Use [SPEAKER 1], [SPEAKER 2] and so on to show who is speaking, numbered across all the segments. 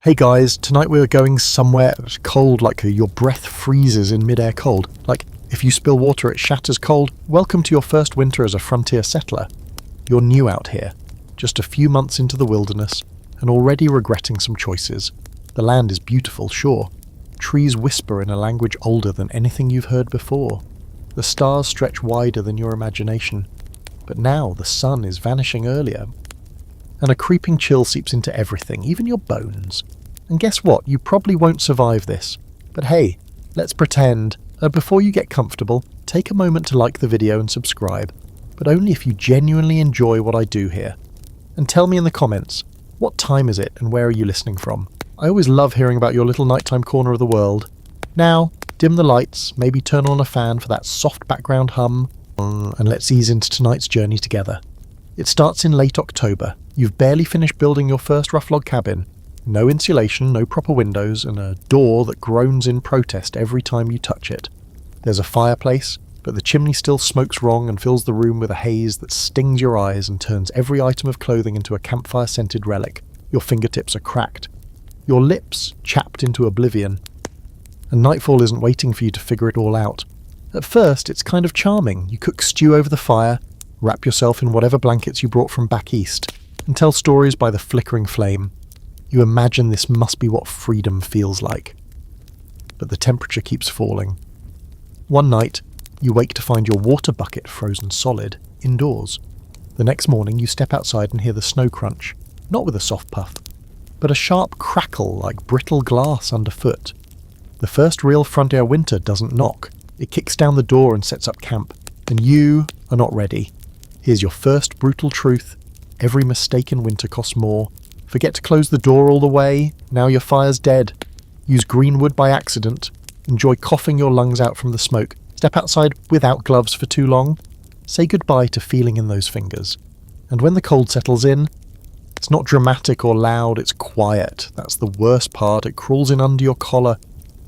[SPEAKER 1] Hey guys, tonight we are going somewhere cold, like your breath freezes in mid-air cold. Like, if you spill water it shatters cold. Welcome to your first winter as a frontier settler. You're new out here, just a few months into the wilderness, and already regretting some choices. The land is beautiful, sure. Trees whisper in a language older than anything you've heard before. The stars stretch wider than your imagination. But now the sun is vanishing earlier. And a creeping chill seeps into everything, even your bones. And guess what? You probably won't survive this. But hey, let's pretend. Before you get comfortable, take a moment to like the video and subscribe. But only if you genuinely enjoy what I do here. And tell me in the comments, what time is it and where are you listening from? I always love hearing about your little nighttime corner of the world. Now, dim the lights, maybe turn on a fan for that soft background hum, and let's ease into tonight's journey together. It starts in late October. You've barely finished building your first rough log cabin. No insulation, no proper windows, and a door that groans in protest every time you touch it. There's a fireplace, but the chimney still smokes wrong and fills the room with a haze that stings your eyes and turns every item of clothing into a campfire-scented relic. Your fingertips are cracked. Your lips chapped into oblivion. And nightfall isn't waiting for you to figure it all out. At first, it's kind of charming. You cook stew over the fire, wrap yourself in whatever blankets you brought from back east, and tell stories by the flickering flame. You imagine this must be what freedom feels like. But the temperature keeps falling. One night, you wake to find your water bucket frozen solid, indoors. The next morning, you step outside and hear the snow crunch, not with a soft puff, but a sharp crackle like brittle glass underfoot. The first real frontier winter doesn't knock. It kicks down the door and sets up camp, and you are not ready. Here's your first brutal truth. Every mistake in winter costs more. Forget to close the door all the way. Now your fire's dead. Use green wood by accident. Enjoy coughing your lungs out from the smoke. Step outside without gloves for too long. Say goodbye to feeling in those fingers. And when the cold settles in, it's not dramatic or loud, it's quiet. That's the worst part. It crawls in under your collar.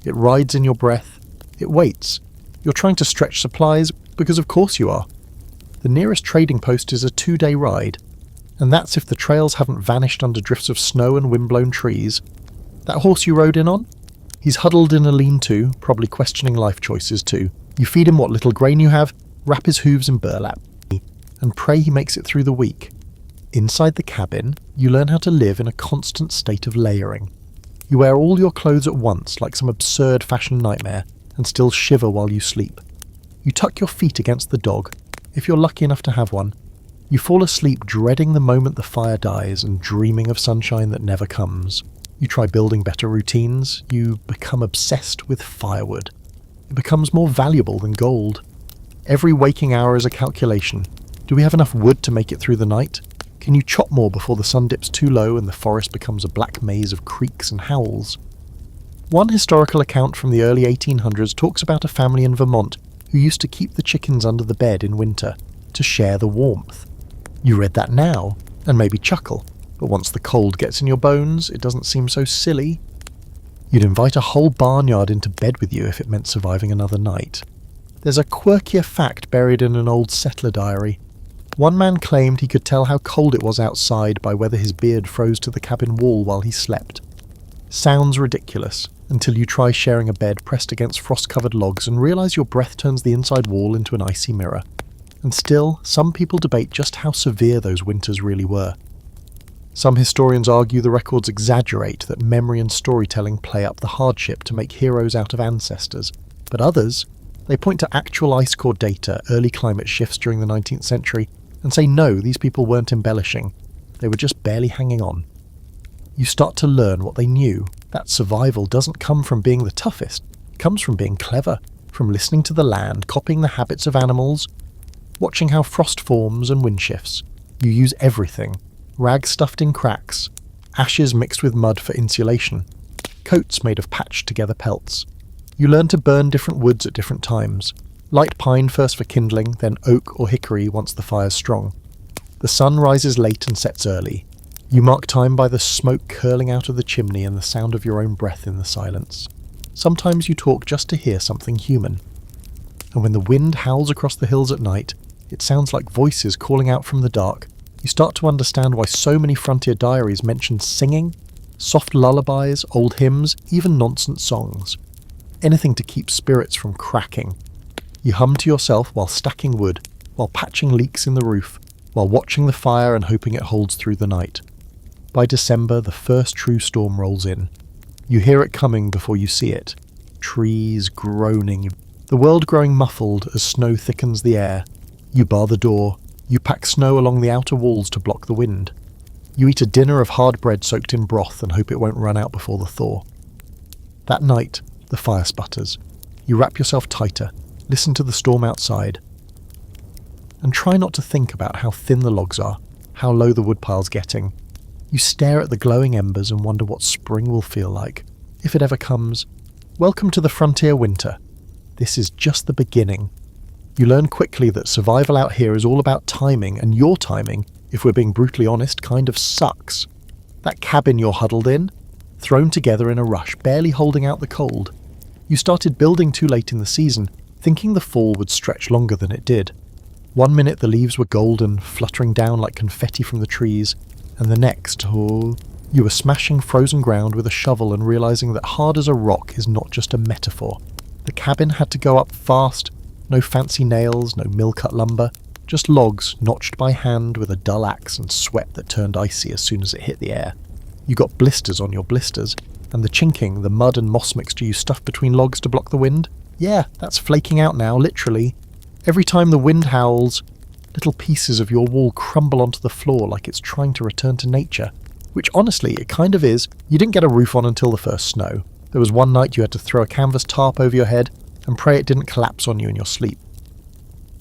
[SPEAKER 1] It rides in your breath. It waits. You're trying to stretch supplies, because of course you are. The nearest trading post is a 2-day ride, and that's if the trails haven't vanished under drifts of snow and windblown trees. That horse you rode in on? He's huddled in a lean-to, probably questioning life choices too. You feed him what little grain you have, wrap his hooves in burlap, and pray he makes it through the week. Inside the cabin, you learn how to live in a constant state of layering. You wear all your clothes at once, like some absurd fashion nightmare, and still shiver while you sleep. You tuck your feet against the dog, if you're lucky enough to have one. You fall asleep dreading the moment the fire dies and dreaming of sunshine that never comes. You try building better routines. You become obsessed with firewood. It becomes more valuable than gold. Every waking hour is a calculation. Do we have enough wood to make it through the night? Can you chop more before the sun dips too low and the forest becomes a black maze of creaks and howls? One historical account from the early 1800s talks about a family in Vermont who used to keep the chickens under the bed in winter to share the warmth. You read that now, and maybe chuckle, but once the cold gets in your bones, it doesn't seem so silly. You'd invite a whole barnyard into bed with you if it meant surviving another night. There's a quirkier fact buried in an old settler diary. One man claimed he could tell how cold it was outside by whether his beard froze to the cabin wall while he slept. Sounds ridiculous, until you try sharing a bed pressed against frost-covered logs and realise your breath turns the inside wall into an icy mirror. And still, some people debate just how severe those winters really were. Some historians argue the records exaggerate, that memory and storytelling play up the hardship to make heroes out of ancestors. But others, they point to actual ice core data, early climate shifts during the 19th century, and say no, these people weren't embellishing. They were just barely hanging on. You start to learn what they knew. That survival doesn't come from being the toughest. It comes from being clever, from listening to the land, copying the habits of animals, watching how frost forms and wind shifts. You use everything. Rags stuffed in cracks, ashes mixed with mud for insulation, coats made of patched together pelts. You learn to burn different woods at different times. Light pine first for kindling, then oak or hickory once the fire's strong. The sun rises late and sets early. You mark time by the smoke curling out of the chimney and the sound of your own breath in the silence. Sometimes you talk just to hear something human. And when the wind howls across the hills at night, it sounds like voices calling out from the dark. You start to understand why so many frontier diaries mention singing, Soft lullabies, old hymns, even nonsense songs. Anything to keep spirits from cracking. You hum to yourself while stacking wood, while patching leaks in the roof, while watching the fire and hoping it holds through the night. By December, the first true storm rolls in. You hear it coming before you see it. Trees groaning, the world growing muffled as snow thickens the air. You bar the door. You pack snow along the outer walls to block the wind. You eat a dinner of hard bread soaked in broth and hope it won't run out before the thaw. That night, the fire sputters. You wrap yourself tighter, listen to the storm outside, and try not to think about how thin the logs are, how low the woodpile's getting. You stare at the glowing embers and wonder what spring will feel like, if it ever comes. Welcome to the frontier winter. This is just the beginning. You learn quickly that survival out here is all about timing, and your timing, if we're being brutally honest, kind of sucks. That cabin you're huddled in, thrown together in a rush, barely holding out the cold. You started building too late in the season, thinking the fall would stretch longer than it did. One minute the leaves were golden, fluttering down like confetti from the trees, and the next, you were smashing frozen ground with a shovel and realizing that hard as a rock is not just a metaphor. The cabin had to go up fast, no fancy nails, no mill-cut lumber, just logs notched by hand with a dull axe and sweat that turned icy as soon as it hit the air. You got blisters on your blisters, and the chinking, the mud and moss mixture you stuffed between logs to block the wind, yeah, that's flaking out now, literally. Every time the wind howls, little pieces of your wall crumble onto the floor like it's trying to return to nature. Which honestly, it kind of is. You didn't get a roof on until the first snow. There was one night you had to throw a canvas tarp over your head and pray it didn't collapse on you in your sleep.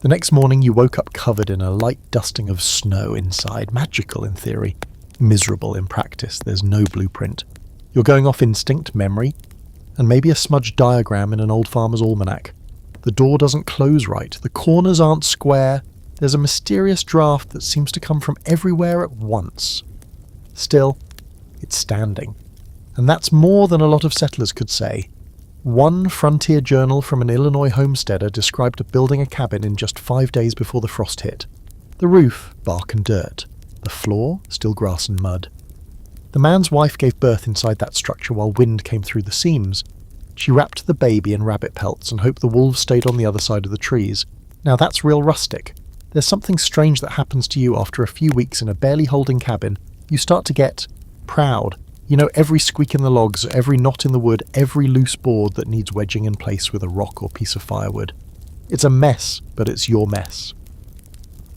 [SPEAKER 1] The next morning you woke up covered in a light dusting of snow inside. Magical in theory, miserable in practice. There's no blueprint. You're going off instinct, memory, and maybe a smudged diagram in an old farmer's almanac. The door doesn't close right. The corners aren't square. There's a mysterious draft that seems to come from everywhere at once. Still, it's standing. And that's more than a lot of settlers could say. One frontier journal from an Illinois homesteader described building a cabin in just 5 days before the frost hit. The roof, bark and dirt. The floor, still grass and mud. The man's wife gave birth inside that structure while wind came through the seams. She wrapped the baby in rabbit pelts and hoped the wolves stayed on the other side of the trees. Now that's real rustic. There's something strange that happens to you after a few weeks in a barely holding cabin. You start to get proud. You know every squeak in the logs, every knot in the wood, every loose board that needs wedging in place with a rock or piece of firewood. It's a mess, but it's your mess.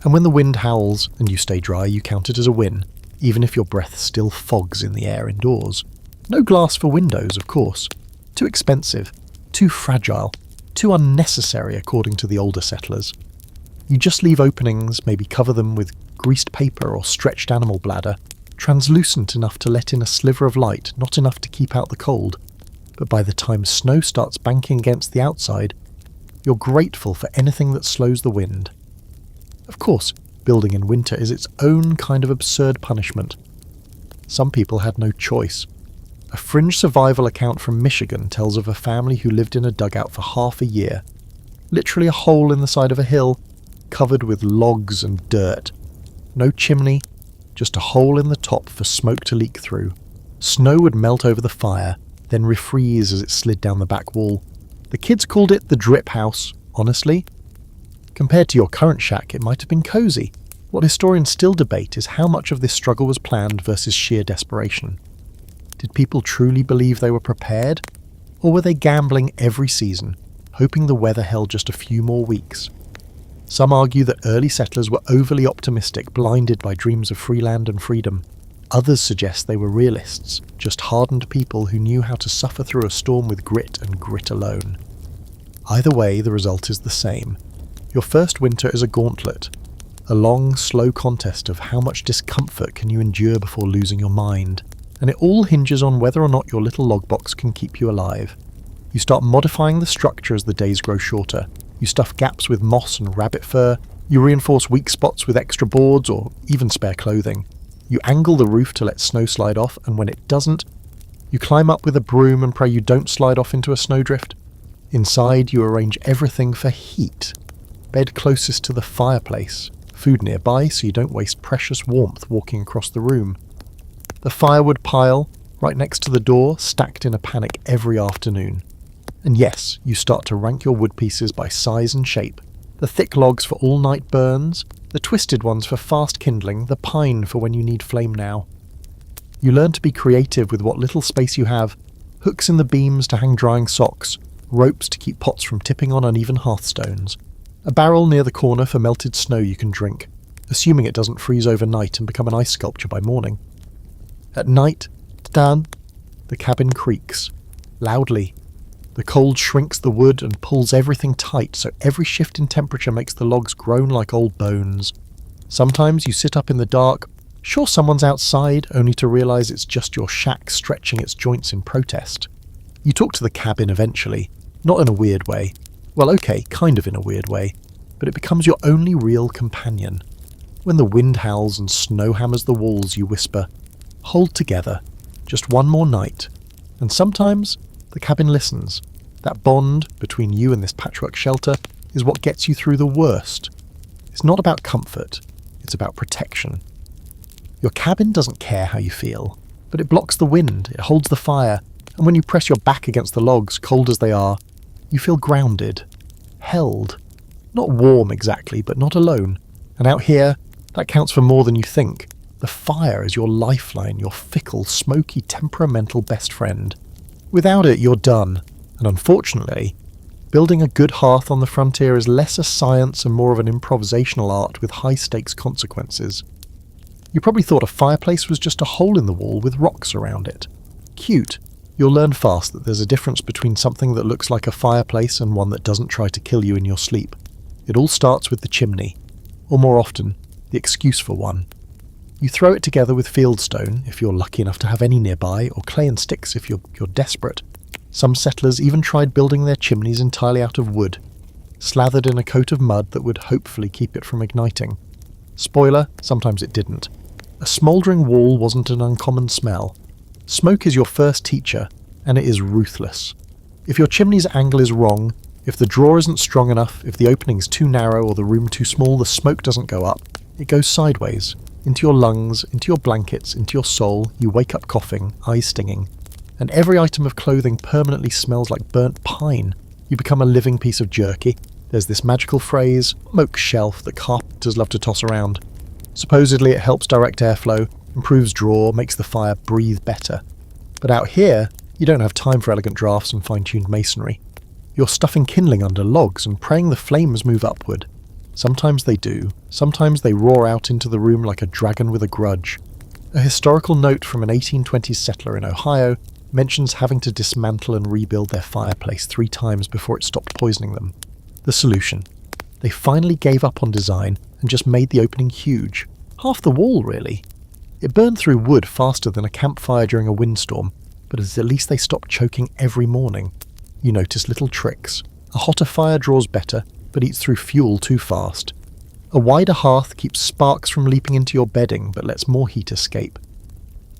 [SPEAKER 1] And when the wind howls and you stay dry, you count it as a win, even if your breath still fogs in the air indoors. No glass for windows, of course. Too expensive, too fragile, too unnecessary according to the older settlers. You just leave openings, maybe cover them with greased paper or stretched animal bladder, translucent enough to let in a sliver of light, not enough to keep out the cold. But by the time snow starts banking against the outside, you're grateful for anything that slows the wind. Of course, building in winter is its own kind of absurd punishment. Some people had no choice. A fringe survival account from Michigan tells of a family who lived in a dugout for half a year. Literally a hole in the side of a hill, covered with logs and dirt. No chimney, just a hole in the top for smoke to leak through. Snow would melt over the fire, then refreeze as it slid down the back wall. The kids called it the drip house, honestly. Compared to your current shack, it might have been cozy. What historians still debate is how much of this struggle was planned versus sheer desperation. Did people truly believe they were prepared? Or were they gambling every season, hoping the weather held just a few more weeks? Some argue that early settlers were overly optimistic, blinded by dreams of free land and freedom. Others suggest they were realists, just hardened people who knew how to suffer through a storm with grit and grit alone. Either way, the result is the same. Your first winter is a gauntlet, a long, slow contest of how much discomfort can you endure before losing your mind. And it all hinges on whether or not your little log box can keep you alive. You start modifying the structure as the days grow shorter. You stuff gaps with moss and rabbit fur. You reinforce weak spots with extra boards or even spare clothing. You angle the roof to let snow slide off, and when it doesn't, you climb up with a broom and pray you don't slide off into a snowdrift. Inside, you arrange everything for heat. Bed closest to the fireplace. Food nearby so you don't waste precious warmth walking across the room. The firewood pile, right next to the door, stacked in a panic every afternoon. And yes, you start to rank your wood pieces by size and shape. The thick logs for all-night burns, the twisted ones for fast kindling, the pine for when you need flame now. You learn to be creative with what little space you have, hooks in the beams to hang drying socks, ropes to keep pots from tipping on uneven hearthstones, a barrel near the corner for melted snow you can drink, assuming it doesn't freeze overnight and become an ice sculpture by morning. At night, done, the cabin creaks, loudly. The cold shrinks the wood and pulls everything tight, so every shift in temperature makes the logs groan like old bones. Sometimes you sit up in the dark, sure someone's outside, only to realise it's just your shack stretching its joints in protest. You talk to the cabin eventually, not in a weird way. Well, okay, kind of in a weird way, but it becomes your only real companion. When the wind howls and snow hammers the walls, you whisper, "Hold together, just one more night." And sometimes the cabin listens. That bond between you and this patchwork shelter is what gets you through the worst. It's not about comfort, it's about protection. Your cabin doesn't care how you feel, but it blocks the wind, it holds the fire, and when you press your back against the logs, cold as they are, you feel grounded, held. Not warm exactly, but not alone. And out here, that counts for more than you think. The fire is your lifeline, your fickle, smoky, temperamental best friend. Without it, you're done. And unfortunately, building a good hearth on the frontier is less a science and more of an improvisational art with high-stakes consequences. You probably thought a fireplace was just a hole in the wall with rocks around it. Cute. You'll learn fast that there's a difference between something that looks like a fireplace and one that doesn't try to kill you in your sleep. It all starts with the chimney, or more often, the excuse for one. You throw it together with fieldstone, if you're lucky enough to have any nearby, or clay and sticks if you're desperate. Some settlers even tried building their chimneys entirely out of wood, slathered in a coat of mud that would hopefully keep it from igniting. Spoiler, sometimes it didn't. A smouldering wall wasn't an uncommon smell. Smoke is your first teacher, and it is ruthless. If your chimney's angle is wrong, if the drawer isn't strong enough, if the opening's too narrow or the room too small, the smoke doesn't go up. It goes sideways. Into your lungs, into your blankets, into your soul. You wake up coughing, eyes stinging. And every item of clothing permanently smells like burnt pine. You become a living piece of jerky. There's this magical phrase, smoke shelf, that carpenters love to toss around. Supposedly it helps direct airflow, improves draw, makes the fire breathe better. But out here, you don't have time for elegant drafts and fine-tuned masonry. You're stuffing kindling under logs and praying the flames move upward. Sometimes they do. Sometimes they roar out into the room like a dragon with a grudge. A historical note from an 1820s settler in Ohio mentions having to dismantle and rebuild their fireplace 3 times before it stopped poisoning them. The solution. They finally gave up on design and just made the opening huge. Half the wall, really. It burned through wood faster than a campfire during a windstorm, but at least they stopped choking every morning. You notice little tricks. A hotter fire draws better, but eats through fuel too fast. A wider hearth keeps sparks from leaping into your bedding, but lets more heat escape.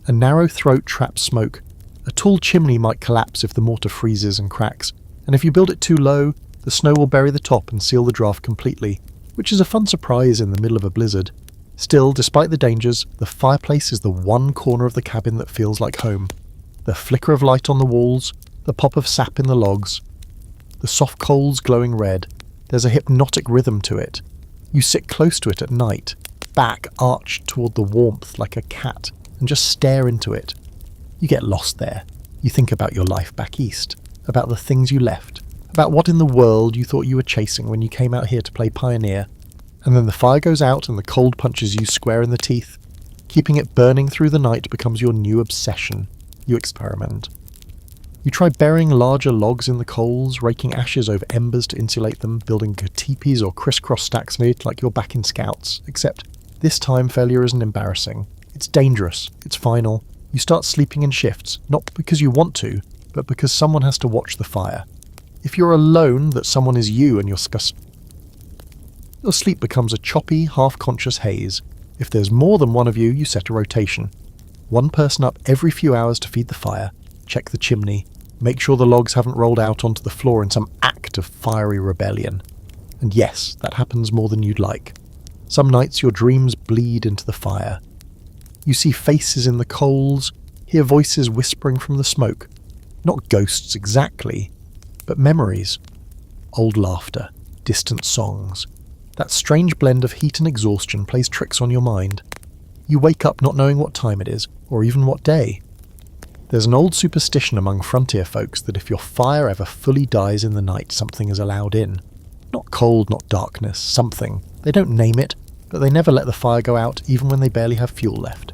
[SPEAKER 1] A narrow throat traps smoke. A tall chimney might collapse if the mortar freezes and cracks, and if you build it too low, the snow will bury the top and seal the draft completely, which is a fun surprise in the middle of a blizzard. Still, despite the dangers, the fireplace is the one corner of the cabin that feels like home. The flicker of light on the walls, the pop of sap in the logs, the soft coals glowing red. There's a hypnotic rhythm to it. You sit close to it at night, back arched toward the warmth like a cat, and just stare into it. You get lost there. You think about your life back east, about the things you left, about what in the world you thought you were chasing when you came out here to play pioneer. And then the fire goes out and the cold punches you square in the teeth. Keeping it burning through the night becomes your new obsession. You experiment. You try burying larger logs in the coals, raking ashes over embers to insulate them, building teepees or crisscross stacks made like you're back in Scouts, except this time failure isn't embarrassing. It's dangerous. It's final. You start sleeping in shifts, not because you want to, but because someone has to watch the fire. If you're alone, that someone is you and your sleep becomes a choppy, half-conscious haze. If there's more than one of you, you set a rotation. One person up every few hours to feed the fire, check the chimney, make sure the logs haven't rolled out onto the floor in some act of fiery rebellion. And yes, that happens more than you'd like. Some nights your dreams bleed into the fire. You see faces in the coals, hear voices whispering from the smoke. Not ghosts exactly, but memories. Old laughter, distant songs. That strange blend of heat and exhaustion plays tricks on your mind. You wake up not knowing what time it is, or even what day. There's an old superstition among frontier folks that if your fire ever fully dies in the night, something is allowed in. Not cold, not darkness, something. They don't name it, but they never let the fire go out even when they barely have fuel left.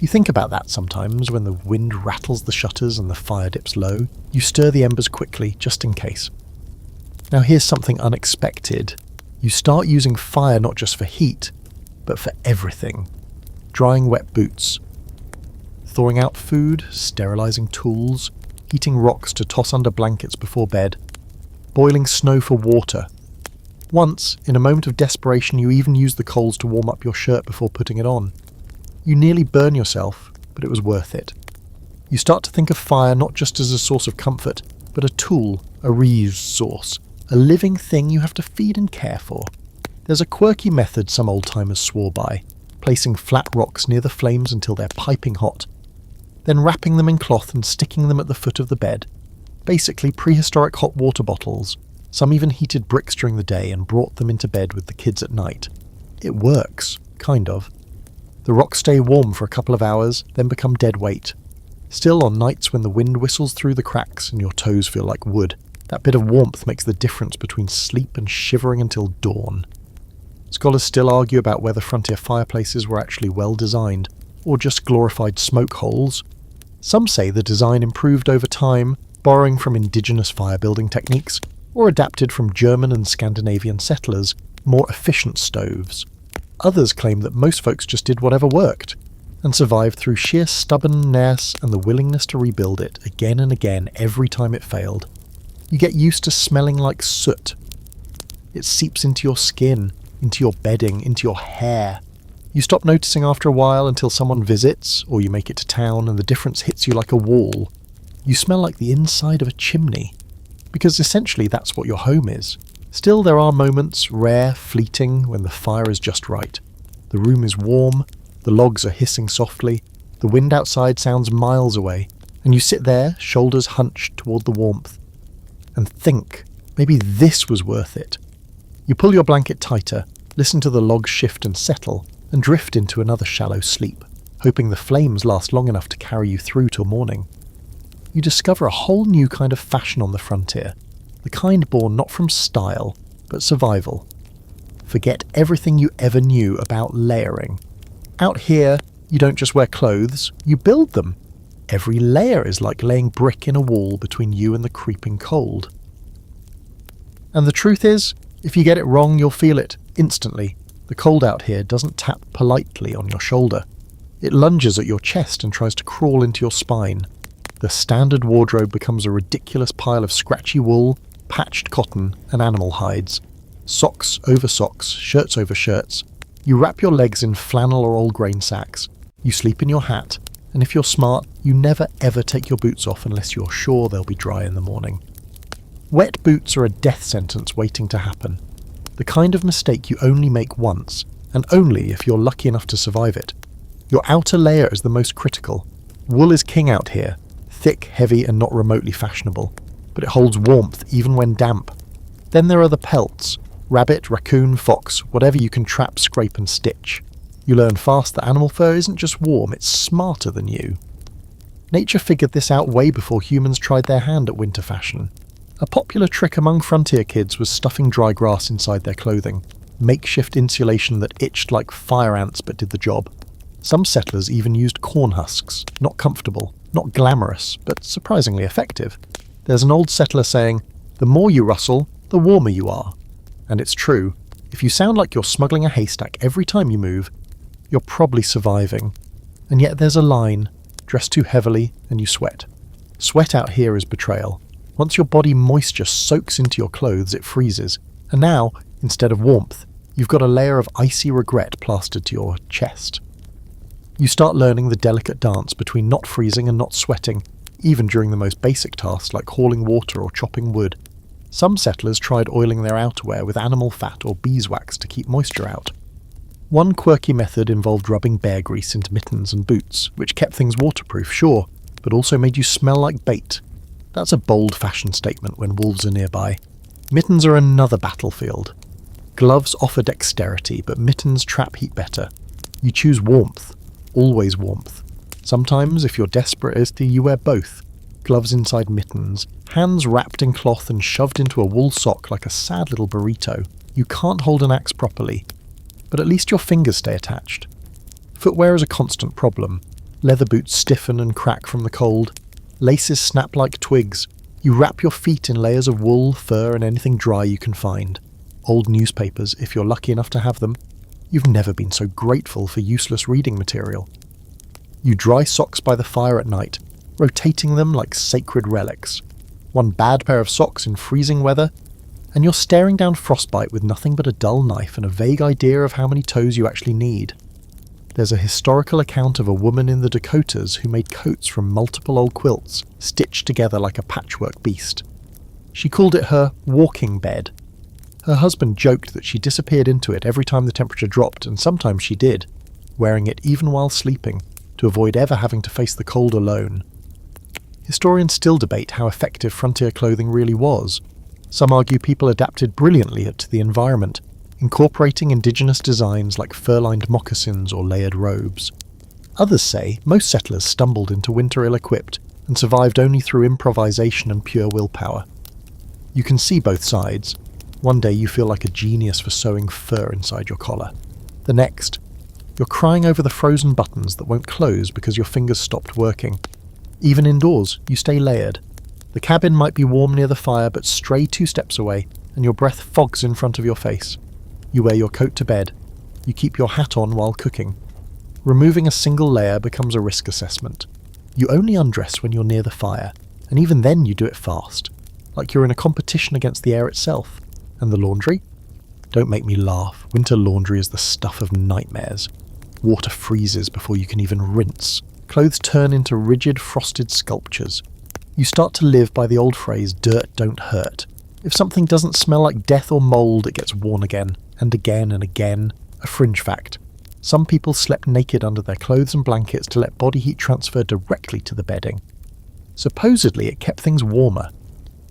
[SPEAKER 1] You think about that sometimes when the wind rattles the shutters and the fire dips low. You stir the embers quickly, just in case. Now here's something unexpected. You start using fire not just for heat, but for everything. Drying wet boots, thawing out food, sterilizing tools, heating rocks to toss under blankets before bed, boiling snow for water. Once, in a moment of desperation, you even used the coals to warm up your shirt before putting it on. You nearly burn yourself, but it was worth it. You start to think of fire not just as a source of comfort, but a tool, a resource, a living thing you have to feed and care for. There's a quirky method some old-timers swore by, placing flat rocks near the flames until they're piping hot, then wrapping them in cloth and sticking them at the foot of the bed. Basically prehistoric hot water bottles. Some even heated bricks during the day and brought them into bed with the kids at night. It works, kind of. The rocks stay warm for a couple of hours, then become dead weight. Still, on nights when the wind whistles through the cracks and your toes feel like wood, that bit of warmth makes the difference between sleep and shivering until dawn. Scholars still argue about whether frontier fireplaces were actually well designed, or just glorified smoke holes. Some say the design improved over time, borrowing from indigenous fire building techniques, or adapted from German and Scandinavian settlers' more efficient stoves. Others claim that most folks just did whatever worked, and survived through sheer stubbornness and the willingness to rebuild it again and again every time it failed. You get used to smelling like soot. It seeps into your skin, into your bedding, into your hair. You stop noticing after a while until someone visits, or you make it to town and the difference hits you like a wall. You smell like the inside of a chimney, because essentially that's what your home is. Still, there are moments, rare, fleeting, when the fire is just right. The room is warm, the logs are hissing softly, the wind outside sounds miles away, and you sit there, shoulders hunched toward the warmth, and think, maybe this was worth it. You pull your blanket tighter, listen to the logs shift and settle, and drift into another shallow sleep, hoping the flames last long enough to carry you through till morning. You discover a whole new kind of fashion on the frontier, the kind born not from style, but survival. Forget everything you ever knew about layering. Out here, you don't just wear clothes, you build them. Every layer is like laying brick in a wall between you and the creeping cold. And the truth is, if you get it wrong, you'll feel it, instantly. The cold out here doesn't tap politely on your shoulder. It lunges at your chest and tries to crawl into your spine. The standard wardrobe becomes a ridiculous pile of scratchy wool, patched cotton, and animal hides. Socks over socks, shirts over shirts. You wrap your legs in flannel or old grain sacks. You sleep in your hat, and if you're smart, you never ever take your boots off unless you're sure they'll be dry in the morning. Wet boots are a death sentence waiting to happen. The kind of mistake you only make once, and only if you're lucky enough to survive it. Your outer layer is the most critical. Wool is king out here, thick, heavy, and not remotely fashionable, but it holds warmth even when damp. Then there are the pelts, rabbit, raccoon, fox, whatever you can trap, scrape, and stitch. You learn fast that animal fur isn't just warm, it's smarter than you. Nature figured this out way before humans tried their hand at winter fashion. A popular trick among frontier kids was stuffing dry grass inside their clothing, makeshift insulation that itched like fire ants but did the job. Some settlers even used corn husks, not comfortable, not glamorous, but surprisingly effective. There's an old settler saying, "The more you rustle, the warmer you are." And it's true. If you sound like you're smuggling a haystack every time you move, you're probably surviving. And yet there's a line, dress too heavily and you sweat. Sweat out here is betrayal. Once your body moisture soaks into your clothes, it freezes. And now, instead of warmth, you've got a layer of icy regret plastered to your chest. You start learning the delicate dance between not freezing and not sweating, even during the most basic tasks like hauling water or chopping wood. Some settlers tried oiling their outerwear with animal fat or beeswax to keep moisture out. One quirky method involved rubbing bear grease into mittens and boots, which kept things waterproof, sure, but also made you smell like bait. That's a bold fashion statement when wolves are nearby. Mittens are another battlefield. Gloves offer dexterity, but mittens trap heat better. You choose warmth. Always warmth. Sometimes, if you're desperate as to, you wear both. Gloves inside mittens, hands wrapped in cloth and shoved into a wool sock like a sad little burrito. You can't hold an axe properly, but at least your fingers stay attached. Footwear is a constant problem. Leather boots stiffen and crack from the cold. Laces snap like twigs. You wrap your feet in layers of wool, fur and anything dry you can find. Old newspapers, if you're lucky enough to have them. You've never been so grateful for useless reading material. You dry socks by the fire at night, rotating them like sacred relics. One bad pair of socks in freezing weather, and you're staring down frostbite with nothing but a dull knife and a vague idea of how many toes you actually need. There's a historical account of a woman in the Dakotas who made coats from multiple old quilts, stitched together like a patchwork beast. She called it her walking bed. Her husband joked that she disappeared into it every time the temperature dropped, and sometimes she did, wearing it even while sleeping, to avoid ever having to face the cold alone. Historians still debate how effective frontier clothing really was. Some argue people adapted brilliantly to the environment, incorporating ingenious designs like fur-lined moccasins or layered robes. Others say most settlers stumbled into winter ill-equipped and survived only through improvisation and pure willpower. You can see both sides. One day you feel like a genius for sewing fur inside your collar. The next, you're crying over the frozen buttons that won't close because your fingers stopped working. Even indoors, you stay layered. The cabin might be warm near the fire, but stray 2 steps away, and your breath fogs in front of your face. You wear your coat to bed. You keep your hat on while cooking. Removing a single layer becomes a risk assessment. You only undress when you're near the fire, and even then you do it fast, like you're in a competition against the air itself. And the laundry? Don't make me laugh. Winter laundry is the stuff of nightmares. Water freezes before you can even rinse. Clothes turn into rigid, frosted sculptures. You start to live by the old phrase, dirt don't hurt. If something doesn't smell like death or mould, it gets worn again, and again and again. A fringe fact. Some people slept naked under their clothes and blankets to let body heat transfer directly to the bedding. Supposedly it kept things warmer.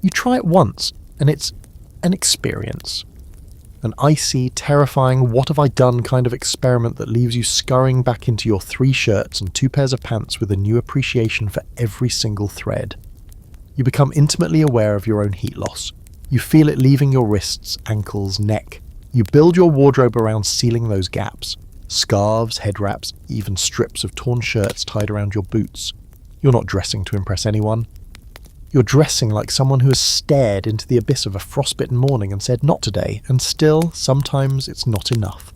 [SPEAKER 1] You try it once, and it's an experience. An icy, terrifying, what have I done kind of experiment that leaves you scurrying back into your 3 shirts and 2 pairs of pants with a new appreciation for every single thread. You become intimately aware of your own heat loss. You feel it leaving your wrists, ankles, neck. You build your wardrobe around sealing those gaps. Scarves, head wraps, even strips of torn shirts tied around your boots. You're not dressing to impress anyone. You're dressing like someone who has stared into the abyss of a frostbitten morning and said, not today, and still, sometimes it's not enough.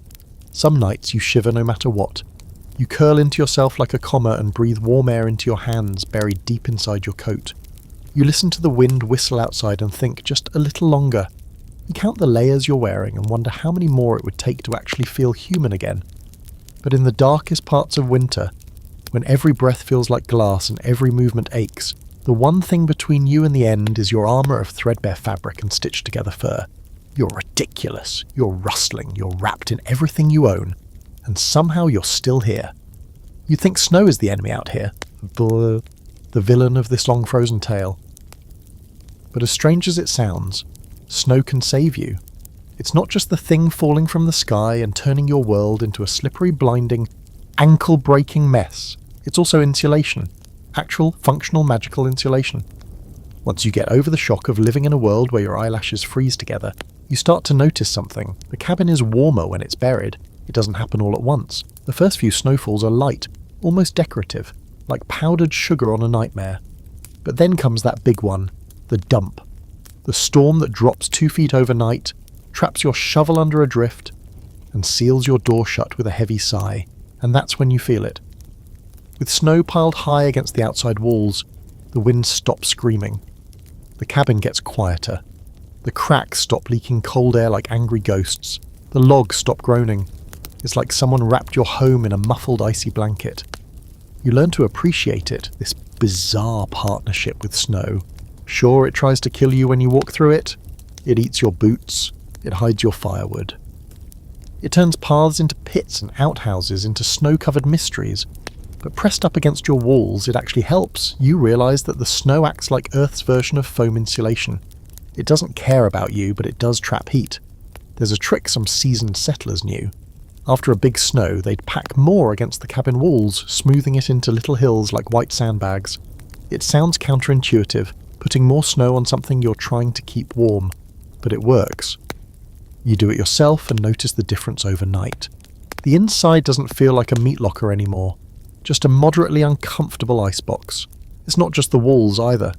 [SPEAKER 1] Some nights you shiver no matter what. You curl into yourself like a comma and breathe warm air into your hands buried deep inside your coat. You listen to the wind whistle outside and think just a little longer. You count the layers you're wearing and wonder how many more it would take to actually feel human again. But in the darkest parts of winter, when every breath feels like glass and every movement aches, the one thing between you and the end is your armour of threadbare fabric and stitched together fur. You're ridiculous, you're rustling, you're wrapped in everything you own, and somehow you're still here. You think snow is the enemy out here, the villain of this long frozen tale. But as strange as it sounds, snow can save you. It's not just the thing falling from the sky and turning your world into a slippery, blinding, ankle-breaking mess. It's also insulation. Actual, functional, magical insulation. Once you get over the shock of living in a world where your eyelashes freeze together, you start to notice something. The cabin is warmer when it's buried. It doesn't happen all at once. The first few snowfalls are light, almost decorative, like powdered sugar on a nightmare. But then comes that big one, the dump. The storm that drops 2 feet overnight, traps your shovel under a drift, and seals your door shut with a heavy sigh. And that's when you feel it. With snow piled high against the outside walls, the wind stops screaming. The cabin gets quieter. The cracks stop leaking cold air like angry ghosts. The logs stop groaning. It's like someone wrapped your home in a muffled icy blanket. You learn to appreciate it, this bizarre partnership with snow. Sure, it tries to kill you when you walk through it. It eats your boots. It hides your firewood. It turns paths into pits and outhouses into snow-covered mysteries. But pressed up against your walls, it actually helps. You realise that the snow acts like Earth's version of foam insulation. It doesn't care about you, but it does trap heat. There's a trick some seasoned settlers knew. After a big snow, they'd pack more against the cabin walls, smoothing it into little hills like white sandbags. It sounds counterintuitive, putting more snow on something you're trying to keep warm. But it works. You do it yourself and notice the difference overnight. The inside doesn't feel like a meat locker anymore, just a moderately uncomfortable icebox. It's not just the walls either.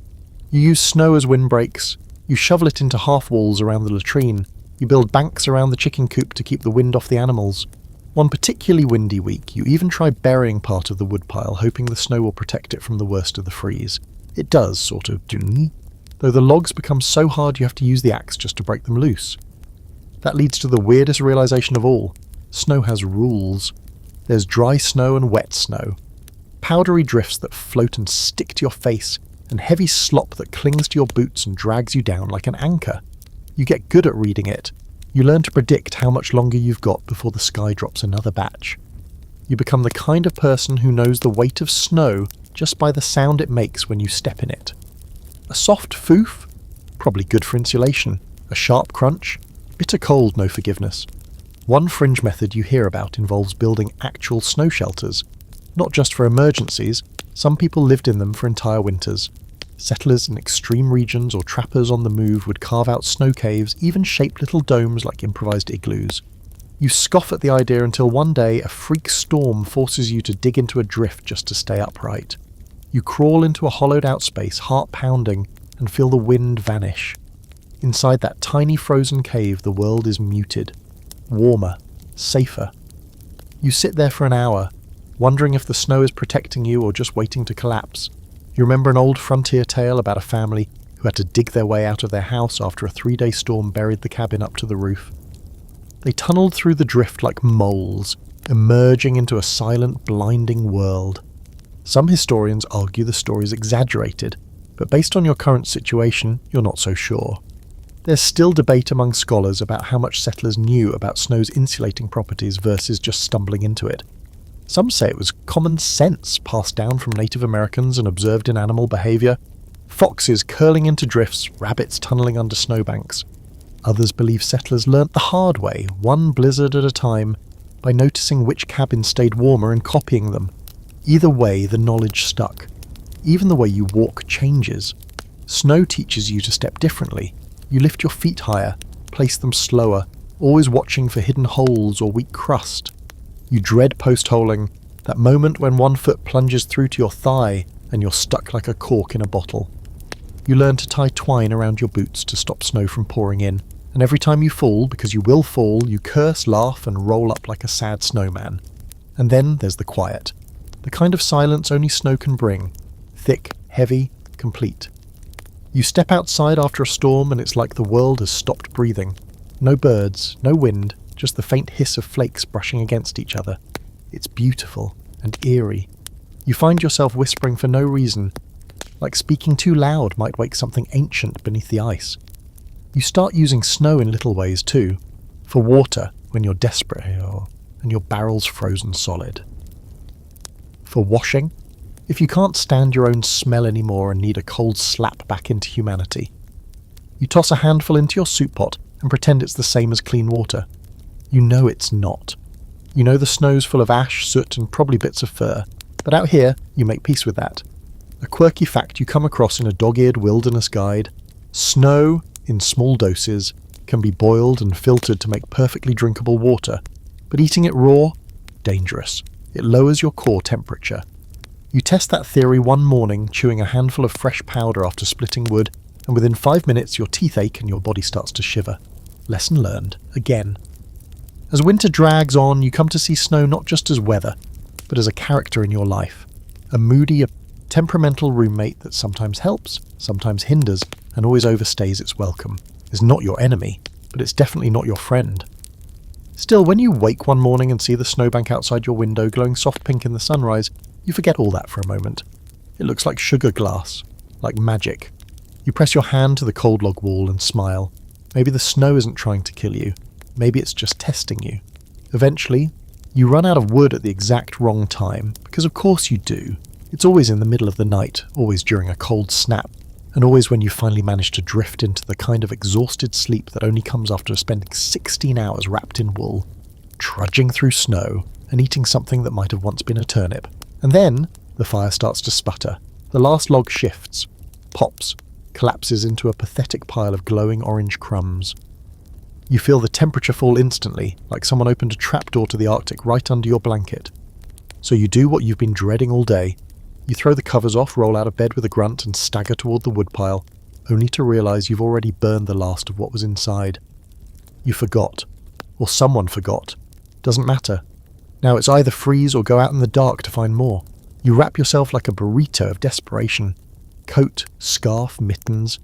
[SPEAKER 1] You use snow as windbreaks, you shovel it into half walls around the latrine, you build banks around the chicken coop to keep the wind off the animals. One particularly windy week, you even try burying part of the woodpile, hoping the snow will protect it from the worst of the freeze. It does, sort of, though the logs become so hard you have to use the axe just to break them loose. That leads to the weirdest realization of all. Snow has rules. There's dry snow and wet snow. Powdery drifts that float and stick to your face, and heavy slop that clings to your boots and drags you down like an anchor. You get good at reading it. You learn to predict how much longer you've got before the sky drops another batch. You become the kind of person who knows the weight of snow just by the sound it makes when you step in it. A soft foof? Probably good for insulation. A sharp crunch? Bitter cold, no forgiveness. One fringe method you hear about involves building actual snow shelters. Not just for emergencies, some people lived in them for entire winters. Settlers in extreme regions or trappers on the move would carve out snow caves, even shape little domes like improvised igloos. You scoff at the idea until one day a freak storm forces you to dig into a drift just to stay upright. You crawl into a hollowed out space, heart pounding, and feel the wind vanish. Inside that tiny frozen cave, the world is muted. Warmer. Safer. You sit there for an hour, wondering if the snow is protecting you or just waiting to collapse. You remember an old frontier tale about a family who had to dig their way out of their house after a 3-day storm buried the cabin up to the roof. They tunneled through the drift like moles, emerging into a silent, blinding world. Some historians argue the story is exaggerated, but based on your current situation, you're not so sure. There's still debate among scholars about how much settlers knew about snow's insulating properties versus just stumbling into it. Some say it was common sense passed down from Native Americans and observed in animal behaviour. Foxes curling into drifts, rabbits tunnelling under snowbanks. Others believe settlers learnt the hard way, one blizzard at a time, by noticing which cabins stayed warmer and copying them. Either way, the knowledge stuck. Even the way you walk changes. Snow teaches you to step differently. You lift your feet higher, place them slower, always watching for hidden holes or weak crust. You dread post-holing, that moment when one foot plunges through to your thigh and you're stuck like a cork in a bottle. You learn to tie twine around your boots to stop snow from pouring in, and every time you fall, because you will fall, you curse, laugh, and roll up like a sad snowman. And then there's the quiet. The kind of silence only snow can bring. Thick, heavy, complete. You step outside after a storm and it's like the world has stopped breathing. No birds, no wind, just the faint hiss of flakes brushing against each other. It's beautiful and eerie. You find yourself whispering for no reason, like speaking too loud might wake something ancient beneath the ice. You start using snow in little ways too, for water when you're desperate and your barrel's frozen solid. For washing, if you can't stand your own smell anymore and need a cold slap back into humanity. You toss a handful into your soup pot and pretend it's the same as clean water. You know it's not. You know the snow's full of ash, soot, and probably bits of fur, but out here, you make peace with that. A quirky fact you come across in a dog-eared wilderness guide: snow, in small doses, can be boiled and filtered to make perfectly drinkable water, but eating it raw? Dangerous. It lowers your core temperature. You test that theory one morning, chewing a handful of fresh powder after splitting wood, and within 5 minutes your teeth ache and your body starts to shiver. Lesson learned, again. As winter drags on, you come to see snow not just as weather, but as a character in your life. A moody, temperamental roommate that sometimes helps, sometimes hinders, and always overstays its welcome. Is not your enemy, but it's definitely not your friend. Still, when you wake one morning and see the snowbank outside your window glowing soft pink in the sunrise, you forget all that for a moment. It looks like sugar glass, like magic. You press your hand to the cold log wall and smile. Maybe the snow isn't trying to kill you. Maybe it's just testing you. Eventually, you run out of wood at the exact wrong time, because of course you do. It's always in the middle of the night, always during a cold snap, and always when you finally manage to drift into the kind of exhausted sleep that only comes after spending 16 hours wrapped in wool, trudging through snow, and eating something that might have once been a turnip. And then, the fire starts to sputter. The last log shifts, pops, collapses into a pathetic pile of glowing orange crumbs. You feel the temperature fall instantly, like someone opened a trapdoor to the Arctic right under your blanket. So you do what you've been dreading all day. You throw the covers off, roll out of bed with a grunt, and stagger toward the woodpile, only to realise you've already burned the last of what was inside. You forgot. Or someone forgot. Doesn't matter. Now it's either freeze or go out in the dark to find more. You wrap yourself like a burrito of desperation. Coat, scarf, mittens.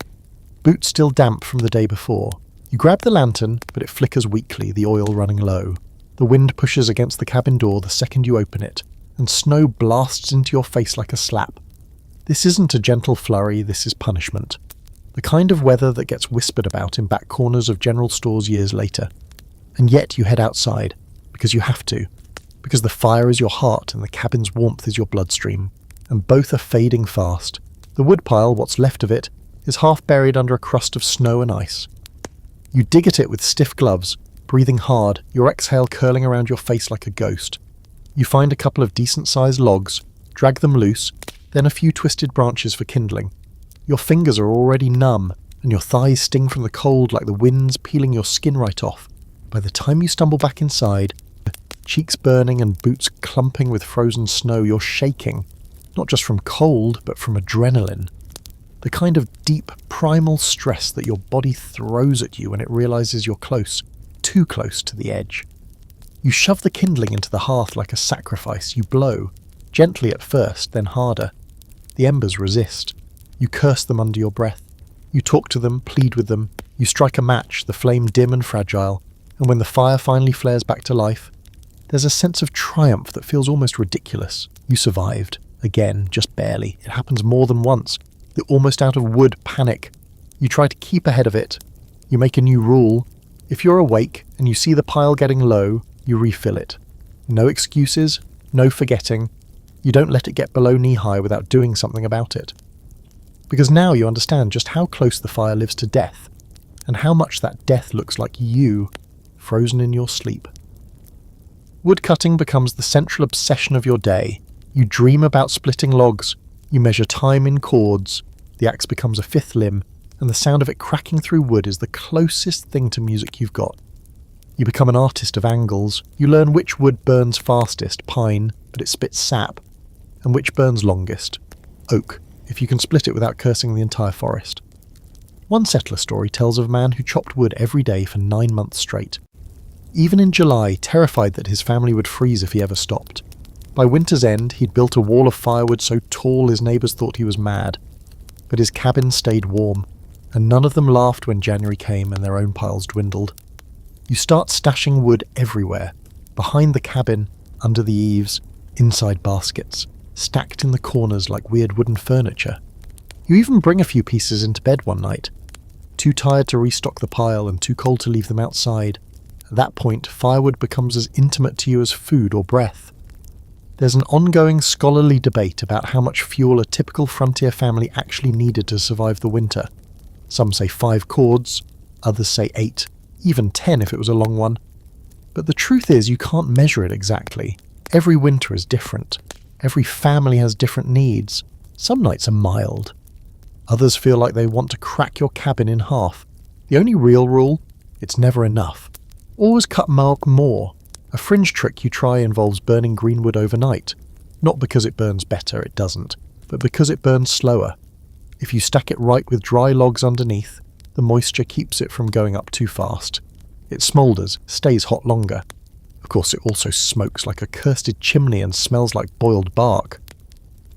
[SPEAKER 1] Boots still damp from the day before. You grab the lantern, but it flickers weakly, the oil running low. The wind pushes against the cabin door the second you open it, and snow blasts into your face like a slap. This isn't a gentle flurry, this is punishment. The kind of weather that gets whispered about in back corners of general stores years later. And yet you head outside, because you have to. Because the fire is your heart and the cabin's warmth is your bloodstream. And both are fading fast. The woodpile, what's left of it, is half buried under a crust of snow and ice. You dig at it with stiff gloves, breathing hard, your exhale curling around your face like a ghost. You find a couple of decent-sized logs, drag them loose, then a few twisted branches for kindling. Your fingers are already numb, and your thighs sting from the cold like the wind's peeling your skin right off. By the time you stumble back inside, cheeks burning and boots clumping with frozen snow, you're shaking, not just from cold, but from adrenaline. The kind of deep, primal stress that your body throws at you when it realises you're close, too close to the edge. You shove the kindling into the hearth like a sacrifice. You blow, gently at first, then harder. The embers resist. You curse them under your breath. You talk to them, plead with them. You strike a match, the flame dim and fragile, and when the fire finally flares back to life, there's a sense of triumph that feels almost ridiculous. You survived. Again, just barely. It happens more than once. The almost out of wood panic. You try to keep ahead of it. You make a new rule. If you're awake and you see the pile getting low, you refill it. No excuses, no forgetting. You don't let it get below knee-high without doing something about it. Because now you understand just how close the fire lives to death, and how much that death looks like you, frozen in your sleep. Woodcutting becomes the central obsession of your day. You dream about splitting logs. You measure time in chords. The axe becomes a fifth limb, and the sound of it cracking through wood is the closest thing to music you've got. You become an artist of angles. You learn which wood burns fastest, pine, but it spits sap, and which burns longest, oak, if you can split it without cursing the entire forest. One settler story tells of a man who chopped wood every day for 9 months straight. Even in July, terrified that his family would freeze if he ever stopped. By winter's end, he'd built a wall of firewood so tall his neighbours thought he was mad. But his cabin stayed warm, and none of them laughed when January came and their own piles dwindled. You start stashing wood everywhere, behind the cabin, under the eaves, inside baskets, stacked in the corners like weird wooden furniture. You even bring a few pieces into bed one night, too tired to restock the pile and too cold to leave them outside. At that point, firewood becomes as intimate to you as food or breath. There's an ongoing scholarly debate about how much fuel a typical frontier family actually needed to survive the winter. Some say 5 cords, others say 8, even 10 if it was a long one. But the truth is you can't measure it exactly. Every winter is different. Every family has different needs. Some nights are mild. Others feel like they want to crack your cabin in half. The only real rule, it's never enough. Always cut more. A fringe trick you try involves burning greenwood overnight. Not because it burns better, it doesn't, but because it burns slower. If you stack it right with dry logs underneath, the moisture keeps it from going up too fast. It smoulders, stays hot longer. Of course, it also smokes like a cursed chimney and smells like boiled bark.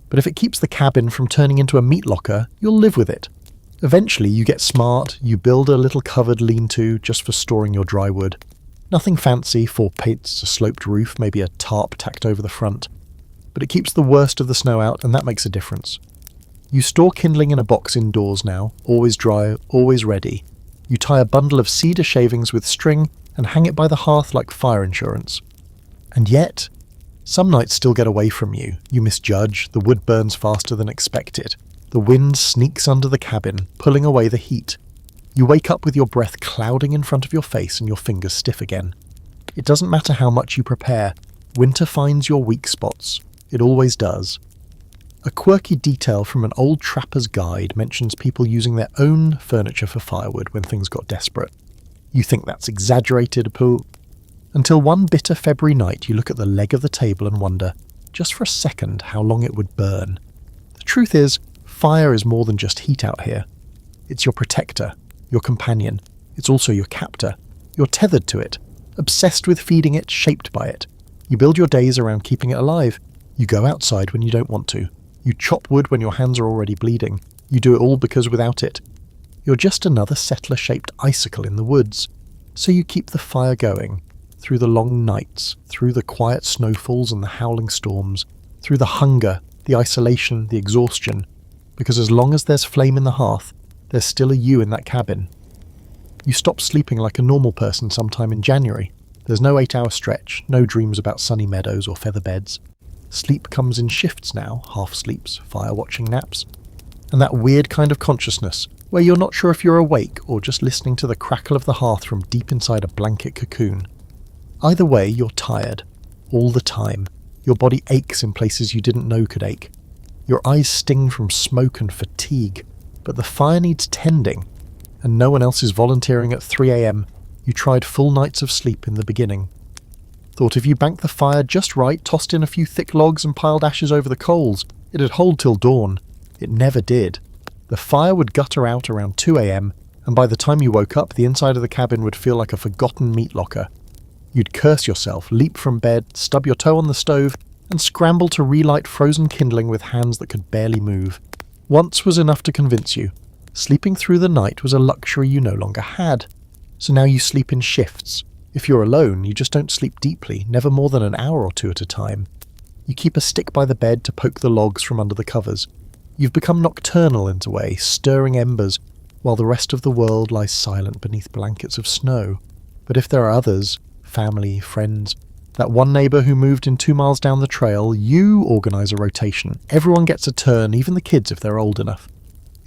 [SPEAKER 1] But if it keeps the cabin from turning into a meat locker, you'll live with it. Eventually, you get smart, you build a little covered lean-to just for storing your dry wood. Nothing fancy, 4 pates, a sloped roof, maybe a tarp tacked over the front. But it keeps the worst of the snow out, and that makes a difference. You store kindling in a box indoors now, always dry, always ready. You tie a bundle of cedar shavings with string, and hang it by the hearth like fire insurance. And yet, some nights still get away from you. You misjudge, the wood burns faster than expected. The wind sneaks under the cabin, pulling away the heat. You wake up with your breath clouding in front of your face and your fingers stiff again. It doesn't matter how much you prepare, winter finds your weak spots. It always does. A quirky detail from an old trapper's guide mentions people using their own furniture for firewood when things got desperate. You think that's exaggerated, Pooh? Until one bitter February night you look at the leg of the table and wonder, just for a second, how long it would burn. The truth is, fire is more than just heat out here. It's your protector, your companion. It's also your captor. You're tethered to it, obsessed with feeding it, shaped by it. You build your days around keeping it alive. You go outside when you don't want to. You chop wood when your hands are already bleeding. You do it all because without it, you're just another settler-shaped icicle in the woods. So you keep the fire going, through the long nights, through the quiet snowfalls and the howling storms, through the hunger, the isolation, the exhaustion, because as long as there's flame in the hearth, there's still a you in that cabin. You stop sleeping like a normal person sometime in January. There's no 8-hour stretch, no dreams about sunny meadows or feather beds. Sleep comes in shifts now, half sleeps, fire-watching naps. And that weird kind of consciousness, where you're not sure if you're awake or just listening to the crackle of the hearth from deep inside a blanket cocoon. Either way, you're tired, all the time. Your body aches in places you didn't know could ache. Your eyes sting from smoke and fatigue, but the fire needs tending, and no one else is volunteering at 3 a.m. You tried full nights of sleep in the beginning. Thought if you banked the fire just right, tossed in a few thick logs and piled ashes over the coals, it'd hold till dawn. It never did. The fire would gutter out around 2 a.m, and by the time you woke up, the inside of the cabin would feel like a forgotten meat locker. You'd curse yourself, leap from bed, stub your toe on the stove, and scramble to relight frozen kindling with hands that could barely move. Once was enough to convince you. Sleeping through the night was a luxury you no longer had. So now you sleep in shifts. If you're alone, you just don't sleep deeply, never more than an hour or two at a time. You keep a stick by the bed to poke the logs from under the covers. You've become nocturnal in a way, stirring embers, while the rest of the world lies silent beneath blankets of snow. But if there are others, family, friends, that one neighbour who moved in 2 miles down the trail, you organise a rotation. Everyone gets a turn, even the kids if they're old enough.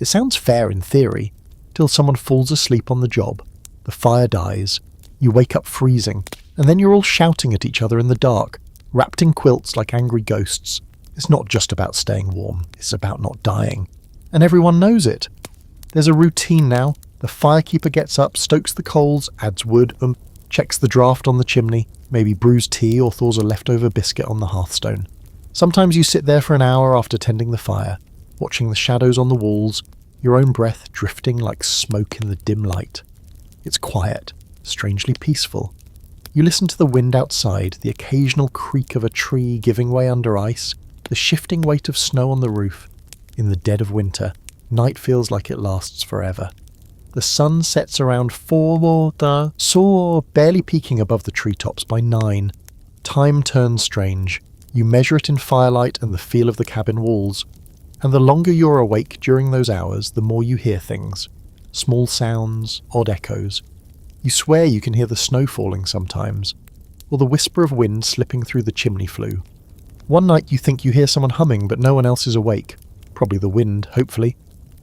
[SPEAKER 1] It sounds fair in theory, till someone falls asleep on the job. The fire dies. You wake up freezing, and then you're all shouting at each other in the dark, wrapped in quilts like angry ghosts. It's not just about staying warm, it's about not dying. And everyone knows it. There's a routine now. The firekeeper gets up, stokes the coals, adds wood, checks the draft on the chimney, maybe brews tea or thaws a leftover biscuit on the hearthstone. Sometimes you sit there for an hour after tending the fire, watching the shadows on the walls, your own breath drifting like smoke in the dim light. It's quiet, strangely peaceful. You listen to the wind outside, the occasional creak of a tree giving way under ice, the shifting weight of snow on the roof. In the dead of winter, night feels like it lasts forever. The sun sets around 4, barely peeking above the treetops by 9. Time turns strange. You measure it in firelight and the feel of the cabin walls. And the longer you're awake during those hours, the more you hear things. Small sounds, odd echoes. You swear you can hear the snow falling sometimes, or the whisper of wind slipping through the chimney flue. One night you think you hear someone humming, but no one else is awake. Probably the wind, hopefully.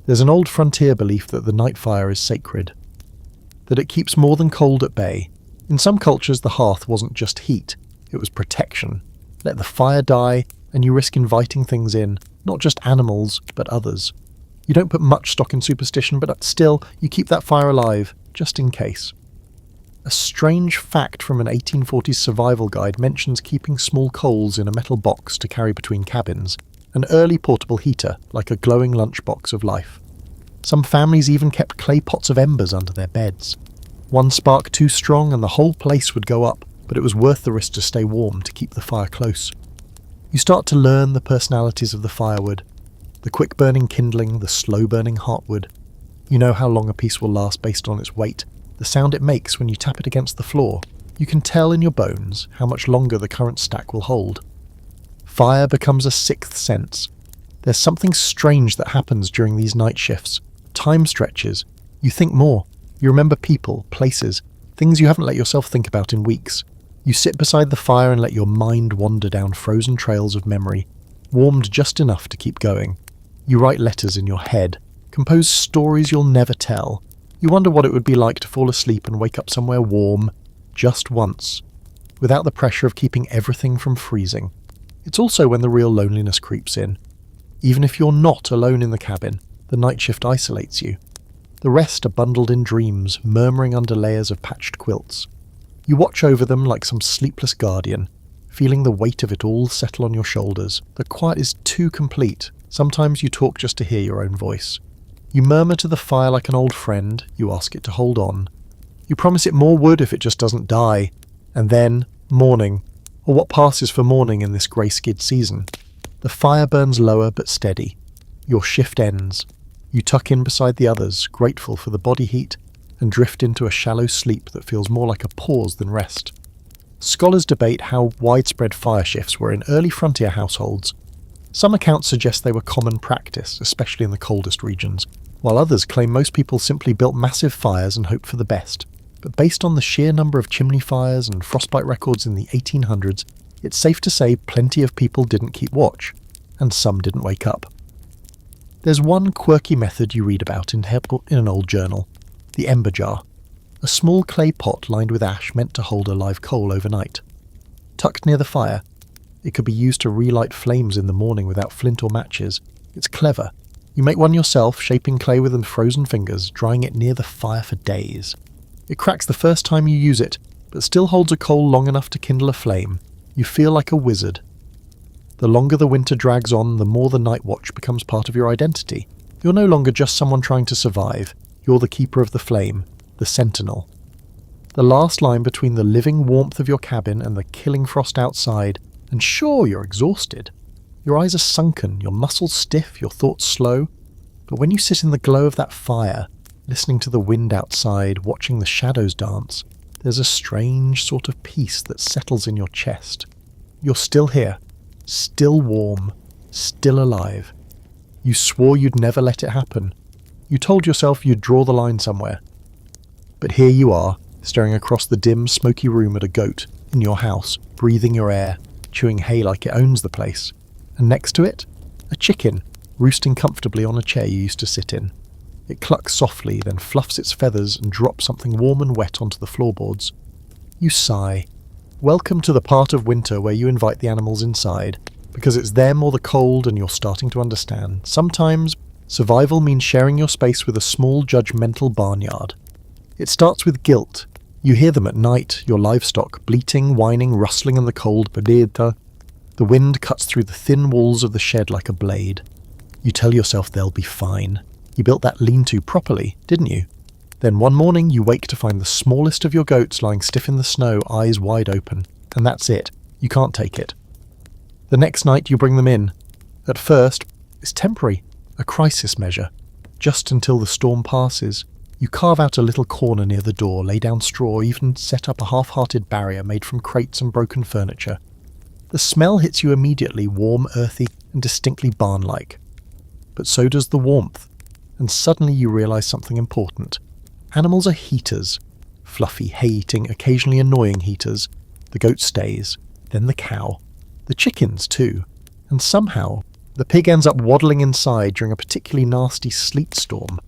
[SPEAKER 1] There's an old frontier belief that the night fire is sacred, that it keeps more than cold at bay. In some cultures, the hearth wasn't just heat, it was protection. Let the fire die, and you risk inviting things in, not just animals, but others. You don't put much stock in superstition, but still, you keep that fire alive, just in case. A strange fact from an 1840s survival guide mentions keeping small coals in a metal box to carry between cabins, an early portable heater, like a glowing lunchbox of life. Some families even kept clay pots of embers under their beds. One spark too strong and the whole place would go up, but it was worth the risk to stay warm to keep the fire close. You start to learn the personalities of the firewood, the quick-burning kindling, the slow-burning heartwood. You know how long a piece will last based on its weight, the sound it makes when you tap it against the floor. You can tell in your bones how much longer the current stack will hold. Fire becomes a sixth sense. There's something strange that happens during these night shifts. Time stretches. You think more. You remember people, places, things you haven't let yourself think about in weeks. You sit beside the fire and let your mind wander down frozen trails of memory, warmed just enough to keep going. You write letters in your head, compose stories you'll never tell. You wonder what it would be like to fall asleep and wake up somewhere warm, just once, without the pressure of keeping everything from freezing. It's also when the real loneliness creeps in. Even if you're not alone in the cabin, the night shift isolates you. The rest are bundled in dreams, murmuring under layers of patched quilts. You watch over them like some sleepless guardian, feeling the weight of it all settle on your shoulders. The quiet is too complete. Sometimes you talk just to hear your own voice. You murmur to the fire like an old friend. You ask it to hold on. You promise it more wood if it just doesn't die. And then, morning, or what passes for morning in this grey-skid season. The fire burns lower but steady. Your shift ends. You tuck in beside the others, grateful for the body heat, and drift into a shallow sleep that feels more like a pause than rest. Scholars debate how widespread fire shifts were in early frontier households. Some accounts suggest they were common practice, especially in the coldest regions, while others claim most people simply built massive fires and hoped for the best. But based on the sheer number of chimney fires and frostbite records in the 1800s, it's safe to say plenty of people didn't keep watch, and some didn't wake up. There's one quirky method you read about in an old journal, the ember jar, a small clay pot lined with ash meant to hold a live coal overnight. Tucked near the fire, it could be used to relight flames in the morning without flint or matches. It's clever. You make one yourself, shaping clay with frozen fingers, drying it near the fire for days. It cracks the first time you use it, but still holds a coal long enough to kindle a flame. You feel like a wizard. The longer the winter drags on, the more the night watch becomes part of your identity. You're no longer just someone trying to survive. You're the keeper of the flame, the sentinel. The last line between the living warmth of your cabin and the killing frost outside, and sure, you're exhausted. Your eyes are sunken, your muscles stiff, your thoughts slow. But when you sit in the glow of that fire, listening to the wind outside, watching the shadows dance, there's a strange sort of peace that settles in your chest. You're still here, still warm, still alive. You swore you'd never let it happen. You told yourself you'd draw the line somewhere. But here you are, staring across the dim, smoky room at a goat in your house, breathing your air, chewing hay like it owns the place. And next to it, a chicken, roosting comfortably on a chair you used to sit in. It clucks softly, then fluffs its feathers and drops something warm and wet onto the floorboards. You sigh. Welcome to the part of winter where you invite the animals inside, because it's them or the cold and you're starting to understand. Sometimes, survival means sharing your space with a small, judgmental barnyard. It starts with guilt. You hear them at night, your livestock, bleating, whining, rustling in the cold. The wind cuts through the thin walls of the shed like a blade. You tell yourself they'll be fine. You built that lean-to properly, didn't you? Then one morning you wake to find the smallest of your goats lying stiff in the snow, eyes wide open. And that's it. You can't take it. The next night you bring them in. At first, it's temporary, a crisis measure. Just until the storm passes, you carve out a little corner near the door, lay down straw, even set up a half-hearted barrier made from crates and broken furniture. The smell hits you immediately, warm, earthy, and distinctly barn-like. But so does the warmth, and suddenly you realise something important. Animals are heaters. Fluffy, hay-eating, occasionally annoying heaters. The goat stays, then the cow. The chickens, too. And somehow, the pig ends up waddling inside during a particularly nasty sleet storm.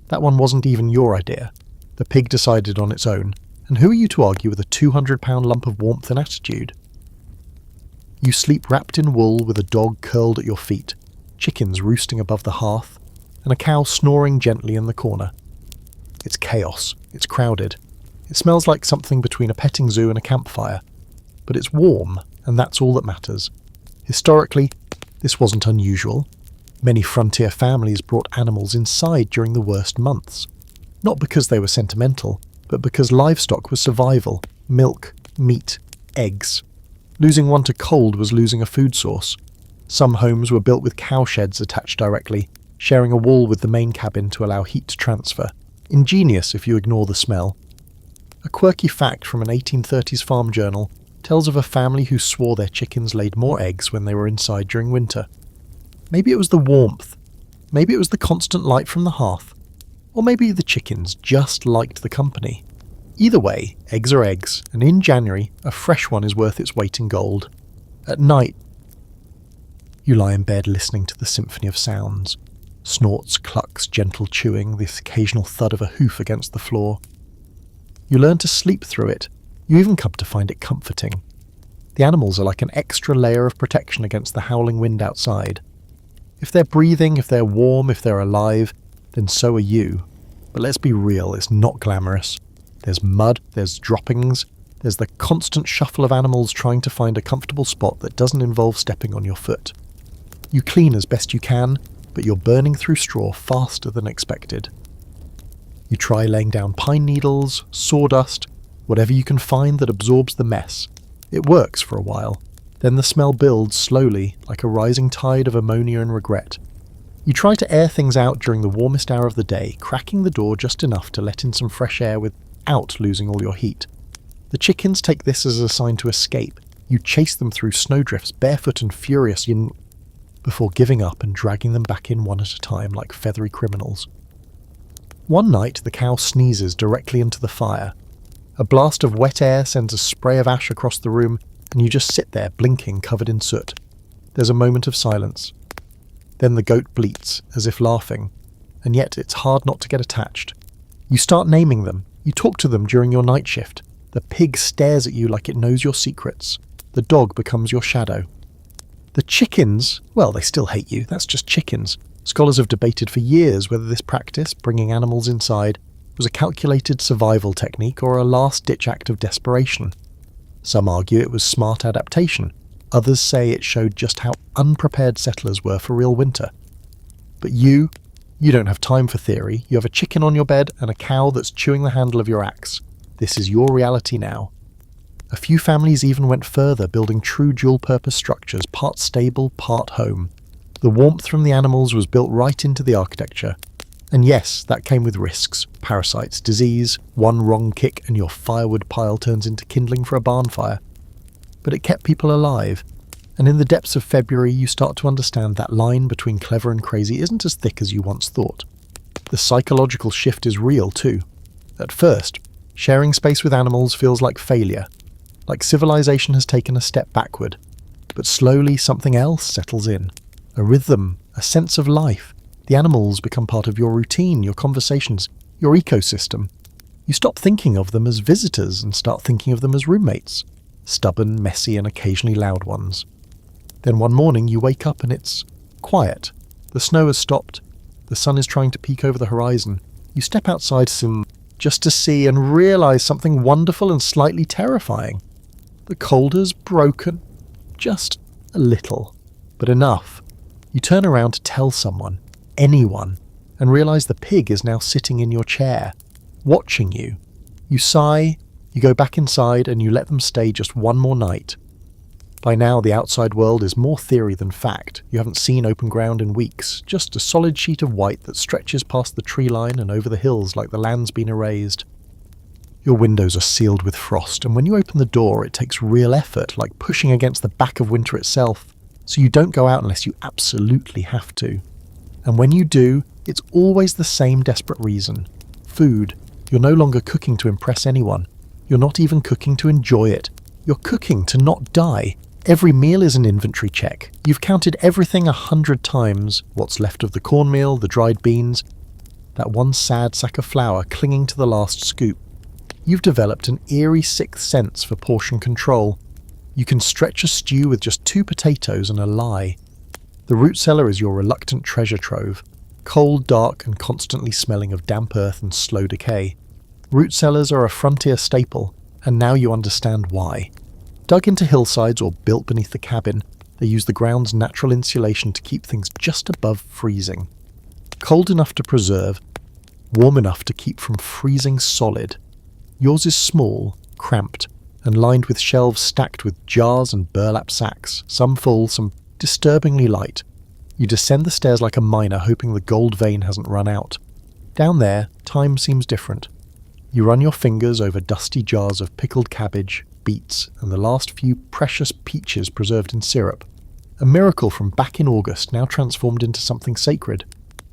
[SPEAKER 1] That one wasn't even your idea. The pig decided on its own, and who are you to argue with a 200-pound lump of warmth and attitude? You sleep wrapped in wool with a dog curled at your feet, chickens roosting above the hearth, and a cow snoring gently in the corner. It's chaos. It's crowded. It smells like something between a petting zoo and a campfire. But it's warm, and that's all that matters. Historically, this wasn't unusual. Many frontier families brought animals inside during the worst months. Not because they were sentimental, but because livestock was survival. Milk, meat, eggs. Losing one to cold was losing a food source. Some homes were built with cow sheds attached directly, sharing a wall with the main cabin to allow heat to transfer. Ingenious if you ignore the smell. A quirky fact from an 1830s farm journal tells of a family who swore their chickens laid more eggs when they were inside during winter. Maybe it was the warmth. Maybe it was the constant light from the hearth. Or maybe the chickens just liked the company. Either way, eggs are eggs, and in January, a fresh one is worth its weight in gold. At night, you lie in bed listening to the symphony of sounds. Snorts, clucks, gentle chewing, the occasional thud of a hoof against the floor. You learn to sleep through it. You even come to find it comforting. The animals are like an extra layer of protection against the howling wind outside. If they're breathing, if they're warm, if they're alive, then so are you. But let's be real, it's not glamorous. There's mud, there's droppings, there's the constant shuffle of animals trying to find a comfortable spot that doesn't involve stepping on your foot. You clean as best you can, but you're burning through straw faster than expected. You try laying down pine needles, sawdust, whatever you can find that absorbs the mess. It works for a while. Then the smell builds slowly, like a rising tide of ammonia and regret. You try to air things out during the warmest hour of the day, cracking the door just enough to let in some fresh air without losing all your heat. The chickens take this as a sign to escape. You chase them through snowdrifts, barefoot and furious, before giving up and dragging them back in one at a time like feathery criminals. One night, the cow sneezes directly into the fire. A blast of wet air sends a spray of ash across the room, and you just sit there, blinking, covered in soot. There's a moment of silence. Then the goat bleats, as if laughing, and yet it's hard not to get attached. You start naming them. You talk to them during your night shift. The pig stares at you like it knows your secrets. The dog becomes your shadow. The chickens, well, they still hate you. That's just chickens. Scholars have debated for years whether this practice, bringing animals inside, was a calculated survival technique or a last-ditch act of desperation. Some argue it was smart adaptation. Others say it showed just how unprepared settlers were for real winter. But you don't have time for theory. You have a chicken on your bed and a cow that's chewing the handle of your axe. This is your reality now. A few families even went further, building true dual-purpose structures, part stable, part home. The warmth from the animals was built right into the architecture. And yes, that came with risks, parasites, disease, one wrong kick and your firewood pile turns into kindling for a barn fire. But it kept people alive, and in the depths of February you start to understand that line between clever and crazy isn't as thick as you once thought. The psychological shift is real too. At first, sharing space with animals feels like failure, like civilization has taken a step backward. But slowly something else settles in. A rhythm, a sense of life. The animals become part of your routine, your conversations, your ecosystem. You stop thinking of them as visitors and start thinking of them as roommates. Stubborn, messy, and occasionally loud ones. Then one morning you wake up and it's quiet. The snow has stopped. The sun is trying to peek over the horizon. You step outside just to see and realize something wonderful and slightly terrifying. The cold has broken. Just a little. But enough. You turn around to tell someone, anyone, and realize the pig is now sitting in your chair, watching you. You sigh, you go back inside, and you let them stay just one more night. By now, the outside world is more theory than fact. You haven't seen open ground in weeks, just a solid sheet of white that stretches past the tree line and over the hills like the land's been erased. Your windows are sealed with frost, and when you open the door, it takes real effort, like pushing against the back of winter itself, so you don't go out unless you absolutely have to. And when you do, it's always the same desperate reason. Food. You're no longer cooking to impress anyone. You're not even cooking to enjoy it. You're cooking to not die. Every meal is an inventory check. You've counted everything 100 times. What's left of the cornmeal, the dried beans, that one sad sack of flour clinging to the last scoop. You've developed an eerie sixth sense for portion control. You can stretch a stew with just 2 potatoes and a lie. The root cellar is your reluctant treasure trove, cold, dark, and constantly smelling of damp earth and slow decay. Root cellars are a frontier staple, and now you understand why. Dug into hillsides or built beneath the cabin, they use the ground's natural insulation to keep things just above freezing. Cold enough to preserve, warm enough to keep from freezing solid. Yours is small, cramped, and lined with shelves stacked with jars and burlap sacks, some full, some disturbingly light. You descend the stairs like a miner, hoping the gold vein hasn't run out. Down there, time seems different. You run your fingers over dusty jars of pickled cabbage, beets, and the last few precious peaches preserved in syrup. A miracle from back in August, now transformed into something sacred.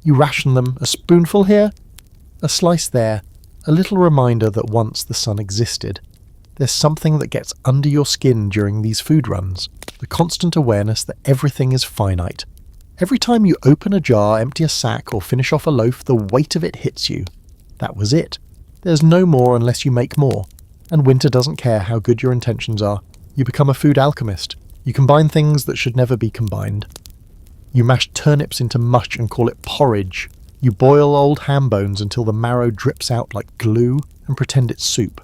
[SPEAKER 1] You ration them, a spoonful here, a slice there, A little reminder that once the sun existed. There's something that gets under your skin during these food runs, the constant awareness that everything is finite. Every time you open a jar, empty a sack, or finish off a loaf, the weight of it hits you. That was it. There's no more unless you make more. And winter doesn't care how good your intentions are. You become a food alchemist. You combine things that should never be combined. You mash turnips into mush and call it porridge. You boil old ham bones until the marrow drips out like glue and pretend it's soup.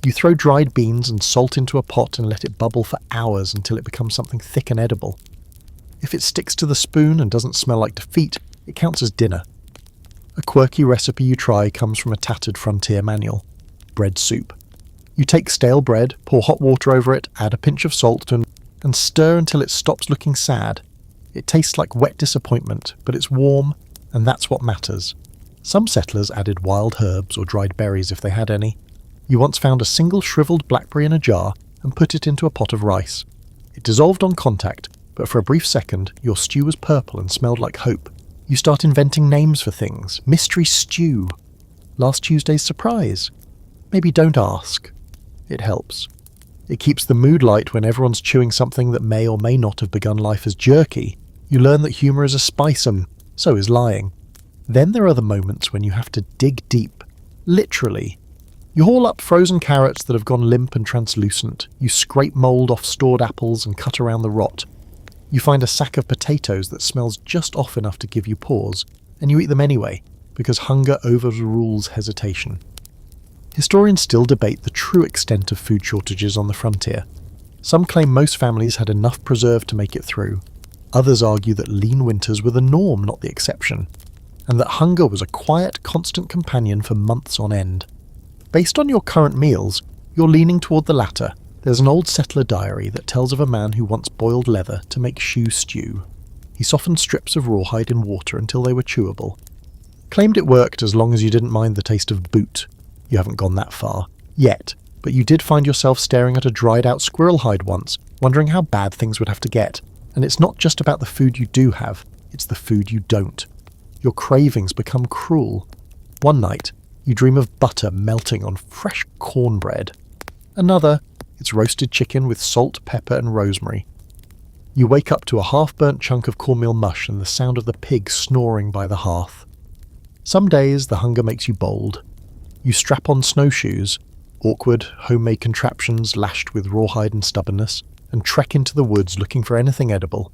[SPEAKER 1] You throw dried beans and salt into a pot and let it bubble for hours until it becomes something thick and edible. If it sticks to the spoon and doesn't smell like defeat, it counts as dinner. A quirky recipe you try comes from a tattered frontier manual. Bread soup. You take stale bread, pour hot water over it, add a pinch of salt and stir until it stops looking sad. It tastes like wet disappointment, but it's warm, and that's what matters. Some settlers added wild herbs or dried berries if they had any. You once found a single shriveled blackberry in a jar and put it into a pot of rice. It dissolved on contact, but for a brief second, your stew was purple and smelled like hope. You start inventing names for things. Mystery stew. Last Tuesday's surprise. Maybe don't ask. It helps. It keeps the mood light when everyone's chewing something that may or may not have begun life as jerky. You learn that humour is a spice and so is lying. Then there are the moments when you have to dig deep. Literally. You haul up frozen carrots that have gone limp and translucent. You scrape mould off stored apples and cut around the rot. You find a sack of potatoes that smells just off enough to give you pause, and you eat them anyway, because hunger overrules hesitation. Historians still debate the true extent of food shortages on the frontier. Some claim most families had enough preserved to make it through. Others argue that lean winters were the norm, not the exception, and that hunger was a quiet, constant companion for months on end. Based on your current meals, you're leaning toward the latter. There's an old settler diary that tells of a man who once boiled leather to make shoe stew. He softened strips of rawhide in water until they were chewable. Claimed it worked as long as you didn't mind the taste of boot. You haven't gone that far. Yet. But you did find yourself staring at a dried out squirrel hide once, wondering how bad things would have to get. And it's not just about the food you do have, it's the food you don't. Your cravings become cruel. One night, you dream of butter melting on fresh cornbread. Another, it's roasted chicken with salt, pepper and rosemary. You wake up to a half-burnt chunk of cornmeal mush and the sound of the pig snoring by the hearth. Some days the hunger makes you bold. You strap on snowshoes, awkward, homemade contraptions lashed with rawhide and stubbornness, and trek into the woods looking for anything edible.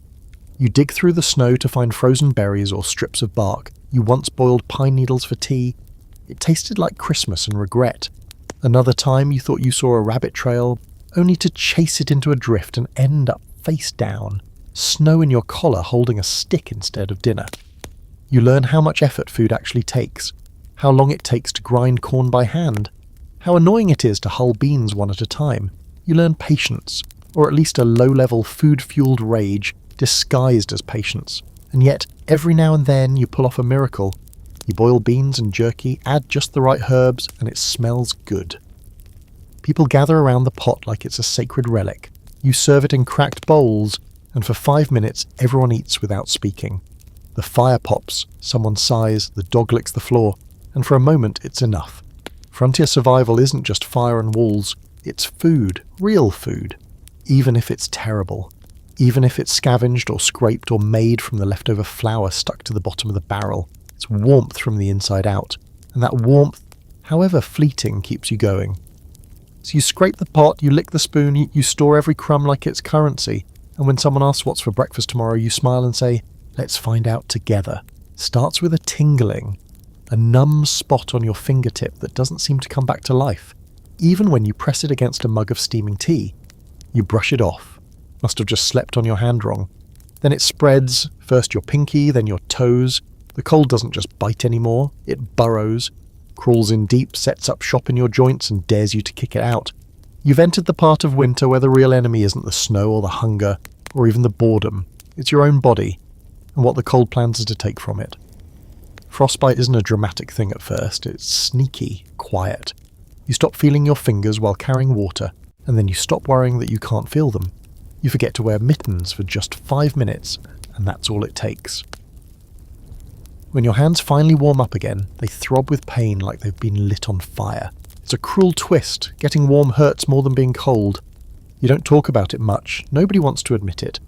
[SPEAKER 1] You dig through the snow to find frozen berries or strips of bark. You once boiled pine needles for tea. It tasted like Christmas and regret. Another time you thought you saw a rabbit trail, only to chase it into a drift and end up face down, snow in your collar holding a stick instead of dinner. You learn how much effort food actually takes, how long it takes to grind corn by hand, how annoying it is to hull beans one at a time. You learn patience, or at least a low-level food-fueled rage disguised as patience. And yet, every now and then you pull off a miracle. You boil beans and jerky, add just the right herbs, and it smells good. People gather around the pot like it's a sacred relic. You serve it in cracked bowls, and for 5 minutes everyone eats without speaking. The fire pops, someone sighs, the dog licks the floor, and for a moment it's enough. Frontier survival isn't just fire and walls, it's food, real food. Even if it's terrible. Even if it's scavenged or scraped or made from the leftover flour stuck to the bottom of the barrel. It's warmth from the inside out, and that warmth, however fleeting, keeps you going. So you scrape the pot, you lick the spoon, you store every crumb like it's currency, and when someone asks what's for breakfast tomorrow, you smile and say, let's find out together. Starts with a tingling, a numb spot on your fingertip that doesn't seem to come back to life, even when you press it against a mug of steaming tea. You brush it off. Must have just slept on your hand wrong. Then it spreads, first your pinky, then your toes. The cold doesn't just bite anymore, it burrows, crawls in deep, sets up shop in your joints and dares you to kick it out. You've entered the part of winter where the real enemy isn't the snow or the hunger, or even the boredom. It's your own body, and what the cold plans to take from it. Frostbite isn't a dramatic thing at first, it's sneaky, quiet. You stop feeling your fingers while carrying water, and then you stop worrying that you can't feel them. You forget to wear mittens for just 5 minutes, and that's all it takes. When your hands finally warm up again, they throb with pain like they've been lit on fire. It's a cruel twist. Getting warm hurts more than being cold. You don't talk about it much. Nobody wants to admit it.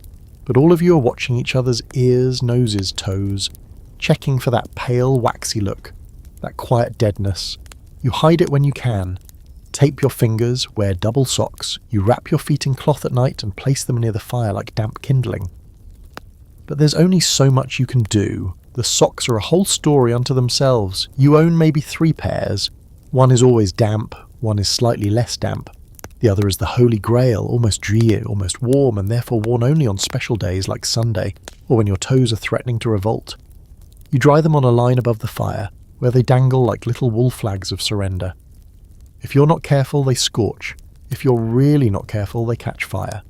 [SPEAKER 1] But all of you are watching each other's ears, noses, toes, checking for that pale, waxy look, that quiet deadness. You hide it when you can. Tape your fingers, wear double socks, you wrap your feet in cloth at night and place them near the fire like damp kindling. But there's only so much you can do. The socks are a whole story unto themselves. You own maybe 3 pairs. One is always damp, one is slightly less damp. The other is the holy grail, almost drear, almost warm, and therefore worn only on special days like Sunday, or when your toes are threatening to revolt. You dry them on a line above the fire, where they dangle like little wool flags of surrender. If you're not careful, they scorch. If you're really not careful, they catch fire.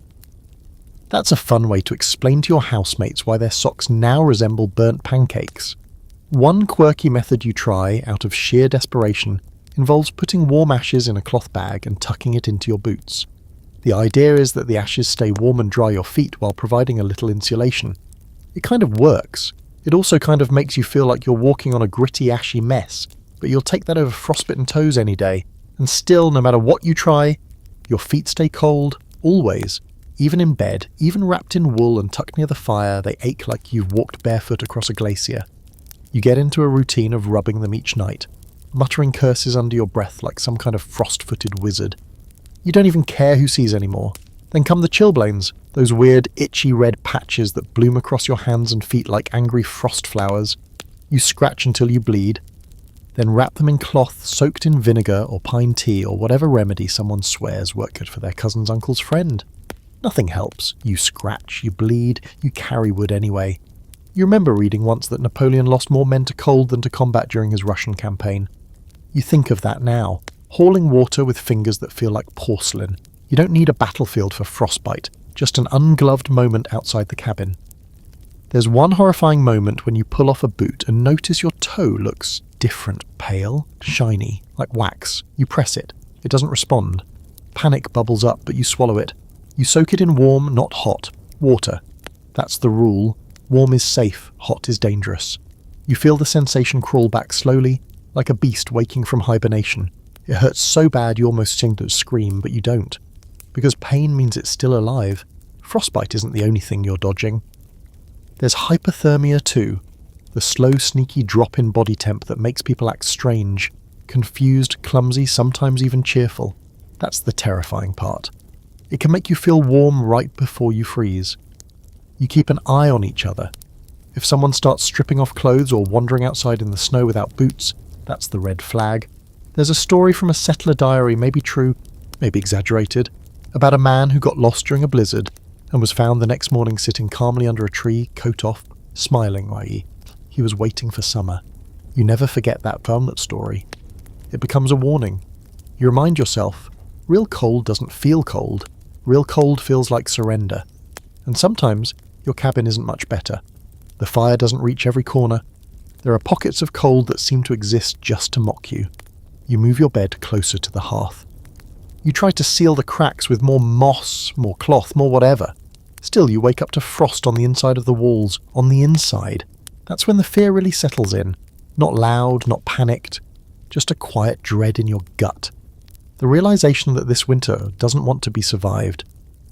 [SPEAKER 1] That's a fun way to explain to your housemates why their socks now resemble burnt pancakes. One quirky method you try, out of sheer desperation, involves putting warm ashes in a cloth bag and tucking it into your boots. The idea is that the ashes stay warm and dry your feet while providing a little insulation. It kind of works. It also kind of makes you feel like you're walking on a gritty, ashy mess, but you'll take that over frostbitten toes any day, and still, no matter what you try, your feet stay cold, always. Even in bed, even wrapped in wool and tucked near the fire, they ache like you've walked barefoot across a glacier. You get into a routine of rubbing them each night, muttering curses under your breath like some kind of frost-footed wizard. You don't even care who sees anymore. Then come the chilblains, those weird, itchy red patches that bloom across your hands and feet like angry frost flowers. You scratch until you bleed, then wrap them in cloth soaked in vinegar or pine tea or whatever remedy someone swears worked good for their cousin's uncle's friend. Nothing helps. You scratch, you bleed, you carry wood anyway. You remember reading once that Napoleon lost more men to cold than to combat during his Russian campaign. You think of that now, hauling water with fingers that feel like porcelain. You don't need a battlefield for frostbite, just an ungloved moment outside the cabin. There's one horrifying moment when you pull off a boot and notice your toe looks different, pale, shiny, like wax. You press it. It doesn't respond. Panic bubbles up, but you swallow it. You soak it in warm, not hot, water. That's the rule. Warm is safe, hot is dangerous. You feel the sensation crawl back slowly, like a beast waking from hibernation. It hurts so bad you almost seem to scream, but you don't. Because pain means it's still alive. Frostbite isn't the only thing you're dodging. There's hypothermia too, the slow, sneaky drop in body temp that makes people act strange, confused, clumsy, sometimes even cheerful. That's the terrifying part. It can make you feel warm right before you freeze. You keep an eye on each other. If someone starts stripping off clothes or wandering outside in the snow without boots, that's the red flag. There's a story from a settler diary, maybe true, maybe exaggerated, about a man who got lost during a blizzard and was found the next morning sitting calmly under a tree, coat off, smiling, i.e. he was waiting for summer. You never forget that farmlet story. It becomes a warning. You remind yourself, real cold doesn't feel cold. Real cold feels like surrender. And sometimes your cabin isn't much better. The fire doesn't reach every corner. There are pockets of cold that seem to exist just to mock you. You move your bed closer to the hearth. You try to seal the cracks with more moss, more cloth, more whatever. Still, you wake up to frost on the inside of the walls, on the inside. That's when the fear really settles in. Not loud, not panicked, just a quiet dread in your gut. The realization that this winter doesn't want to be survived.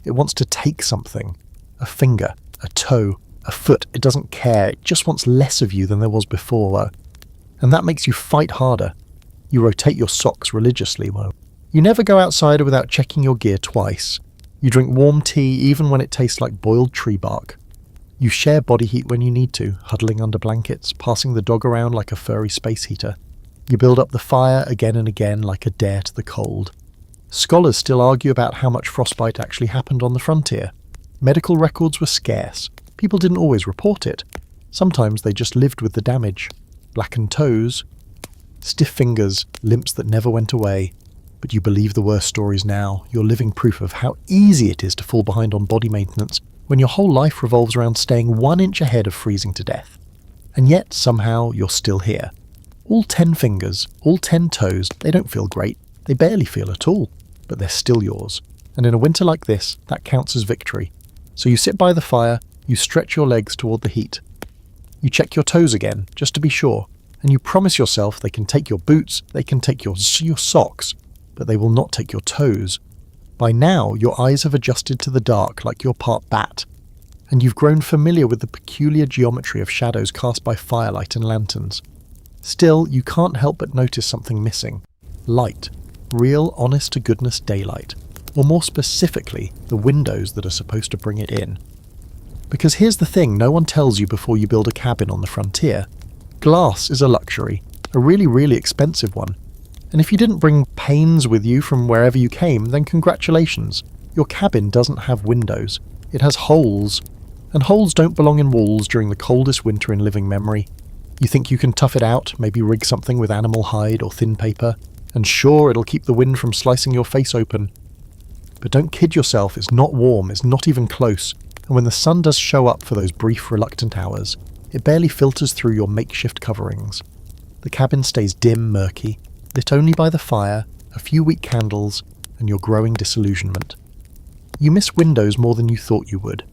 [SPEAKER 1] It wants to take something. A finger, a toe, a foot. It doesn't care. It just wants less of you than there was before. And that makes you fight harder. You rotate your socks religiously. You never go outside without checking your gear twice. You drink warm tea even when it tastes like boiled tree bark. You share body heat when you need to, huddling under blankets, passing the dog around like a furry space heater. You build up the fire again and again like a dare to the cold. Scholars still argue about how much frostbite actually happened on the frontier. Medical records were scarce. People didn't always report it. Sometimes they just lived with the damage. Blackened toes, stiff fingers, limps that never went away. But you believe the worst stories now. You're living proof of how easy it is to fall behind on body maintenance when your whole life revolves around staying 1 inch ahead of freezing to death. And yet, somehow, you're still here. All 10 fingers, all 10 toes, they don't feel great. They barely feel at all. But they're still yours. And in a winter like this, that counts as victory. So you sit by the fire, you stretch your legs toward the heat. You check your toes again, just to be sure, and you promise yourself they can take your boots, they can take your socks, but they will not take your toes. By now, your eyes have adjusted to the dark like you're part bat, and you've grown familiar with the peculiar geometry of shadows cast by firelight and lanterns. Still, you can't help but notice something missing. Light. Real, honest-to-goodness daylight. Or more specifically, the windows that are supposed to bring it in. Because here's the thing no one tells you before you build a cabin on the frontier. Glass is a luxury, a really, really expensive one. And if you didn't bring panes with you from wherever you came, then congratulations. Your cabin doesn't have windows. It has holes. And holes don't belong in walls during the coldest winter in living memory. You think you can tough it out, maybe rig something with animal hide or thin paper, and sure, it'll keep the wind from slicing your face open. But don't kid yourself, it's not warm, it's not even close, and when the sun does show up for those brief, reluctant hours, it barely filters through your makeshift coverings. The cabin stays dim, murky, lit only by the fire, a few weak candles, and your growing disillusionment. You miss windows more than you thought you would.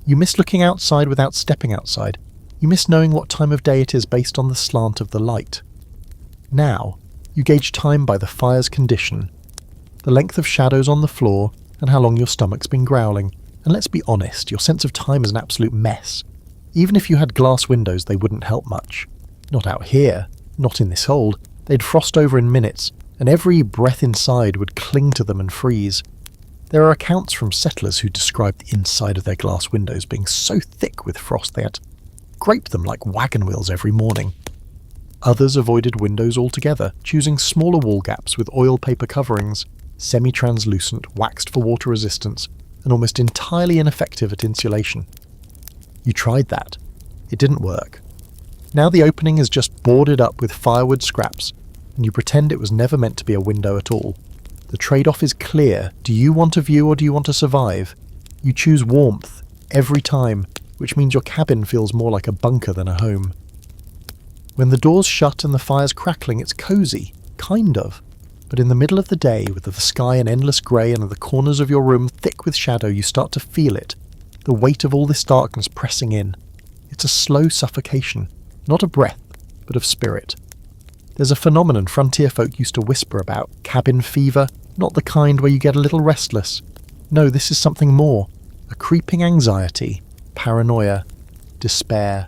[SPEAKER 1] You miss looking outside without stepping outside. You miss knowing what time of day it is based on the slant of the light. Now, you gauge time by the fire's condition, the length of shadows on the floor, and how long your stomach's been growling. And let's be honest, your sense of time is an absolute mess. Even if you had glass windows, they wouldn't help much. Not out here, not in this hold. They'd frost over in minutes, and every breath inside would cling to them and freeze. There are accounts from settlers who describe the inside of their glass windows being so thick with frost they had to scrape them like wagon wheels every morning. Others avoided windows altogether, choosing smaller wall gaps with oil paper coverings, semi-translucent, waxed for water resistance, and almost entirely ineffective at insulation. You tried that. It didn't work. Now the opening is just boarded up with firewood scraps, and you pretend it was never meant to be a window at all. The trade-off is clear. Do you want a view or do you want to survive? You choose warmth every time, which means your cabin feels more like a bunker than a home. When the door's shut and the fire's crackling, it's cozy, kind of. But in the middle of the day, with the sky an endless grey and the corners of your room thick with shadow, you start to feel it, the weight of all this darkness pressing in. It's a slow suffocation, not of breath, but of spirit. There's a phenomenon frontier folk used to whisper about, cabin fever, not the kind where you get a little restless. No, this is something more, a creeping anxiety, paranoia, despair.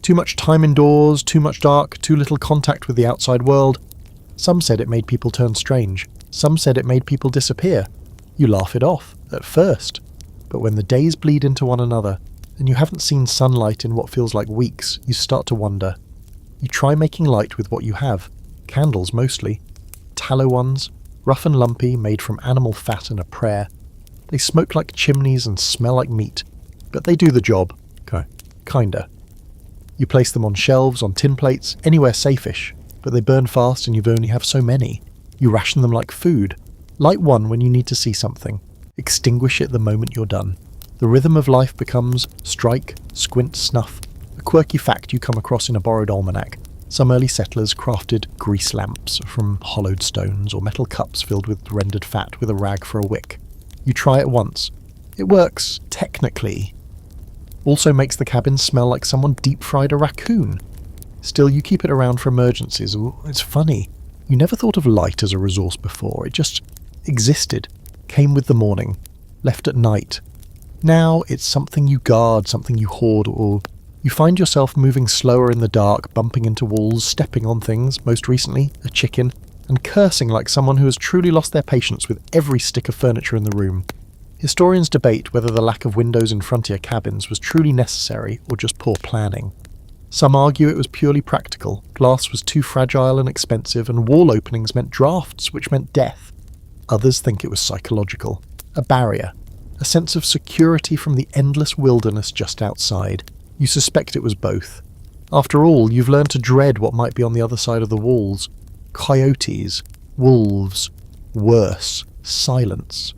[SPEAKER 1] Too much time indoors, too much dark, too little contact with the outside world. Some said it made people turn strange. Some said it made people disappear. You laugh it off, at first. But when the days bleed into one another, and you haven't seen sunlight in what feels like weeks, you start to wonder. You try making light with what you have. Candles mostly. Tallow ones, rough and lumpy, made from animal fat and a prayer. They smoke like chimneys and smell like meat. But they do the job. Kinda. You place them on shelves, on tin plates, anywhere safe-ish. But they burn fast and you only have so many. You ration them like food. Light one when you need to see something. Extinguish it the moment you're done. The rhythm of life becomes strike, squint, snuff. A quirky fact you come across in a borrowed almanac. Some early settlers crafted grease lamps from hollowed stones or metal cups filled with rendered fat with a rag for a wick. You try it once. It works, technically. Also makes the cabin smell like someone deep-fried a raccoon. Still, you keep it around for emergencies. It's funny. You never thought of light as a resource before. It just existed. Came with the morning. Left at night. Now, it's something you guard, something you hoard, or you find yourself moving slower in the dark, bumping into walls, stepping on things, most recently, a chicken, and cursing like someone who has truly lost their patience with every stick of furniture in the room. Historians debate whether the lack of windows in frontier cabins was truly necessary or just poor planning. Some argue it was purely practical. Glass was too fragile and expensive, and wall openings meant drafts, which meant death. Others think it was psychological. A barrier. A sense of security from the endless wilderness just outside. You suspect it was both. After all, you've learned to dread what might be on the other side of the walls. Coyotes. Wolves. Worse. Silence.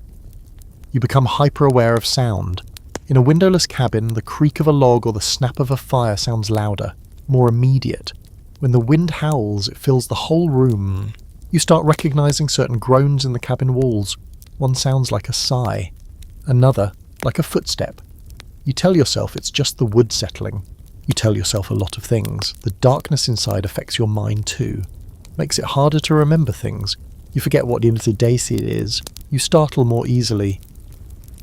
[SPEAKER 1] You become hyper-aware of sound. In a windowless cabin, the creak of a log or the snap of a fire sounds louder, more immediate. When the wind howls, it fills the whole room. You start recognizing certain groans in the cabin walls. One sounds like a sigh. Another, like a footstep. You tell yourself it's just the wood settling. You tell yourself a lot of things. The darkness inside affects your mind too. Makes it harder to remember things. You forget what day it is. You startle more easily.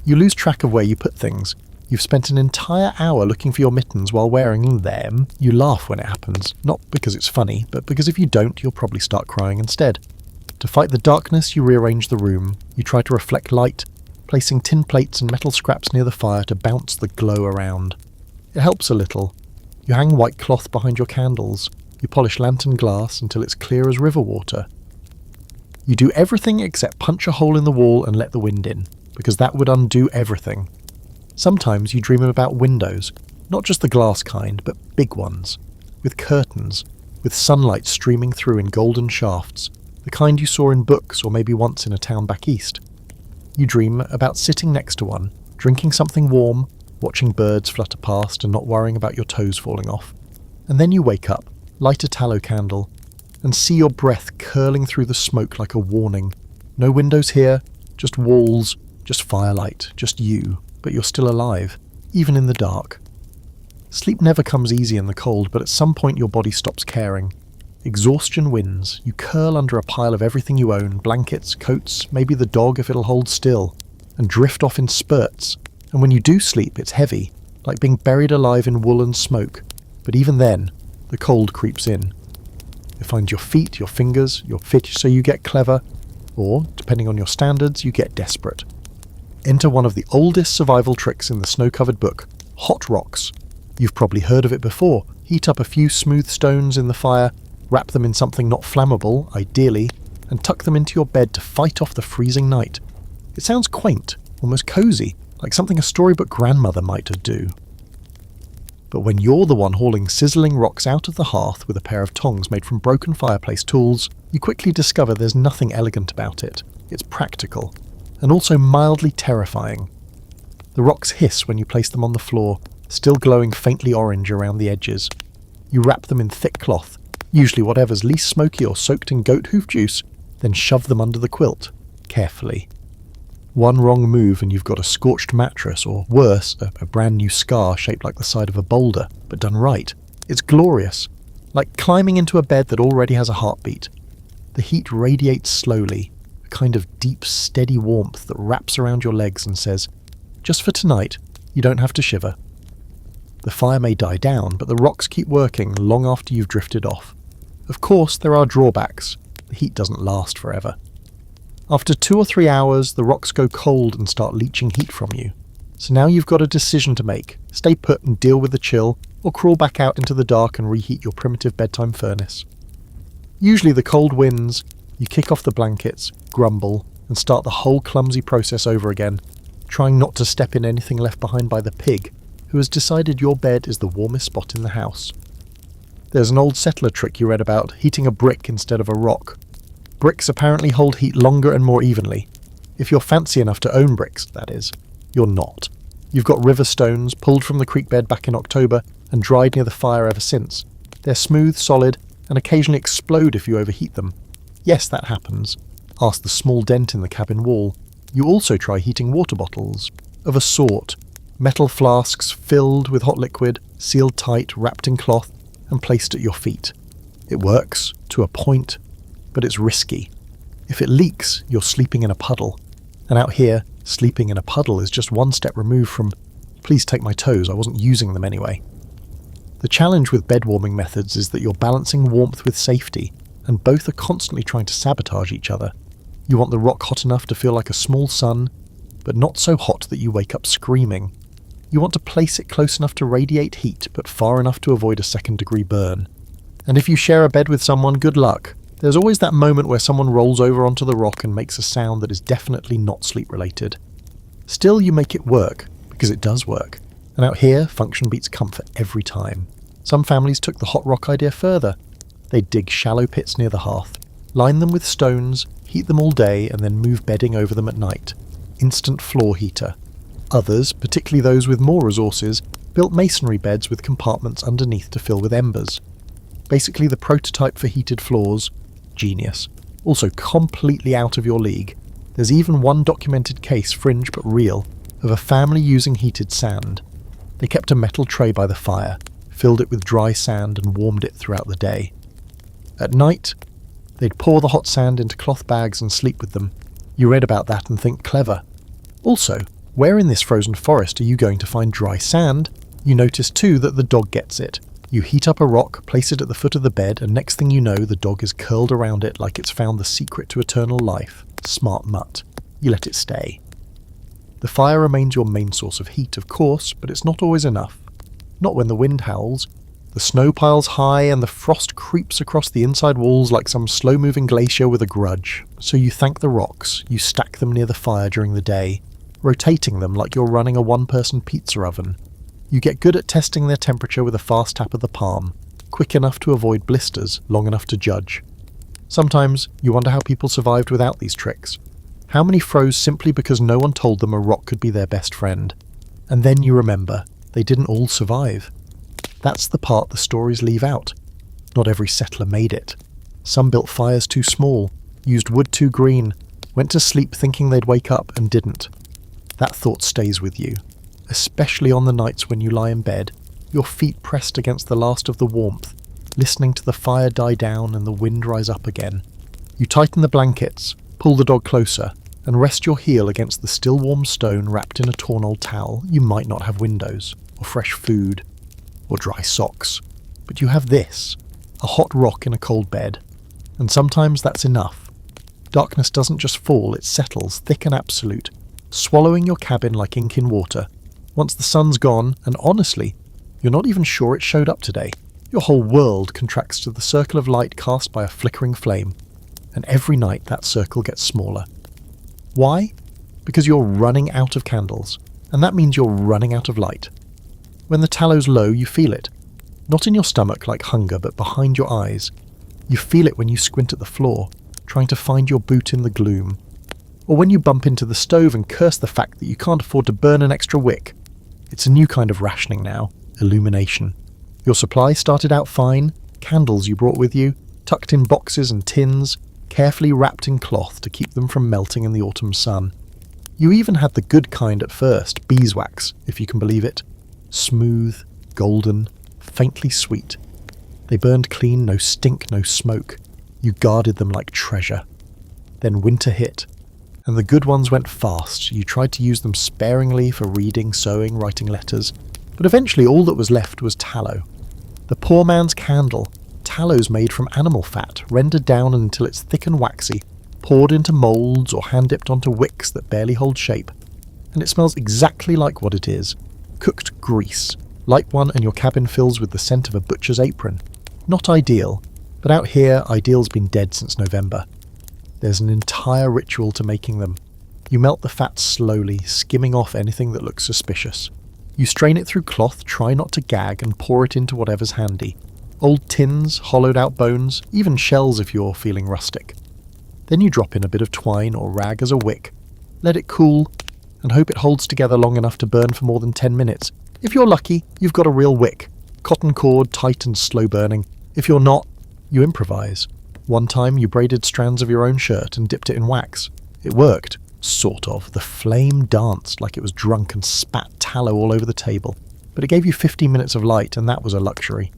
[SPEAKER 1] You lose track of where you put things. You've spent an entire hour looking for your mittens while wearing them. You laugh when it happens, not because it's funny, but because if you don't, you'll probably start crying instead. To fight the darkness, you rearrange the room. You try to reflect light, placing tin plates and metal scraps near the fire to bounce the glow around. It helps a little. You hang white cloth behind your candles. You polish lantern glass until it's clear as river water. You do everything except punch a hole in the wall and let the wind in, because that would undo everything. Sometimes you dream about windows, not just the glass kind, but big ones, with curtains, with sunlight streaming through in golden shafts, the kind you saw in books or maybe once in a town back east. You dream about sitting next to one, drinking something warm, watching birds flutter past and not worrying about your toes falling off. And then you wake up, light a tallow candle, and see your breath curling through the smoke like a warning. No windows here, just walls, just firelight, just you, but you're still alive, even in the dark. Sleep never comes easy in the cold, but at some point your body stops caring. Exhaustion wins. You curl under a pile of everything you own, blankets, coats, maybe the dog if it'll hold still, and drift off in spurts. And when you do sleep, it's heavy, like being buried alive in wool and smoke. But even then, the cold creeps in. You find your feet, your fingers, your fit, so you get clever, or, depending on your standards, you get desperate. Enter one of the oldest survival tricks in the snow-covered book, hot rocks. You've probably heard of it before. Heat up a few smooth stones in the fire, wrap them in something not flammable, ideally, and tuck them into your bed to fight off the freezing night. It sounds quaint, almost cozy, like something a storybook grandmother might do. But when you're the one hauling sizzling rocks out of the hearth with a pair of tongs made from broken fireplace tools, you quickly discover there's nothing elegant about it. It's practical, and also mildly terrifying. The rocks hiss when you place them on the floor, still glowing faintly orange around the edges. You wrap them in thick cloth, usually whatever's least smoky or soaked in goat hoof juice, then shove them under the quilt, carefully. One wrong move and you've got a scorched mattress, or worse, a brand new scar shaped like the side of a boulder, but done right. It's glorious, like climbing into a bed that already has a heartbeat. The heat radiates slowly, a kind of deep, steady warmth that wraps around your legs and says, just for tonight, you don't have to shiver. The fire may die down, but the rocks keep working long after you've drifted off. Of course, there are drawbacks. The heat doesn't last forever. After 2 or 3 hours, the rocks go cold and start leaching heat from you. So now you've got a decision to make. Stay put and deal with the chill, or crawl back out into the dark and reheat your primitive bedtime furnace. Usually the cold wins, you kick off the blankets, grumble, and start the whole clumsy process over again, trying not to step in anything left behind by the pig, who has decided your bed is the warmest spot in the house. There's an old settler trick you read about, heating a brick instead of a rock. Bricks apparently hold heat longer and more evenly. If you're fancy enough to own bricks, that is. You're not. You've got river stones, pulled from the creek bed back in October, and dried near the fire ever since. They're smooth, solid, and occasionally explode if you overheat them. Yes, that happens. Ask the small dent in the cabin wall. You also try heating water bottles. Of a sort. Metal flasks filled with hot liquid, sealed tight, wrapped in cloth, and placed at your feet. It works, to a point, but it's risky. If it leaks, you're sleeping in a puddle. And out here, sleeping in a puddle is just one step removed from, please take my toes, I wasn't using them anyway. The challenge with bed warming methods is that you're balancing warmth with safety, and both are constantly trying to sabotage each other. You want the rock hot enough to feel like a small sun, but not so hot that you wake up screaming. You want to place it close enough to radiate heat, but far enough to avoid a second-degree burn. And if you share a bed with someone, good luck. There's always that moment where someone rolls over onto the rock and makes a sound that is definitely not sleep-related. Still, you make it work, because it does work. And out here, function beats comfort every time. Some families took the hot rock idea further. They'd dig shallow pits near the hearth, line them with stones, heat them all day, and then move bedding over them at night. Instant floor heater. Others, particularly those with more resources, built masonry beds with compartments underneath to fill with embers. Basically the prototype for heated floors. Genius. Also completely out of your league. There's even one documented case, fringe but real, of a family using heated sand. They kept a metal tray by the fire, filled it with dry sand and warmed it throughout the day. At night, they'd pour the hot sand into cloth bags and sleep with them. You read about that and think clever. Also, where in this frozen forest are you going to find dry sand? You notice too that the dog gets it. You heat up a rock, place it at the foot of the bed, and next thing you know, the dog is curled around it like it's found the secret to eternal life. Smart mutt. You let it stay. The fire remains your main source of heat, of course, but it's not always enough. Not when the wind howls. The snow piles high and the frost creeps across the inside walls like some slow-moving glacier with a grudge. So you thank the rocks, you stack them near the fire during the day, rotating them like you're running a one-person pizza oven. You get good at testing their temperature with a fast tap of the palm, quick enough to avoid blisters, long enough to judge. Sometimes you wonder how people survived without these tricks. How many froze simply because no one told them a rock could be their best friend? And then you remember, they didn't all survive. That's the part the stories leave out. Not every settler made it. Some built fires too small, used wood too green, went to sleep thinking they'd wake up and didn't. That thought stays with you, especially on the nights when you lie in bed, your feet pressed against the last of the warmth, listening to the fire die down and the wind rise up again. You tighten the blankets, pull the dog closer, and rest your heel against the still warm stone wrapped in a torn old towel. You might not have windows, or fresh food, or dry socks, but you have this, a hot rock in a cold bed, and sometimes that's enough. Darkness doesn't just fall, it settles, thick and absolute, swallowing your cabin like ink in water. Once the sun's gone, and honestly, you're not even sure it showed up today. Your whole world contracts to the circle of light cast by a flickering flame, and every night that circle gets smaller. Why? Because you're running out of candles, and that means you're running out of light. When the tallow's low, you feel it. Not in your stomach like hunger, but behind your eyes. You feel it when you squint at the floor, trying to find your boot in the gloom. Or when you bump into the stove and curse the fact that you can't afford to burn an extra wick. It's a new kind of rationing now, illumination. Your supply started out fine, candles you brought with you, tucked in boxes and tins, carefully wrapped in cloth to keep them from melting in the autumn sun. You even had the good kind at first, beeswax, if you can believe it. Smooth, golden, faintly sweet. They burned clean, no stink, no smoke. You guarded them like treasure. Then winter hit, and the good ones went fast. You tried to use them sparingly for reading, sewing, writing letters, but eventually all that was left was tallow. The poor man's candle. Tallow's made from animal fat, rendered down until it's thick and waxy, poured into moulds or hand-dipped onto wicks that barely hold shape. And it smells exactly like what it is. Cooked grease. Light one and your cabin fills with the scent of a butcher's apron. Not ideal, but out here ideal's been dead since November. There's an entire ritual to making them. You melt the fat slowly, skimming off anything that looks suspicious. You strain it through cloth, try not to gag, and pour it into whatever's handy. Old tins, hollowed out bones, even shells if you're feeling rustic. Then you drop in a bit of twine or rag as a wick. Let it cool, and hope it holds together long enough to burn for more than 10 minutes. If you're lucky, you've got a real wick. Cotton cord, tight and slow burning. If you're not, you improvise. One time you braided strands of your own shirt and dipped it in wax. It worked. Sort of. The flame danced like it was drunk and spat tallow all over the table. But it gave you 15 minutes of light, and that was a luxury.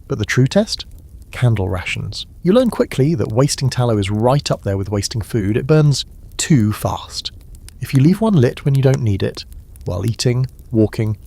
[SPEAKER 1] But the true test? Candle rations. You learn quickly that wasting tallow is right up there with wasting food. It burns too fast. If you leave one lit when you don't need it, while eating, walking,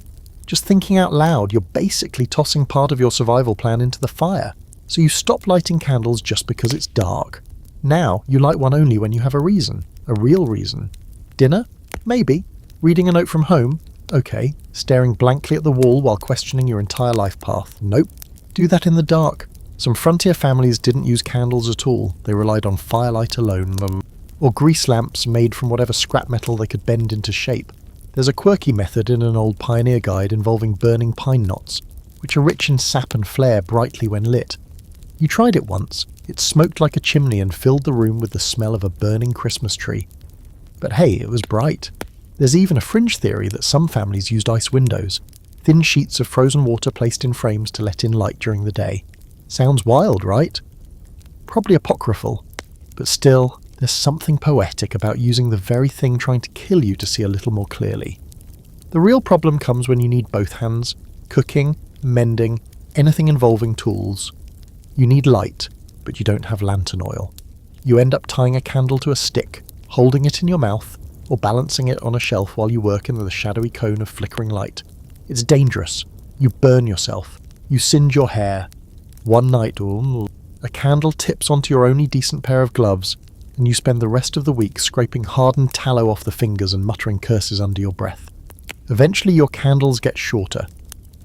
[SPEAKER 1] just thinking out loud, you're basically tossing part of your survival plan into the fire. So you stop lighting candles just because it's dark. Now you light one only when you have a reason. A real reason. Dinner? Maybe. Reading a note from home? Okay. Staring blankly at the wall while questioning your entire life path? Nope. Do that in the dark. Some frontier families didn't use candles at all. They relied on firelight alone. Or grease lamps made from whatever scrap metal they could bend into shape. There's a quirky method in an old pioneer guide involving burning pine knots, which are rich in sap and flare brightly when lit. You tried it once. It smoked like a chimney and filled the room with the smell of a burning Christmas tree. But hey, it was bright. There's even a fringe theory that some families used ice windows, thin sheets of frozen water placed in frames to let in light during the day. Sounds wild, right? Probably apocryphal, but still, there's something poetic about using the very thing trying to kill you to see a little more clearly. The real problem comes when you need both hands, cooking, mending, anything involving tools. You need light, but you don't have lantern oil. You end up tying a candle to a stick, holding it in your mouth, or balancing it on a shelf while you work in the shadowy cone of flickering light. It's dangerous. You burn yourself. You singe your hair. One night, a candle tips onto your only decent pair of gloves, and you spend the rest of the week scraping hardened tallow off the fingers and muttering curses under your breath. Eventually your candles get shorter.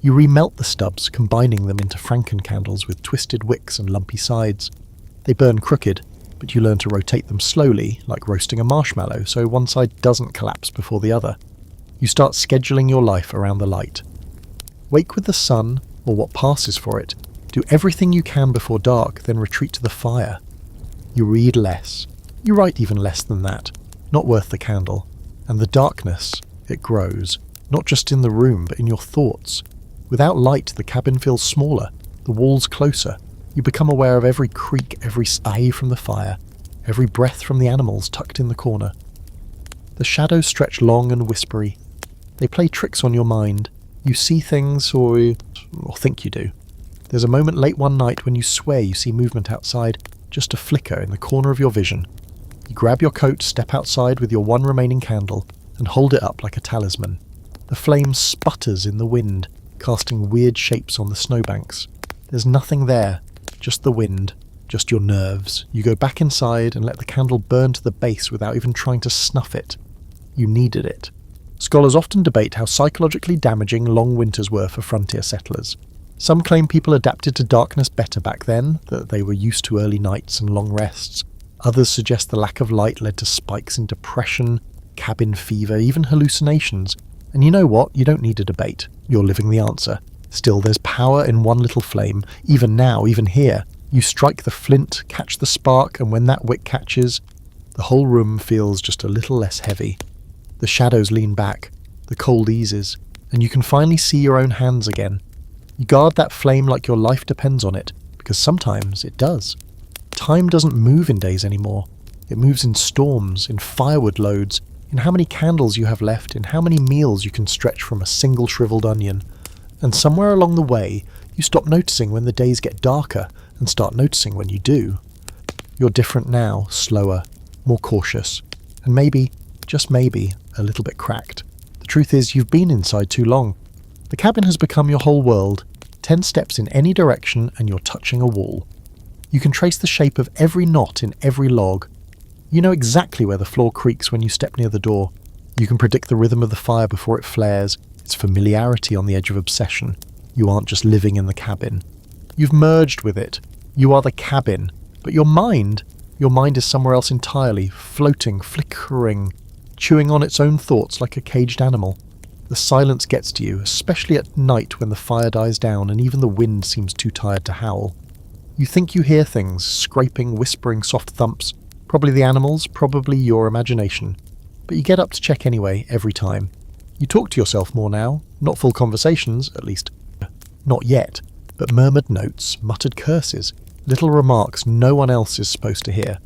[SPEAKER 1] You remelt the stubs, combining them into Franken candles with twisted wicks and lumpy sides. They burn crooked, but you learn to rotate them slowly, like roasting a marshmallow, so one side doesn't collapse before the other. You start scheduling your life around the light. Wake with the sun, or what passes for it. Do everything you can before dark, then retreat to the fire. You read less. You write even less than that. Not worth the candle. And the darkness, it grows. Not just in the room, but in your thoughts. Without light, the cabin feels smaller, the walls closer. You become aware of every creak, every sigh from the fire, every breath from the animals tucked in the corner. The shadows stretch long and whispery. They play tricks on your mind. You see things, or think you do. There's a moment late one night when you swear you see movement outside, just a flicker in the corner of your vision. You grab your coat, step outside with your one remaining candle, and hold it up like a talisman. The flame sputters in the wind, casting weird shapes on the snowbanks. There's nothing there, just the wind, just your nerves. You go back inside and let the candle burn to the base without even trying to snuff it. You needed it. Scholars often debate how psychologically damaging long winters were for frontier settlers. Some claim people adapted to darkness better back then, that they were used to early nights and long rests. Others suggest the lack of light led to spikes in depression, cabin fever, even hallucinations. And you know what? You don't need a debate. You're living the answer. Still, there's power in one little flame. Even now, even here. You strike the flint, catch the spark, and when that wick catches, the whole room feels just a little less heavy. The shadows lean back, the cold eases, and you can finally see your own hands again. You guard that flame like your life depends on it, because sometimes it does. Time doesn't move in days anymore. It moves in storms, in firewood loads, in how many candles you have left, in how many meals you can stretch from a single shriveled onion. And somewhere along the way, you stop noticing when the days get darker and start noticing when you do. You're different now, slower, more cautious, and maybe, just maybe, a little bit cracked. The truth is, you've been inside too long. The cabin has become your whole world. 10 steps in any direction and you're touching a wall. You can trace the shape of every knot in every log. You know exactly where the floor creaks when you step near the door. You can predict the rhythm of the fire before it flares. It's familiarity on the edge of obsession. You aren't just living in the cabin. You've merged with it. You are the cabin. But your mind is somewhere else entirely, floating, flickering, chewing on its own thoughts like a caged animal. The silence gets to you, especially at night when the fire dies down and even the wind seems too tired to howl. You think you hear things, scraping, whispering, soft thumps. Probably the animals, probably your imagination. But you get up to check anyway, every time. You talk to yourself more now, not full conversations, at least not yet, but murmured notes, muttered curses, little remarks no one else is supposed to hear.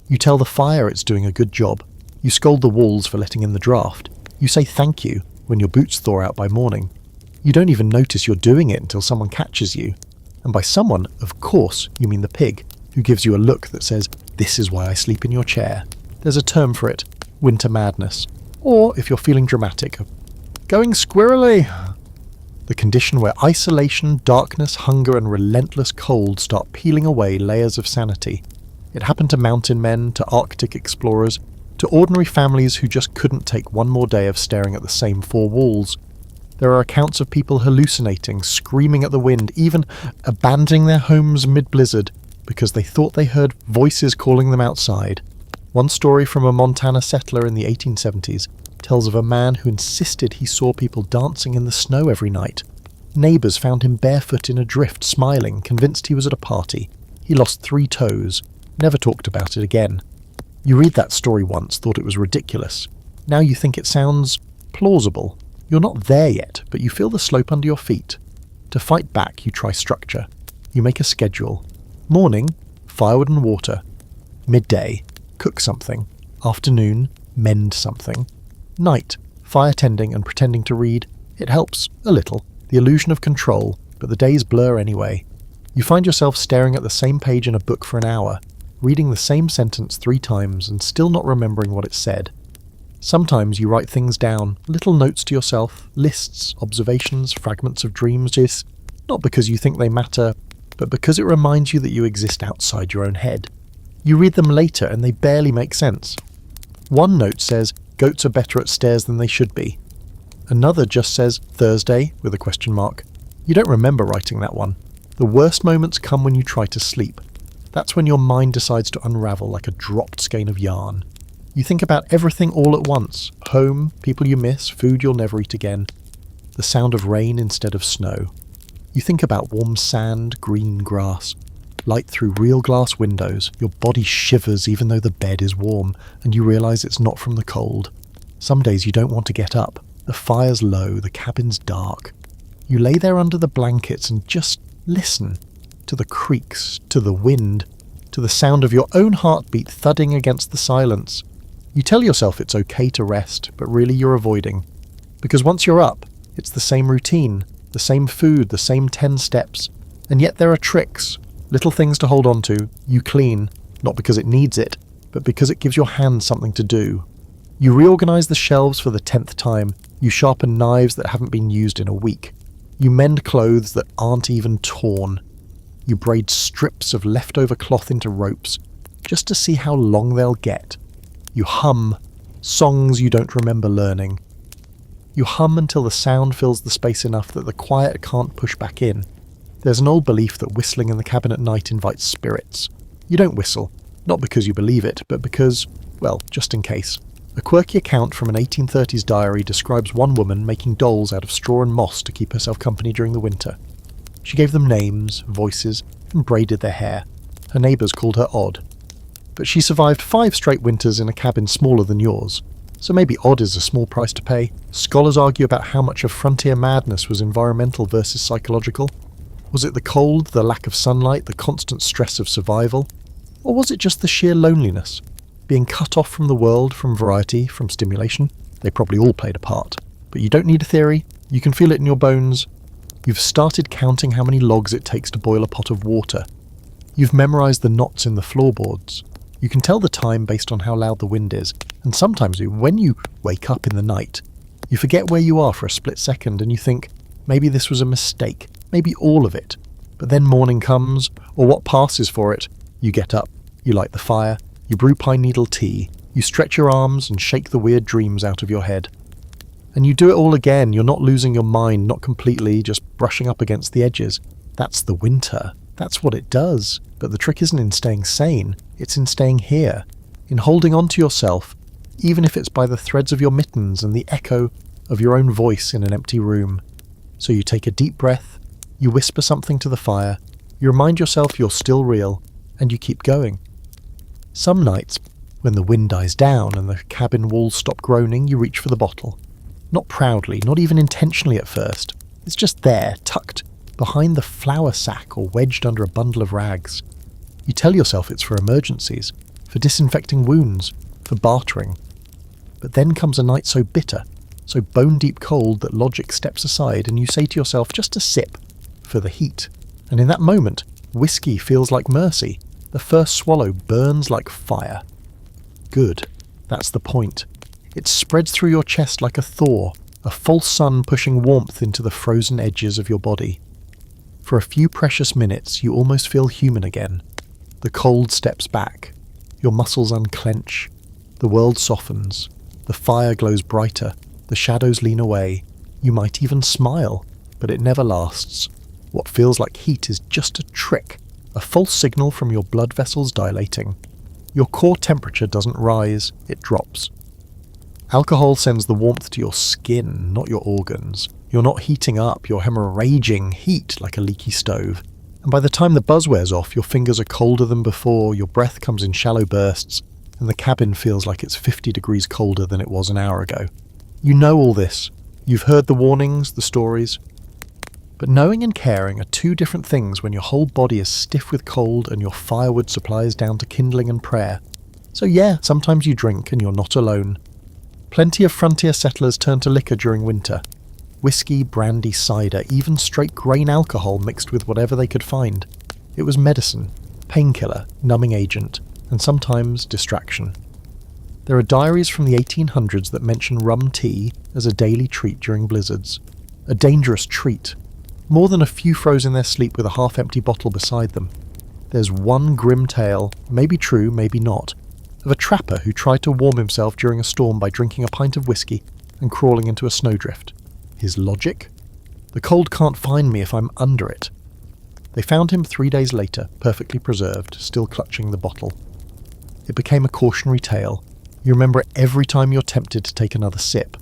[SPEAKER 1] You tell the fire it's doing a good job. You scold the walls for letting in the draft. You say thank you when your boots thaw out by morning. You don't even notice you're doing it until someone catches you. And by someone, of course, you mean the pig, who gives you a look that says, "This is why I sleep in your chair." There's a term for it, winter madness. Or, if you're feeling dramatic, going squirrely. The condition where isolation, darkness, hunger and relentless cold start peeling away layers of sanity. It happened to mountain men, to Arctic explorers, to ordinary families who just couldn't take one more day of staring at the same four walls. There are accounts of people hallucinating, screaming at the wind, even abandoning their homes mid-blizzard because they thought they heard voices calling them outside. One story from a Montana settler in the 1870s tells of a man who insisted he saw people dancing in the snow every night. Neighbours found him barefoot in a drift, smiling, convinced he was at a party. He lost 3 toes, never talked about it again. You read that story once, thought it was ridiculous. Now you think it sounds plausible. You're not there yet, but you feel the slope under your feet. To fight back, you try structure. You make a schedule. Morning, firewood and water. Midday, cook something. Afternoon, mend something. Night, fire tending and pretending to read. It helps, a little. The illusion of control. but the days blur anyway. You find yourself staring at the same page in a book for an hour, reading the same sentence 3 times and still not remembering what it said. Sometimes you write things down, little notes to yourself, lists, observations, fragments of dreams, just not because you think they matter, but because it reminds you that you exist outside your own head. You read them later and they barely make sense. One note says, goats are better at stairs than they should be. Another just says, Thursday, with a question mark. You don't remember writing that one. The worst moments come when you try to sleep. That's when your mind decides to unravel like a dropped skein of yarn. You think about everything all at once. Home, people you miss, food you'll never eat again. The sound of rain instead of snow. You think about warm sand, green grass. Light through real glass windows. Your body shivers even though the bed is warm, and you realise it's not from the cold. Some days you don't want to get up. The fire's low, the cabin's dark. You lay there under the blankets and just listen to the creaks, to the wind, to the sound of your own heartbeat thudding against the silence. You tell yourself it's okay to rest, but really you're avoiding. Because once you're up, it's the same routine, the same food, the same 10 steps. And yet there are tricks, little things to hold on to. You clean, not because it needs it, but because it gives your hands something to do. You reorganize the shelves for the 10th time. You sharpen knives that haven't been used in a week. You mend clothes that aren't even torn. You braid strips of leftover cloth into ropes, just to see how long they'll get. You hum songs you don't remember learning. You hum until the sound fills the space enough that the quiet can't push back in. There's an old belief that whistling in the cabin at night invites spirits. You don't whistle, not because you believe it, but because, well, just in case. A quirky account from an 1830s diary describes one woman making dolls out of straw and moss to keep herself company during the winter. She gave them names, voices, and braided their hair. Her neighbours called her Odd. But she survived 5 straight winters in a cabin smaller than yours. So maybe odd is a small price to pay. Scholars argue about how much of frontier madness was environmental versus psychological. Was it the cold, the lack of sunlight, the constant stress of survival? Or was it just the sheer loneliness? Being cut off from the world, from variety, from stimulation? They probably all played a part. But you don't need a theory. You can feel it in your bones. You've started counting how many logs it takes to boil a pot of water. You've memorised the knots in the floorboards. You can tell the time based on how loud the wind is, and sometimes when you wake up in the night, you forget where you are for a split second and you think, maybe this was a mistake, maybe all of it. But then morning comes, or what passes for it. You get up, you light the fire, you brew pine needle tea, you stretch your arms and shake the weird dreams out of your head. And you do it all again. You're not losing your mind, not completely, just brushing up against the edges. That's the winter. That's what it does. But the trick isn't in staying sane, it's in staying here, in holding on to yourself, even if it's by the threads of your mittens and the echo of your own voice in an empty room. So you take a deep breath, you whisper something to the fire, you remind yourself you're still real, and you keep going. Some nights, when the wind dies down and the cabin walls stop groaning, you reach for the bottle. Not proudly, not even intentionally at first. It's just there, tucked behind the flour sack or wedged under a bundle of rags. You tell yourself it's for emergencies, for disinfecting wounds, for bartering. But then comes a night so bitter, so bone-deep cold that logic steps aside and you say to yourself just a sip, for the heat. And in that moment, whiskey feels like mercy. The first swallow burns like fire. Good. That's the point. It spreads through your chest like a thaw, a false sun pushing warmth into the frozen edges of your body. For a few precious minutes, you almost feel human again. The cold steps back. Your muscles unclench. The world softens. The fire glows brighter. The shadows lean away. You might even smile, but it never lasts. What feels like heat is just a trick, a false signal from your blood vessels dilating. Your core temperature doesn't rise, it drops. Alcohol sends the warmth to your skin, not your organs. You're not heating up, you're hemorrhaging heat like a leaky stove. And by the time the buzz wears off, your fingers are colder than before, your breath comes in shallow bursts, and the cabin feels like it's 50 degrees colder than it was an hour ago. You know all this. You've heard the warnings, the stories. But knowing and caring are two different things when your whole body is stiff with cold and your firewood supply is down to kindling and prayer. So yeah, sometimes you drink and you're not alone. Plenty of frontier settlers turn to liquor during winter. Whiskey, brandy, cider, even straight grain alcohol mixed with whatever they could find. It was medicine, painkiller, numbing agent, and sometimes distraction. There are diaries from the 1800s that mention rum tea as a daily treat during blizzards. A dangerous treat. More than a few froze in their sleep with a half-empty bottle beside them. There's one grim tale, maybe true, maybe not, of a trapper who tried to warm himself during a storm by drinking a pint of whiskey and crawling into a snowdrift. His logic? The cold can't find me if I'm under it. They found him 3 days later, perfectly preserved, still clutching the bottle. It became a cautionary tale. You remember it every time you're tempted to take another sip.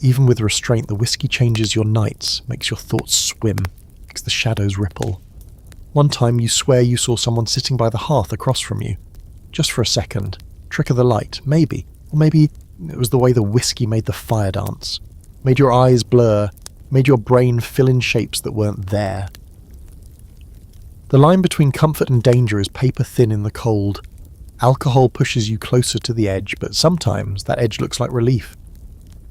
[SPEAKER 1] Even with restraint, the whiskey changes your nights, makes your thoughts swim, makes the shadows ripple. One time you swear you saw someone sitting by the hearth across from you. Just for a second. Trick of the light, maybe. Or maybe it was the way the whiskey made the fire dance. Made your eyes blur, made your brain fill in shapes that weren't there. The line between comfort and danger is paper thin in the cold. Alcohol pushes you closer to the edge, but sometimes that edge looks like relief.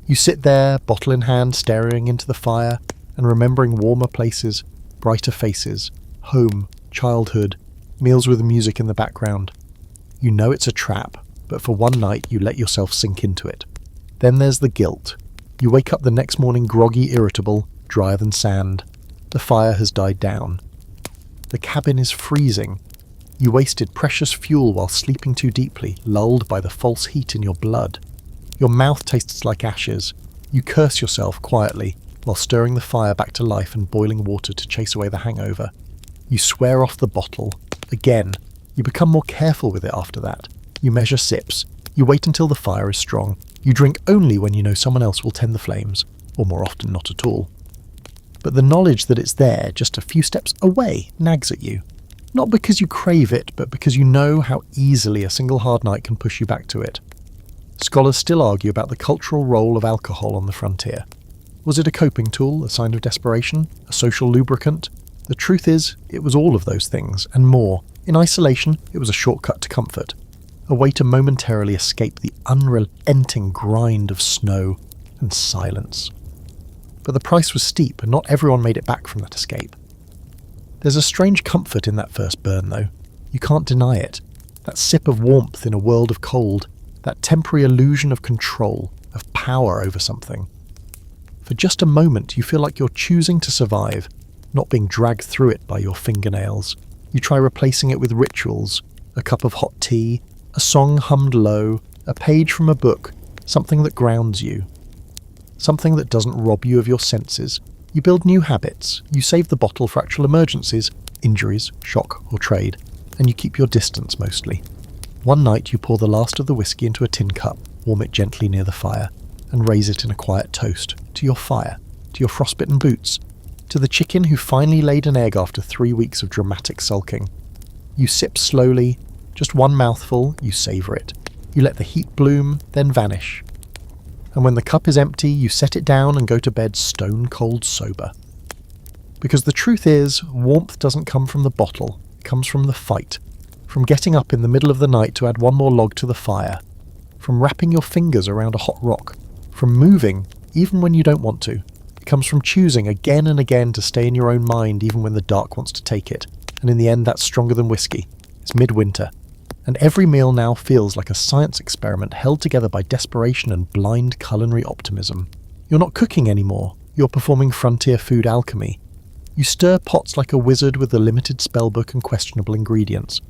[SPEAKER 1] You sit there, bottle in hand, staring into the fire, and remembering warmer places, brighter faces, home, childhood, meals with music in the background. You know it's a trap, but for one night you let yourself sink into it. Then there's the guilt. You wake up the next morning groggy, irritable, drier than sand. The fire has died down. The cabin is freezing. You wasted precious fuel while sleeping too deeply, lulled by the false heat in your blood. Your mouth tastes like ashes. You curse yourself quietly while stirring the fire back to life and boiling water to chase away the hangover. You swear off the bottle. Again. You become more careful with it after that. You measure sips. You wait until the fire is strong. You drink only when you know someone else will tend the flames, or more often not at all. But the knowledge that it's there, just a few steps away, nags at you. Not because you crave it, but because you know how easily a single hard night can push you back to it. Scholars still argue about the cultural role of alcohol on the frontier. Was it a coping tool, a sign of desperation, a social lubricant? The truth is, it was all of those things, and more. In isolation, it was a shortcut to comfort. A way to momentarily escape the unrelenting grind of snow and silence. But the price was steep, and not everyone made it back from that escape. There's a strange comfort in that first burn, though. You can't deny it. That sip of warmth in a world of cold. That temporary illusion of control, of power over something. For just a moment, you feel like you're choosing to survive, not being dragged through it by your fingernails. You try replacing it with rituals, a cup of hot tea, a song hummed low, a page from a book, something that grounds you. Something that doesn't rob you of your senses. You build new habits, you save the bottle for actual emergencies, injuries, shock or trade, and you keep your distance mostly. One night you pour the last of the whiskey into a tin cup, warm it gently near the fire, and raise it in a quiet toast to your fire, to your frostbitten boots, to the chicken who finally laid an egg after 3 weeks of dramatic sulking. You sip slowly, just one mouthful, you savour it. You let the heat bloom, then vanish. And when the cup is empty, you set it down and go to bed stone cold sober. Because the truth is, warmth doesn't come from the bottle, it comes from the fight. From getting up in the middle of the night to add one more log to the fire. From wrapping your fingers around a hot rock. From moving, even when you don't want to. It comes from choosing again and again to stay in your own mind even when the dark wants to take it. And in the end, that's stronger than whiskey. It's midwinter. And every meal now feels like a science experiment held together by desperation and blind culinary optimism. You're not cooking anymore. You're performing frontier food alchemy. You stir pots like a wizard with a limited spellbook and questionable ingredients.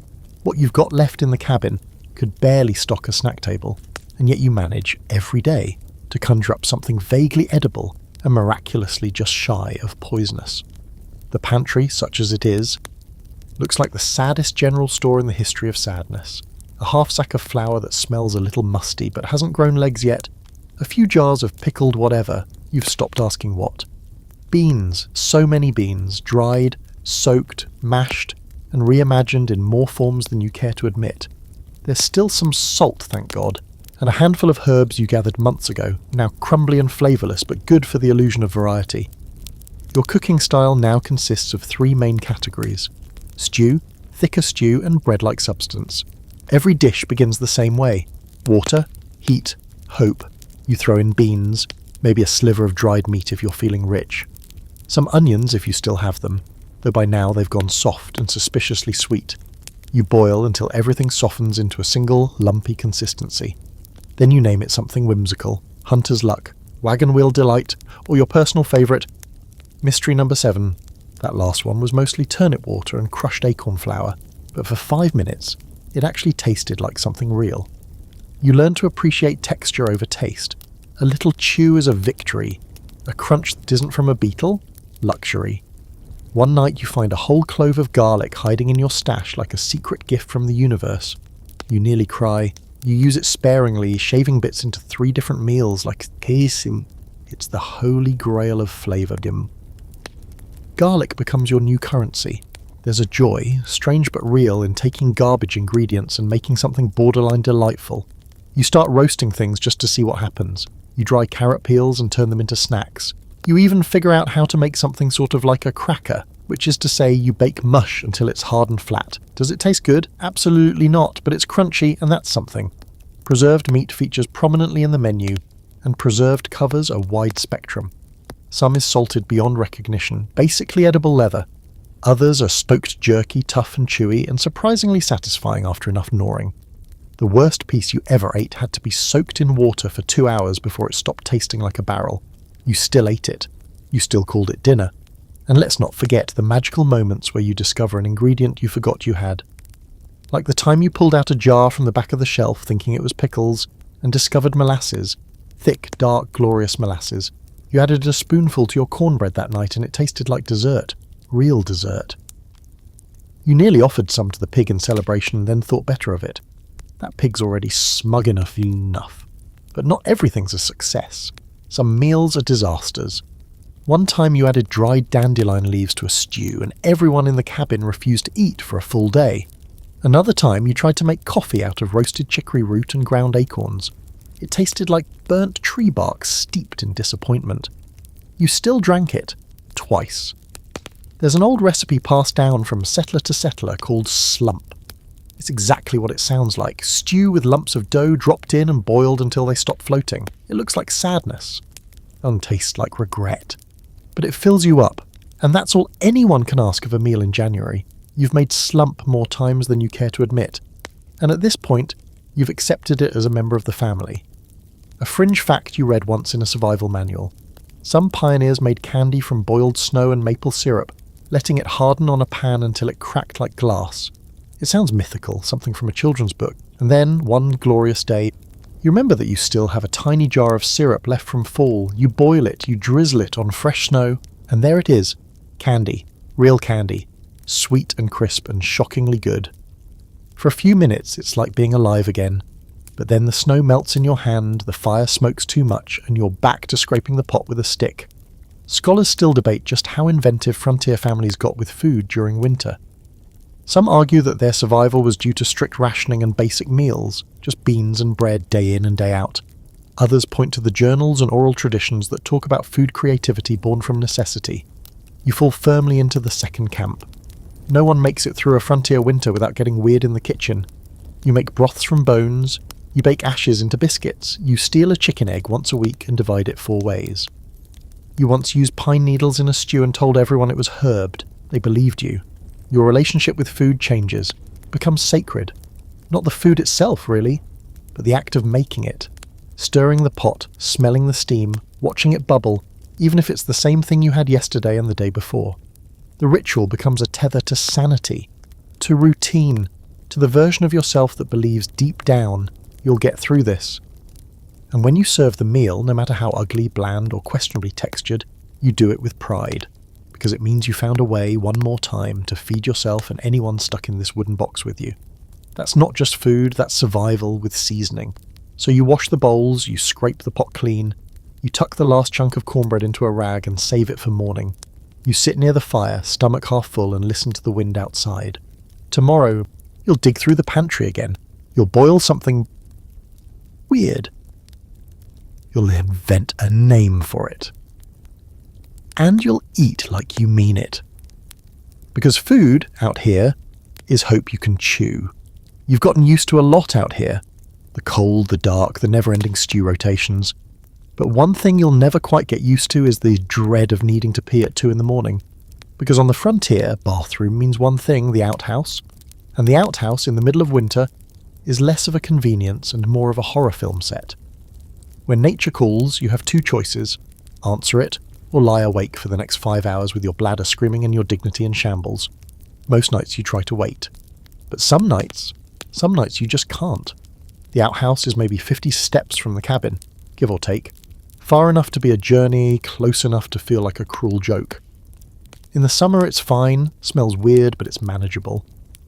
[SPEAKER 1] What you've got left in the cabin could barely stock a snack table, and yet you manage, every day, to conjure up something vaguely edible and miraculously just shy of poisonous. The pantry, such as it is, looks like the saddest general store in the history of sadness. A half sack of flour that smells a little musty but hasn't grown legs yet. A few jars of pickled whatever, you've stopped asking what. Beans, so many beans, dried, soaked, mashed, and reimagined in more forms than you care to admit. There's still some salt, thank God, and a handful of herbs you gathered months ago, now crumbly and flavourless but good for the illusion of variety. Your cooking style now consists of 3 main categories: stew, thicker stew, and bread-like substance. Every dish begins the same way: water, heat, hope. You throw in beans, Maybe a sliver of dried meat if you're feeling rich. Some onions if you still have them, though by now they've gone soft and suspiciously sweet. You boil until everything softens into a single, lumpy consistency. Then you name it something whimsical, hunter's luck, wagon wheel delight, or your personal favourite. Mystery number 7. That last one was mostly turnip water and crushed acorn flour, but for 5 minutes, it actually tasted like something real. You learn to appreciate texture over taste. A little chew is a victory. A crunch that isn't from a beetle? Luxury. One night you find a whole clove of garlic hiding in your stash like a secret gift from the universe. You nearly cry. You use it sparingly, shaving bits into 3 different meals like kesim. It's the holy grail of flavour. Garlic becomes your new currency. There's a joy, strange but real, in taking garbage ingredients and making something borderline delightful. You start roasting things just to see what happens. You dry carrot peels and turn them into snacks. You even figure out how to make something sort of like a cracker, which is to say you bake mush until it's hard and flat. Does it taste good? Absolutely not, but it's crunchy and that's something. Preserved meat features prominently in the menu, and preserved covers a wide spectrum. Some is salted beyond recognition, basically edible leather. Others are smoked jerky, tough and chewy, and surprisingly satisfying after enough gnawing. The worst piece you ever ate had to be soaked in water for 2 hours before it stopped tasting like a barrel. You still ate it. You still called it dinner. And let's not forget the magical moments where you discover an ingredient you forgot you had. Like the time you pulled out a jar from the back of the shelf thinking it was pickles and discovered molasses. Thick, dark, glorious molasses. You added a spoonful to your cornbread that night and it tasted like dessert. Real dessert. You nearly offered some to the pig in celebration and then thought better of it. That pig's already smug enough. But not everything's a success. Some meals are disasters. One time you added dried dandelion leaves to a stew and everyone in the cabin refused to eat for a full day. Another time you tried to make coffee out of roasted chicory root and ground acorns. It tasted like burnt tree bark steeped in disappointment. You still drank it. Twice. There's an old recipe passed down from settler to settler called slump. It's exactly what it sounds like. Stew with lumps of dough dropped in and boiled until they stop floating. It looks like sadness. And tastes like regret. But it fills you up. And that's all anyone can ask of a meal in January. You've made slump more times than you care to admit. And at this point, you've accepted it as a member of the family. A fringe fact you read once in a survival manual. Some pioneers made candy from boiled snow and maple syrup, letting it harden on a pan until it cracked like glass. It sounds mythical, something from a children's book. And then, one glorious day, you remember that you still have a tiny jar of syrup left from fall. You boil it, you drizzle it on fresh snow, and there it is. Candy. Real candy. Sweet and crisp and shockingly good. For a few minutes, it's like being alive again. But then the snow melts in your hand, the fire smokes too much, and you're back to scraping the pot with a stick. Scholars still debate just how inventive frontier families got with food during winter. Some argue that their survival was due to strict rationing and basic meals, just beans and bread day in and day out. Others point to the journals and oral traditions that talk about food creativity born from necessity. You fall firmly into the second camp. No one makes it through a frontier winter without getting weird in the kitchen. You make broths from bones, you bake ashes into biscuits, you steal a chicken egg once a week and divide it 4 ways. You once used pine needles in a stew and told everyone it was herbed. They believed you. Your relationship with food changes, becomes sacred. Not the food itself, really, but the act of making it. Stirring the pot, smelling the steam, watching it bubble, even if it's the same thing you had yesterday and the day before. The ritual becomes a tether to sanity, to routine, to the version of yourself that believes deep down you'll get through this. And when you serve the meal, no matter how ugly, bland, or questionably textured, you do it with pride. Because it means you found a way one more time to feed yourself and anyone stuck in this wooden box with you. That's not just food, that's survival with seasoning. So you wash the bowls, you scrape the pot clean, you tuck the last chunk of cornbread into a rag and save it for morning. You sit near the fire, stomach half full, and listen to the wind outside. Tomorrow, you'll dig through the pantry again. You'll boil something weird. You'll invent a name for it. And you'll eat like you mean it. Because food, out here, is hope you can chew. You've gotten used to a lot out here. The cold, the dark, the never-ending stew rotations. But one thing you'll never quite get used to is the dread of needing to pee at 2 in the morning. Because on the frontier, bathroom means one thing, the outhouse. And the outhouse in the middle of winter is less of a convenience and more of a horror film set. When nature calls, you have 2 choices: answer it, or lie awake for the next 5 hours with your bladder screaming and your dignity in shambles. Most nights you try to wait. But some nights you just can't. The outhouse is maybe 50 steps from the cabin, give or take. Far enough to be a journey, close enough to feel like a cruel joke. In the summer it's fine, smells weird, but it's manageable.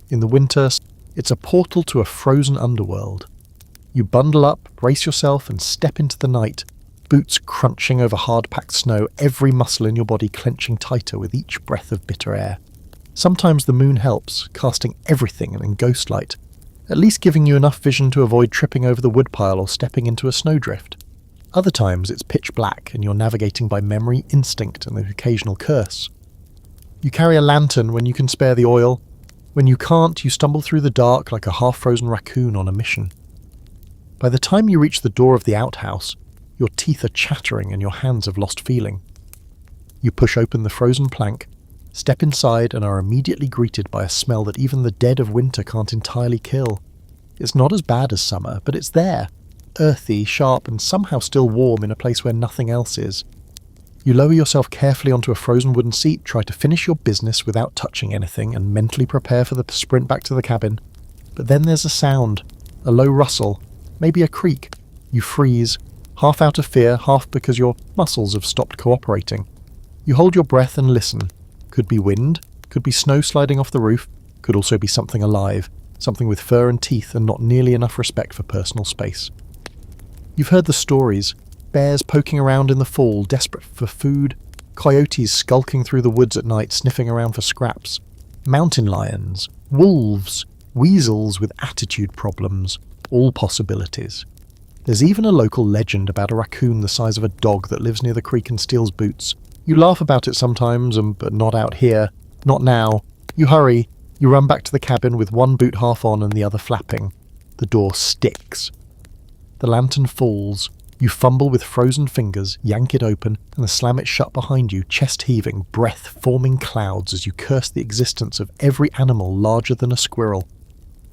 [SPEAKER 1] In the winter, it's a portal to a frozen underworld. You bundle up, brace yourself, and step into the night, boots crunching over hard-packed snow, every muscle in your body clenching tighter with each breath of bitter air. Sometimes the moon helps, casting everything in ghostlight, at least giving you enough vision to avoid tripping over the woodpile or stepping into a snowdrift. Other times it's pitch black and you're navigating by memory, instinct, and the occasional curse. You carry a lantern when you can spare the oil. When you can't, you stumble through the dark like a half-frozen raccoon on a mission. By the time you reach the door of the outhouse, your teeth are chattering and your hands have lost feeling. You push open the frozen plank, step inside, and are immediately greeted by a smell that even the dead of winter can't entirely kill. It's not as bad as summer, but it's there. Earthy, sharp, and somehow still warm in a place where nothing else is. You lower yourself carefully onto a frozen wooden seat, try to finish your business without touching anything, and mentally prepare for the sprint back to the cabin. But then there's a sound, a low rustle, maybe a creak. You freeze, half out of fear, half because your muscles have stopped cooperating. You hold your breath and listen. Could be wind, could be snow sliding off the roof, could also be something alive, something with fur and teeth and not nearly enough respect for personal space. You've heard the stories. Bears poking around in the fall, desperate for food. Coyotes skulking through the woods at night, sniffing around for scraps. Mountain lions. Wolves. Weasels with attitude problems. All possibilities. There's even a local legend about a raccoon the size of a dog that lives near the creek and steals boots. You laugh about it sometimes, but not out here. Not now. You hurry. You run back to the cabin with one boot half on and the other flapping. The door sticks. The lantern falls. You fumble with frozen fingers, yank it open, and slam it shut behind you, chest heaving, breath forming clouds as you curse the existence of every animal larger than a squirrel.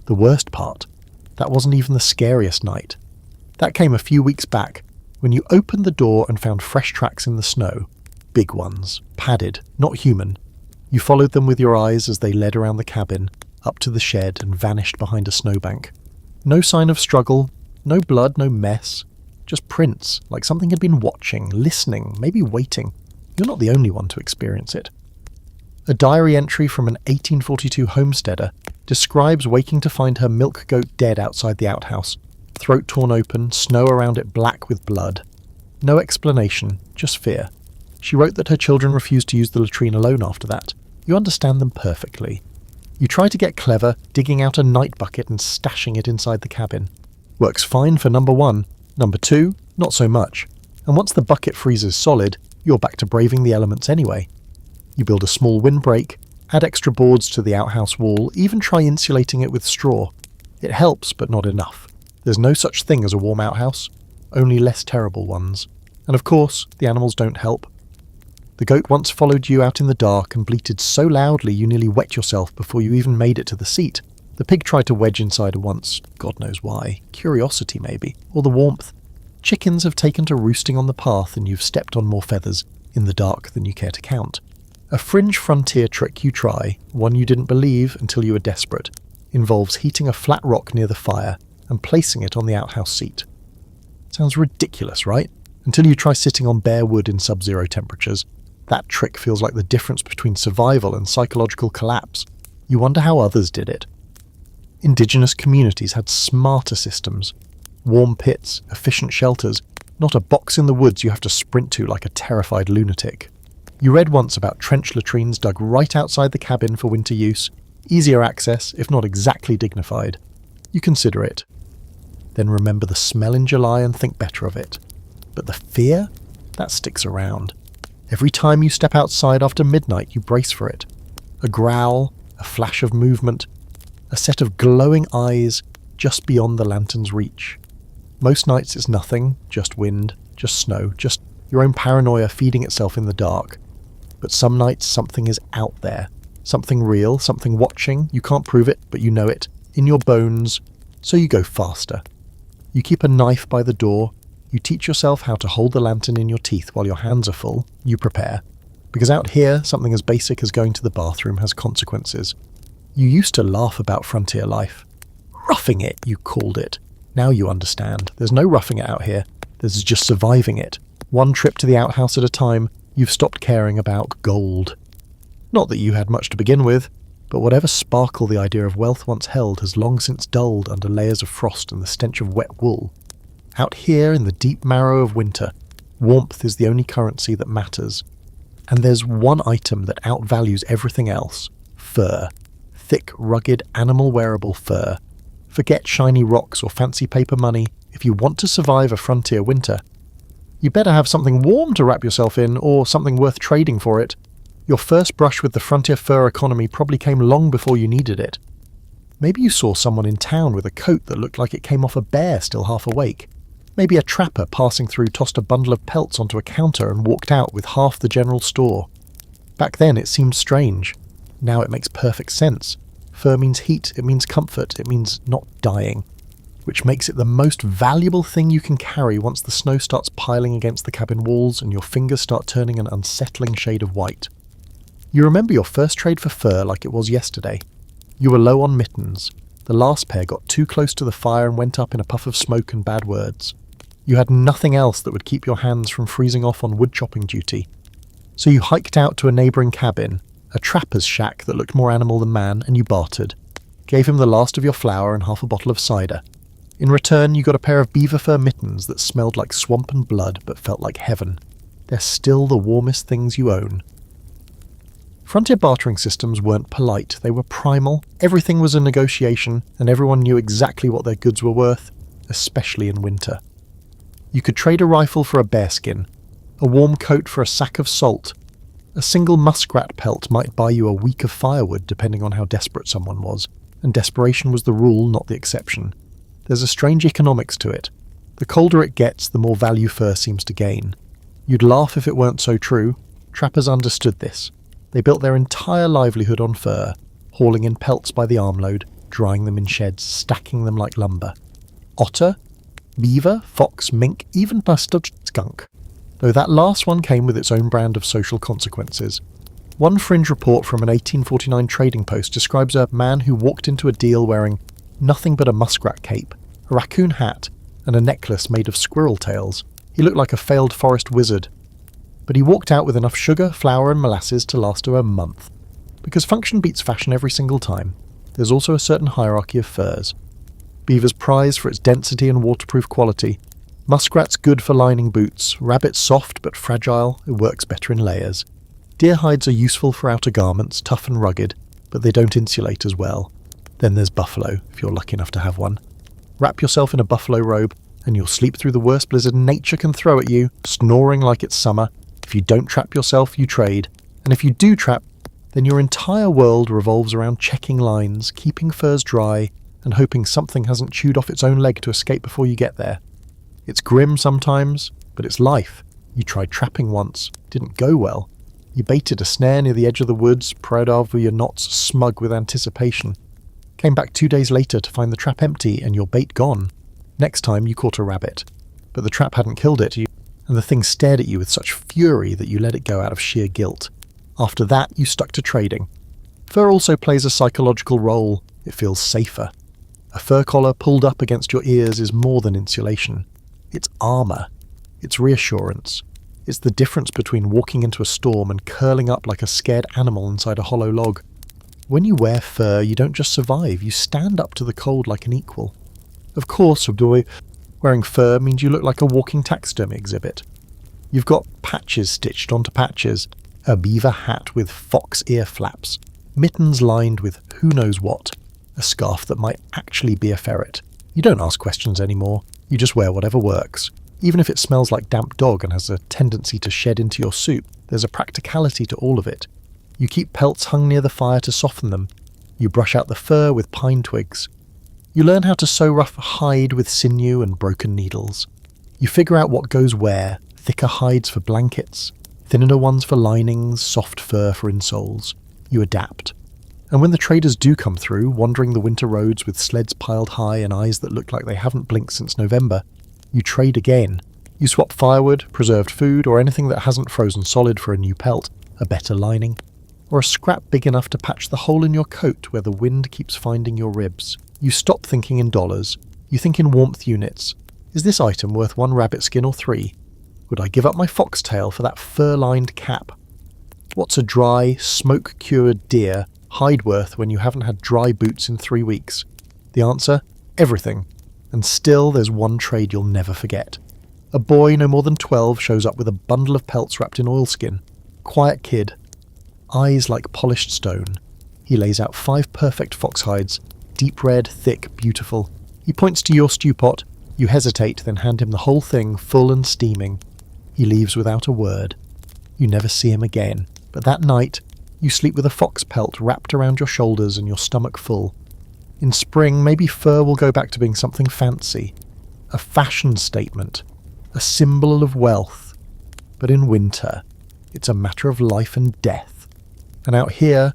[SPEAKER 1] The worst part, that wasn't even the scariest night. That came a few weeks back, when you opened the door and found fresh tracks in the snow. Big ones, padded, not human. You followed them with your eyes as they led around the cabin, up to the shed and vanished behind a snowbank. No sign of struggle, no blood, no mess. Just prints, like something had been watching, listening, maybe waiting. You're not the only one to experience it. A diary entry from an 1842 homesteader describes waking to find her milk goat dead outside the outhouse, throat torn open, snow around it black with blood. No explanation, just fear. She wrote that her children refused to use the latrine alone after that. You understand them perfectly. You try to get clever, digging out a night bucket and stashing it inside the cabin. Works fine for number 1. Number 2, not so much. And once the bucket freezes solid, you're back to braving the elements anyway. You build a small windbreak, add extra boards to the outhouse wall, even try insulating it with straw. It helps, but not enough. There's no such thing as a warm outhouse, only less terrible ones. And of course, the animals don't help. The goat once followed you out in the dark and bleated so loudly you nearly wet yourself before you even made it to the seat. The pig tried to wedge inside once, God knows why. Curiosity maybe, or the warmth. Chickens have taken to roosting on the path and you've stepped on more feathers, in the dark, than you care to count. A fringe frontier trick you try, one you didn't believe until you were desperate, involves heating a flat rock near the fire and placing it on the outhouse seat. Sounds ridiculous, right? Until you try sitting on bare wood in sub-zero temperatures. That trick feels like the difference between survival and psychological collapse. You wonder how others did it. Indigenous communities had smarter systems. Warm pits, efficient shelters, not a box in the woods you have to sprint to like a terrified lunatic. You read once about trench latrines dug right outside the cabin for winter use, easier access, if not exactly dignified. You consider it. Then remember the smell in July and think better of it. But the fear? That sticks around. Every time you step outside after midnight, you brace for it. A growl, a flash of movement, a set of glowing eyes just beyond the lantern's reach. Most nights it's nothing, just wind. just snow, just your own paranoia feeding itself in the dark. But some nights something is out there. Something real, something watching, you can't prove it, but you know it, in your bones, so you go faster. You keep a knife by the door, you teach yourself how to hold the lantern in your teeth while your hands are full, you prepare. Because out here, something as basic as going to the bathroom has consequences. You used to laugh about frontier life. Roughing it, you called it. Now you understand. There's no roughing it out here. There's just surviving it. One trip to the outhouse at a time, you've stopped caring about gold. Not that you had much to begin with, but whatever sparkle the idea of wealth once held has long since dulled under layers of frost and the stench of wet wool. Out here in the deep marrow of winter, warmth is the only currency that matters. And there's one item that outvalues everything else: fur. Thick, rugged, animal-wearable fur. Forget shiny rocks or fancy paper money. If you want to survive a frontier winter, you better have something warm to wrap yourself in, or something worth trading for it. Your first brush with the frontier fur economy probably came long before you needed it. Maybe you saw someone in town with a coat that looked like it came off a bear still half awake. Maybe a trapper passing through tossed a bundle of pelts onto a counter and walked out with half the general store. Back then it seemed strange. Now it makes perfect sense. Fur means heat, it means comfort, it means not dying. Which makes it the most valuable thing you can carry once the snow starts piling against the cabin walls and your fingers start turning an unsettling shade of white. You remember your first trade for fur like it was yesterday. You were low on mittens. The last pair got too close to the fire and went up in a puff of smoke and bad words. You had nothing else that would keep your hands from freezing off on wood chopping duty. So you hiked out to a neighbouring cabin, a trapper's shack that looked more animal than man, and you bartered. Gave him the last of your flour and half a bottle of cider. In return, you got a pair of beaver fur mittens that smelled like swamp and blood but felt like heaven. They're still the warmest things you own. Frontier bartering systems weren't polite, they were primal, everything was a negotiation, and everyone knew exactly what their goods were worth, especially in winter. You could trade a rifle for a bearskin, a warm coat for a sack of salt. A single muskrat pelt might buy you a week of firewood depending on how desperate someone was, and desperation was the rule, not the exception. There's a strange economics to it. The colder it gets, the more value fur seems to gain. You'd laugh if it weren't so true. Trappers understood this. They built their entire livelihood on fur, hauling in pelts by the armload, drying them in sheds, stacking them like lumber. Otter, beaver, fox, mink, even mustard skunk. Though that last one came with its own brand of social consequences. One fringe report from an 1849 trading post describes a man who walked into a deal wearing nothing but a muskrat cape, a raccoon hat, and a necklace made of squirrel tails. He looked like a failed forest wizard. But he walked out with enough sugar, flour and molasses to last him a month. Because function beats fashion every single time, there's also a certain hierarchy of furs. Beaver's prized for its density and waterproof quality. Muskrat's good for lining boots. Rabbit's soft but fragile, it works better in layers. Deer hides are useful for outer garments, tough and rugged, but they don't insulate as well. Then there's buffalo, if you're lucky enough to have one. Wrap yourself in a buffalo robe, and you'll sleep through the worst blizzard nature can throw at you, snoring like it's summer. If you don't trap yourself, you trade. And if you do trap, then your entire world revolves around checking lines, keeping furs dry, and hoping something hasn't chewed off its own leg to escape before you get there. It's grim sometimes, but it's life. You tried trapping once, didn't go well. You baited a snare near the edge of the woods, proud over your knots, smug with anticipation. Came back 2 days later to find the trap empty and your bait gone. Next time you caught a rabbit, but the trap hadn't killed it, and the thing stared at you with such fury that you let it go out of sheer guilt. After that, you stuck to trading. Fur also plays a psychological role. It feels safer. A fur collar pulled up against your ears is more than insulation. It's armour. It's reassurance. It's the difference between walking into a storm and curling up like a scared animal inside a hollow log. When you wear fur, you don't just survive, you stand up to the cold like an equal. Of course, wearing fur means you look like a walking taxidermy exhibit. You've got patches stitched onto patches, a beaver hat with fox ear flaps, mittens lined with who knows what, a scarf that might actually be a ferret. You don't ask questions anymore, you just wear whatever works. Even if it smells like damp dog and has a tendency to shed into your soup, there's a practicality to all of it. You keep pelts hung near the fire to soften them. You brush out the fur with pine twigs. You learn how to sew rough hide with sinew and broken needles. You figure out what goes where: thicker hides for blankets, thinner ones for linings, soft fur for insoles. You adapt. And when the traders do come through, wandering the winter roads with sleds piled high and eyes that look like they haven't blinked since November, you trade again. You swap firewood, preserved food, or anything that hasn't frozen solid for a new pelt, a better lining, or a scrap big enough to patch the hole in your coat where the wind keeps finding your ribs. You stop thinking in dollars. You think in warmth units. Is this item worth 1 rabbit skin or 3? Would I give up my foxtail for that fur-lined cap? What's a dry, smoke-cured deer hide worth when you haven't had dry boots in 3 weeks? The answer? Everything. And still there's one trade you'll never forget. A boy no more than 12 shows up with a bundle of pelts wrapped in oilskin. Quiet kid. Eyes like polished stone. He lays out 5 perfect fox hides. Deep red, thick, beautiful. He points to your stew pot. You hesitate, then hand him the whole thing, full and steaming. He leaves without a word. You never see him again. But that night, you sleep with a fox pelt wrapped around your shoulders and your stomach full. In spring, maybe fur will go back to being something fancy. A fashion statement. A symbol of wealth. But in winter, it's a matter of life and death. And out here,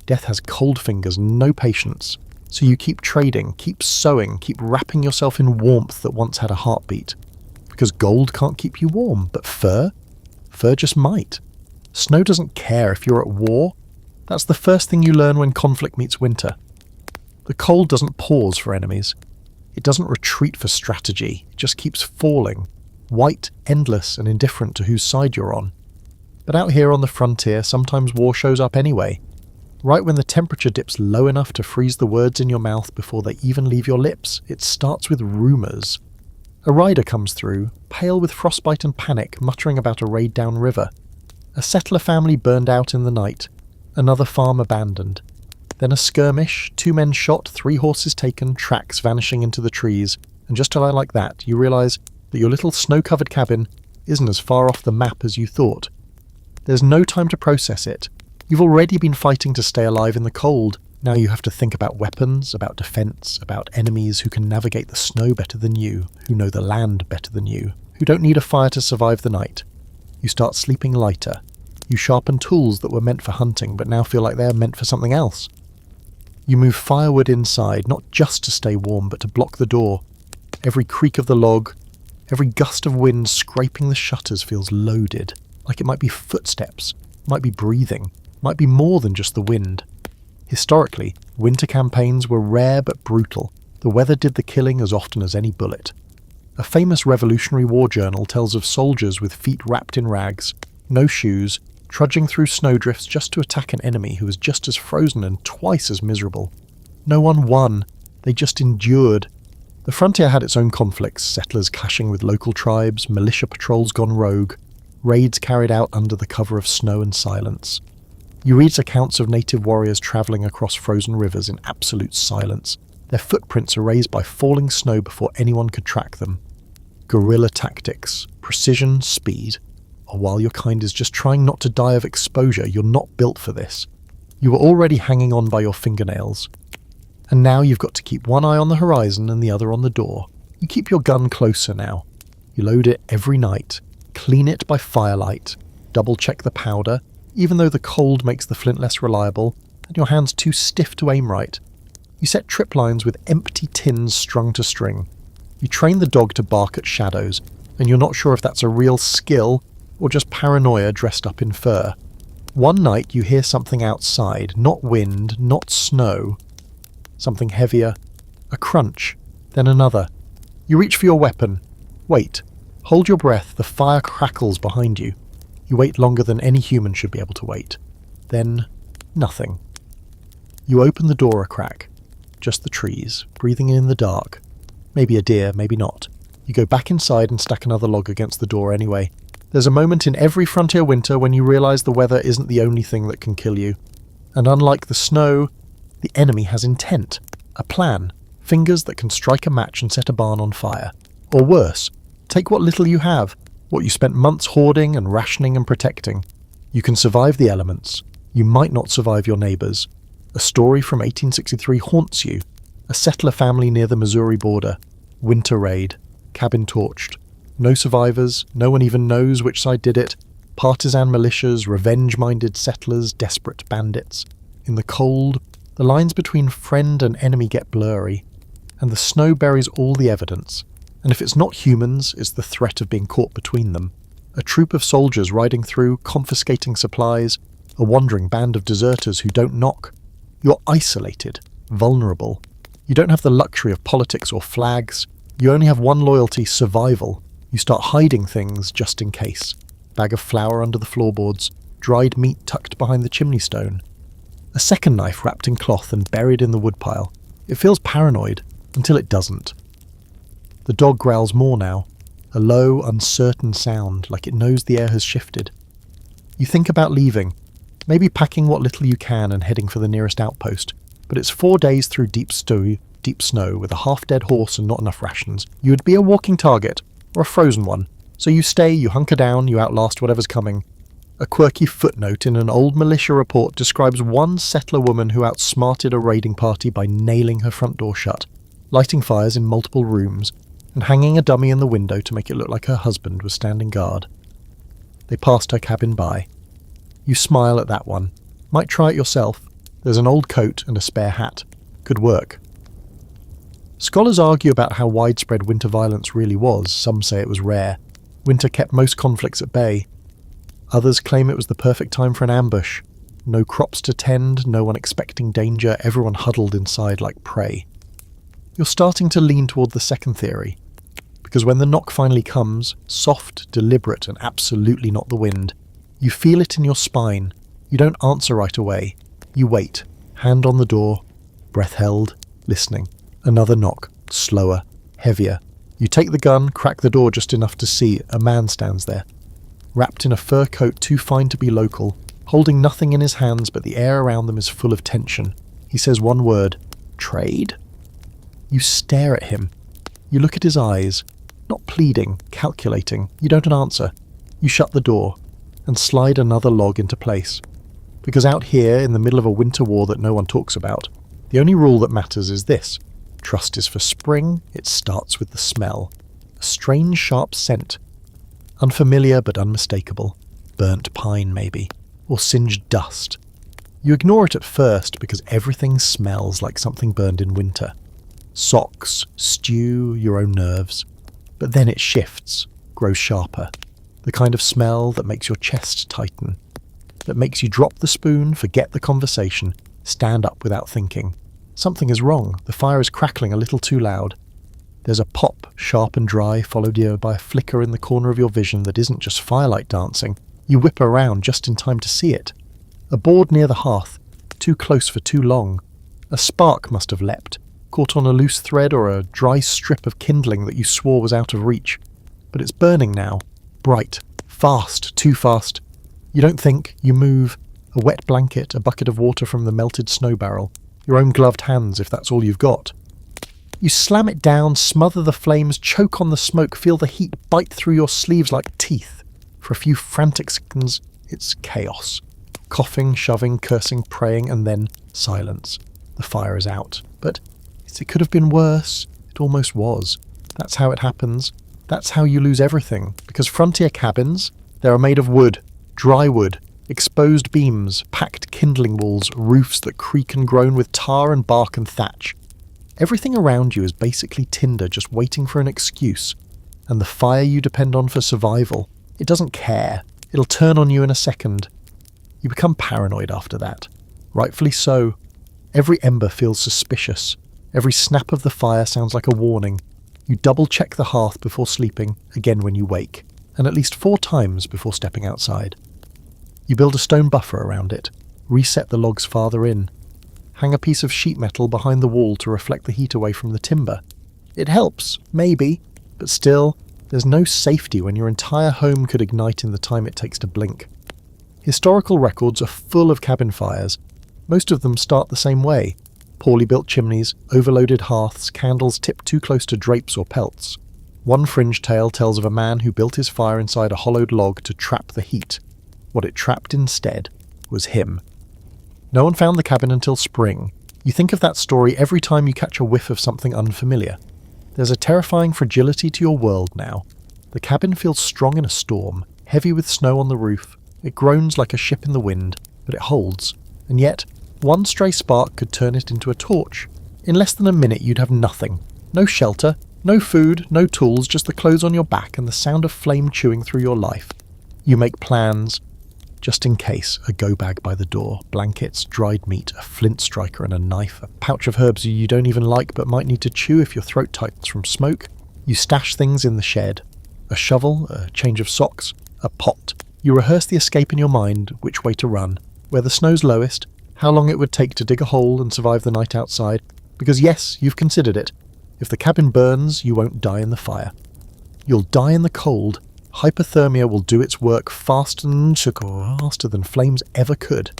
[SPEAKER 1] death has cold fingers and no patience. So you keep trading, keep sewing, keep wrapping yourself in warmth that once had a heartbeat. Because gold can't keep you warm, but fur? Fur just might. Snow doesn't care if you're at war. That's the first thing you learn when conflict meets winter. The cold doesn't pause for enemies. It doesn't retreat for strategy. It just keeps falling. White, endless, and indifferent to whose side you're on. But out here on the frontier, sometimes war shows up anyway. Right when the temperature dips low enough to freeze the words in your mouth before they even leave your lips, it starts with rumours. A rider comes through, pale with frostbite and panic, muttering about a raid downriver. A settler family burned out in the night. Another farm abandoned. Then a skirmish, 2 men shot, 3 horses taken, tracks vanishing into the trees, and just like that, you realise that your little snow-covered cabin isn't as far off the map as you thought. There's no time to process it. You've already been fighting to stay alive in the cold. Now you have to think about weapons, about defence, about enemies who can navigate the snow better than you, who know the land better than you, who don't need a fire to survive the night. You start sleeping lighter. You sharpen tools that were meant for hunting but now feel like they're meant for something else. You move firewood inside, not just to stay warm but to block the door. Every creak of the log, every gust of wind scraping the shutters feels loaded, like it might be footsteps, might be breathing, might be more than just the wind. Historically, winter campaigns were rare but brutal. The weather did the killing as often as any bullet. A famous Revolutionary War journal tells of soldiers with feet wrapped in rags, no shoes, trudging through snowdrifts just to attack an enemy who was just as frozen and twice as miserable. No one won, they just endured. The frontier had its own conflicts, settlers clashing with local tribes, militia patrols gone rogue, raids carried out under the cover of snow and silence. You read accounts of native warriors travelling across frozen rivers in absolute silence, their footprints erased by falling snow before anyone could track them. Guerrilla tactics, precision, speed. Or while your kind is just trying not to die of exposure, you're not built for this. You were already hanging on by your fingernails. And now you've got to keep one eye on the horizon and the other on the door. You keep your gun closer now. You load it every night, clean it by firelight, double-check the powder, even though the cold makes the flint less reliable, and your hand's too stiff to aim right. You set trip lines with empty tins strung to string. You train the dog to bark at shadows, and you're not sure if that's a real skill or just paranoia dressed up in fur. One night you hear something outside, not wind, not snow. Something heavier, a crunch, then another. You reach for your weapon. Wait. Hold your breath, the fire crackles behind you. You wait longer than any human should be able to wait. Then, nothing. You open the door a crack. Just the trees, breathing in the dark. Maybe a deer, maybe not. You go back inside and stack another log against the door anyway. There's a moment in every frontier winter when you realise the weather isn't the only thing that can kill you. And unlike the snow, the enemy has intent, a plan, fingers that can strike a match and set a barn on fire. Or worse, take what little you have, what you spent months hoarding and rationing and protecting. You can survive the elements. You might not survive your neighbours. A story from 1863 haunts you. A settler family near the Missouri border. Winter raid. Cabin torched. No survivors, no one even knows which side did it. Partisan militias, revenge-minded settlers, desperate bandits. In the cold, the lines between friend and enemy get blurry, and the snow buries all the evidence. And if it's not humans, it's the threat of being caught between them. A troop of soldiers riding through, confiscating supplies, a wandering band of deserters who don't knock. You're isolated, vulnerable. You don't have the luxury of politics or flags. You only have one loyalty: survival. You start hiding things just in case. Bag of flour under the floorboards, dried meat tucked behind the chimney stone. A second knife wrapped in cloth and buried in the woodpile. It feels paranoid, until it doesn't. The dog growls more now, a low, uncertain sound, like it knows the air has shifted. You think about leaving, maybe packing what little you can and heading for the nearest outpost, but it's 4 days through deep snow with a half-dead horse and not enough rations. You would be a walking target, or a frozen one. So you stay, you hunker down, you outlast whatever's coming. A quirky footnote in an old militia report describes one settler woman who outsmarted a raiding party by nailing her front door shut, lighting fires in multiple rooms, and hanging a dummy in the window to make it look like her husband was standing guard. They passed her cabin by. You smile at that one. Might try it yourself. There's an old coat and a spare hat. Could work. Scholars argue about how widespread winter violence really was. Some say it was rare. Winter kept most conflicts at bay. Others claim it was the perfect time for an ambush. No crops to tend, no one expecting danger, everyone huddled inside like prey. You're starting to lean toward the second theory, because when the knock finally comes, soft, deliberate, and absolutely not the wind, you feel it in your spine. You don't answer right away. You wait, hand on the door, breath held, listening. Another knock, slower, heavier. You take the gun, crack the door just enough to see a man stands there, wrapped in a fur coat too fine to be local, holding nothing in his hands but the air around them is full of tension. He says one word, trade? You stare at him. You look at his eyes, not pleading, calculating. You don't answer. You shut the door and slide another log into place. Because out here, in the middle of a winter war that no one talks about, the only rule that matters is this. Trust is for spring, it starts with the smell. A strange sharp scent. Unfamiliar but unmistakable. Burnt pine maybe, or singed dust. You ignore it at first because everything smells like something burned in winter. Socks, stew, your own nerves. But then it shifts, grows sharper. The kind of smell that makes your chest tighten. That makes you drop the spoon, forget the conversation, stand up without thinking. Something is wrong. The fire is crackling a little too loud. There's a pop, sharp and dry, followed by a flicker in the corner of your vision that isn't just firelight dancing. You whip around just in time to see it. A board near the hearth, too close for too long. A spark must have leapt, caught on a loose thread or a dry strip of kindling that you swore was out of reach. But it's burning now. Bright. Fast. Too fast. You don't think. You move. A wet blanket, a bucket of water from the melted snow barrel. Your own gloved hands, if that's all you've got. You slam it down, smother the flames, choke on the smoke, feel the heat bite through your sleeves like teeth. For a few frantic seconds, it's chaos. Coughing, shoving, cursing, praying, and then silence. The fire is out. But it could have been worse. It almost was. That's how it happens. That's how you lose everything. Because frontier cabins, they are made of wood, dry wood, exposed beams, packed kindling walls, roofs that creak and groan with tar and bark and thatch. Everything around you is basically tinder just waiting for an excuse. And the fire you depend on for survival, it doesn't care. It'll turn on you in a second. You become paranoid after that. Rightfully so. Every ember feels suspicious. Every snap of the fire sounds like a warning. You double-check the hearth before sleeping, again when you wake, and at least 4 times before stepping outside. You build a stone buffer around it, reset the logs farther in, hang a piece of sheet metal behind the wall to reflect the heat away from the timber. It helps, maybe, but still, there's no safety when your entire home could ignite in the time it takes to blink. Historical records are full of cabin fires. Most of them start the same way. Poorly built chimneys, overloaded hearths, candles tipped too close to drapes or pelts. One fringe tale tells of a man who built his fire inside a hollowed log to trap the heat. What it trapped instead was him. No one found the cabin until spring. You think of that story every time you catch a whiff of something unfamiliar. There's a terrifying fragility to your world now. The cabin feels strong in a storm, heavy with snow on the roof. It groans like a ship in the wind, but it holds. And yet, one stray spark could turn it into a torch. In less than a minute you'd have nothing. No shelter, no food, no tools, just the clothes on your back and the sound of flame chewing through your life. You make plans, just in case: a go bag by the door, blankets, dried meat, a flint striker and a knife, a pouch of herbs you don't even like but might need to chew if your throat tightens from smoke. You stash things in the shed. A shovel, a change of socks, a pot. You rehearse the escape in your mind, which way to run, where the snow's lowest, how long it would take to dig a hole and survive the night outside, because yes, you've considered it. If the cabin burns, you won't die in the fire. You'll die in the cold. Hypothermia will do its work faster than flames ever could.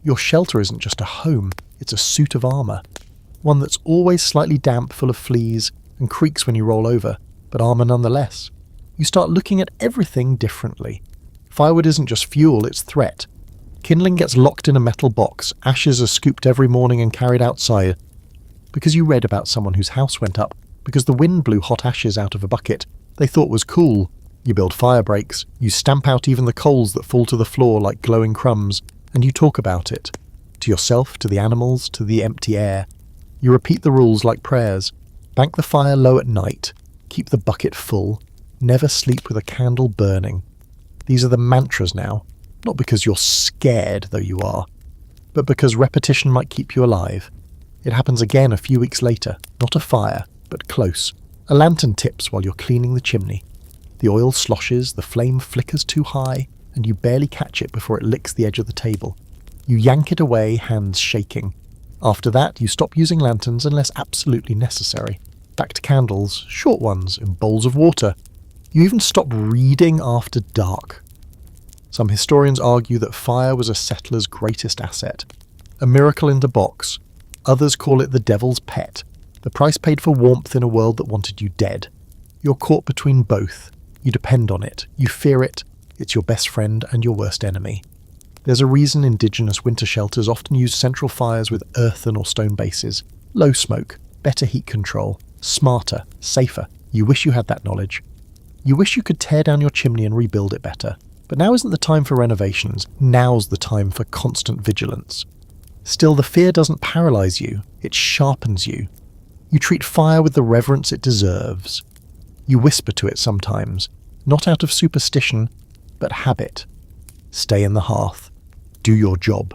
[SPEAKER 1] Your shelter isn't just a home, it's a suit of armour. One that's always slightly damp, full of fleas, and creaks when you roll over, but armour nonetheless. You start looking at everything differently. Firewood isn't just fuel, it's threat. Kindling gets locked in a metal box, ashes are scooped every morning and carried outside. Because you read about someone whose house went up, because the wind blew hot ashes out of a bucket they thought was cool. You build fire breaks, you stamp out even the coals that fall to the floor like glowing crumbs, and you talk about it. To yourself, to the animals, to the empty air. You repeat the rules like prayers. Bank the fire low at night. Keep the bucket full. Never sleep with a candle burning. These are the mantras now, not because you're scared, though you are, but because repetition might keep you alive. It happens again a few weeks later, not a fire, but close. A lantern tips while you're cleaning the chimney. The oil sloshes, the flame flickers too high, and you barely catch it before it licks the edge of the table. You yank it away, hands shaking. After that, you stop using lanterns unless absolutely necessary. Back to candles, short ones, in bowls of water. You even stop reading after dark. Some historians argue that fire was a settler's greatest asset. A miracle in the box. Others call it the devil's pet. The price paid for warmth in a world that wanted you dead. You're caught between both. You depend on it. You fear it. It's your best friend and your worst enemy. There's a reason indigenous winter shelters often use central fires with earthen or stone bases. Low smoke, better heat control, smarter, safer. You wish you had that knowledge. You wish you could tear down your chimney and rebuild it better. But now isn't the time for renovations. Now's the time for constant vigilance. Still, the fear doesn't paralyze you. It sharpens you. You treat fire with the reverence it deserves. You whisper to it sometimes, not out of superstition, but habit. Stay in the hearth. Do your job.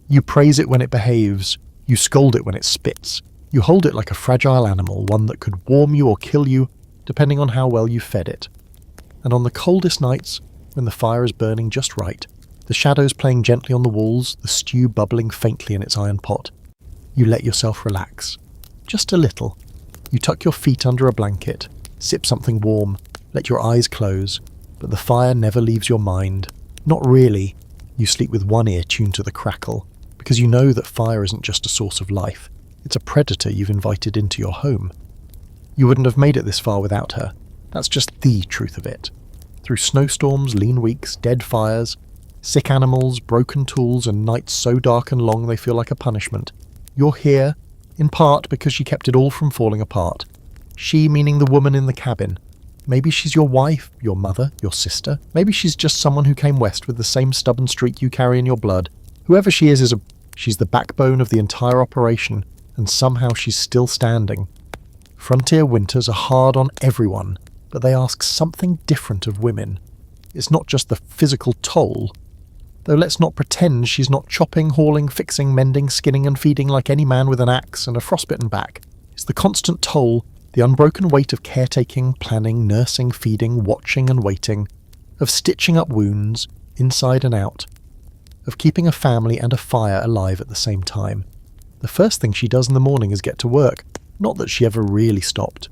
[SPEAKER 1] You praise it when it behaves. You scold it when it spits. You hold it like a fragile animal, one that could warm you or kill you, depending on how well you fed it. And on the coldest nights, when the fire is burning just right, the shadows playing gently on the walls, the stew bubbling faintly in its iron pot, you let yourself relax. Just a little. You tuck your feet under a blanket, sip something warm, let your eyes close, but the fire never leaves your mind. Not really. You sleep with one ear tuned to the crackle, because you know that fire isn't just a source of life. It's a predator you've invited into your home. You wouldn't have made it this far without her. That's just the truth of it. Through snowstorms, lean weeks, dead fires, sick animals, broken tools, and nights so dark and long they feel like a punishment, you're here, in part because she kept it all from falling apart. She meaning the woman in the cabin. Maybe she's your wife, your mother, your sister. Maybe she's just someone who came west with the same stubborn streak you carry in your blood. Whoever she is she's the backbone of the entire operation, and somehow she's still standing. Frontier winters are hard on everyone, but they ask something different of women. It's not just the physical toll. Though let's not pretend she's not chopping, hauling, fixing, mending, skinning and feeding like any man with an axe and a frostbitten back. It's the constant toll, the unbroken weight of caretaking, planning, nursing, feeding, watching and waiting, of stitching up wounds, inside and out, of keeping a family and a fire alive at the same time. The first thing she does in the morning is get to work. Not that she ever really stopped.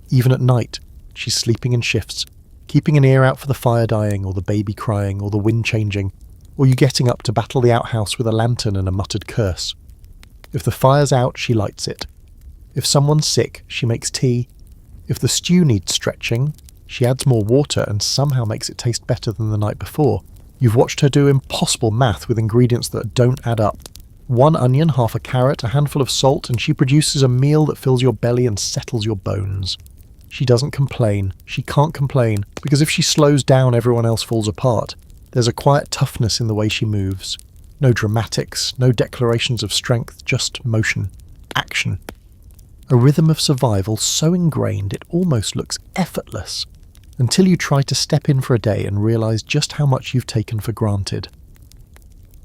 [SPEAKER 1] Even at night, she's sleeping in shifts, keeping an ear out for the fire dying or the baby crying or the wind changing, or you getting up to battle the outhouse with a lantern and a muttered curse. If the fire's out, she lights it. If someone's sick, she makes tea. If the stew needs stretching, she adds more water and somehow makes it taste better than the night before. You've watched her do impossible math with ingredients that don't add up. 1 onion, half a carrot, a handful of salt, and she produces a meal that fills your belly and settles your bones. She doesn't complain. She can't complain, because if she slows down, everyone else falls apart. There's a quiet toughness in the way she moves. No dramatics, no declarations of strength, just motion. Action. A rhythm of survival so ingrained it almost looks effortless, until you try to step in for a day and realise just how much you've taken for granted.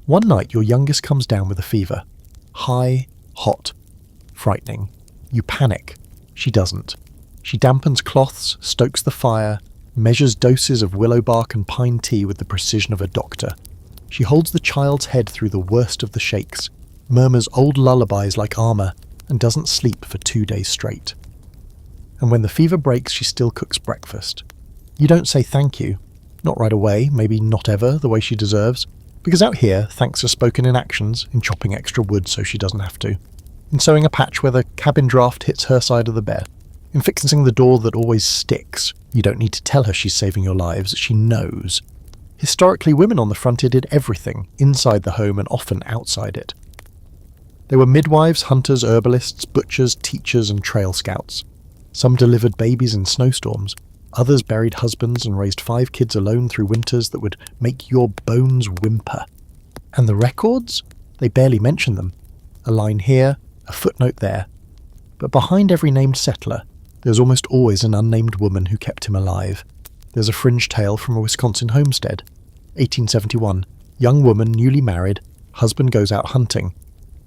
[SPEAKER 1] One night your youngest comes down with a fever. High, hot, frightening. You panic. She doesn't. She dampens cloths, stokes the fire, measures doses of willow bark and pine tea with the precision of a doctor. She holds the child's head through the worst of the shakes, murmurs old lullabies like armour, and doesn't sleep for 2 days straight. And when the fever breaks, she still cooks breakfast. You don't say thank you. Not right away, maybe not ever, the way she deserves. Because out here, thanks are spoken in actions, in chopping extra wood so she doesn't have to, in sewing a patch where the cabin draft hits her side of the bed, in fixing the door that always sticks. You don't need to tell her she's saving your lives, she knows. Historically, women on the frontier did everything, inside the home and often outside it. They were midwives, hunters, herbalists, butchers, teachers and trail scouts. Some delivered babies in snowstorms. Others buried husbands and raised 5 kids alone through winters that would make your bones whimper. And the records? They barely mention them. A line here, a footnote there. But behind every named settler, there's almost always an unnamed woman who kept him alive. There's a fringe tale from a Wisconsin homestead. 1871. Young woman, newly married. Husband goes out hunting.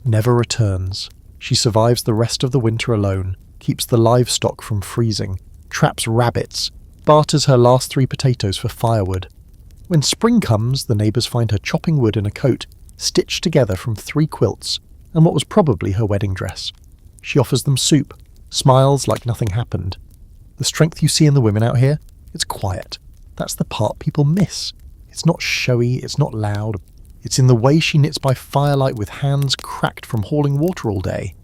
[SPEAKER 1] Never returns. She survives the rest of the winter alone, keeps the livestock from freezing, traps rabbits, barters her last 3 potatoes for firewood. When spring comes, the neighbours find her chopping wood in a coat, stitched together from 3 quilts, and what was probably her wedding dress. She offers them soup, smiles like nothing happened. The strength you see in the women out here, it's quiet. That's the part people miss. It's not showy, it's not loud. It's in the way she knits by firelight with hands cracked from hauling water all day.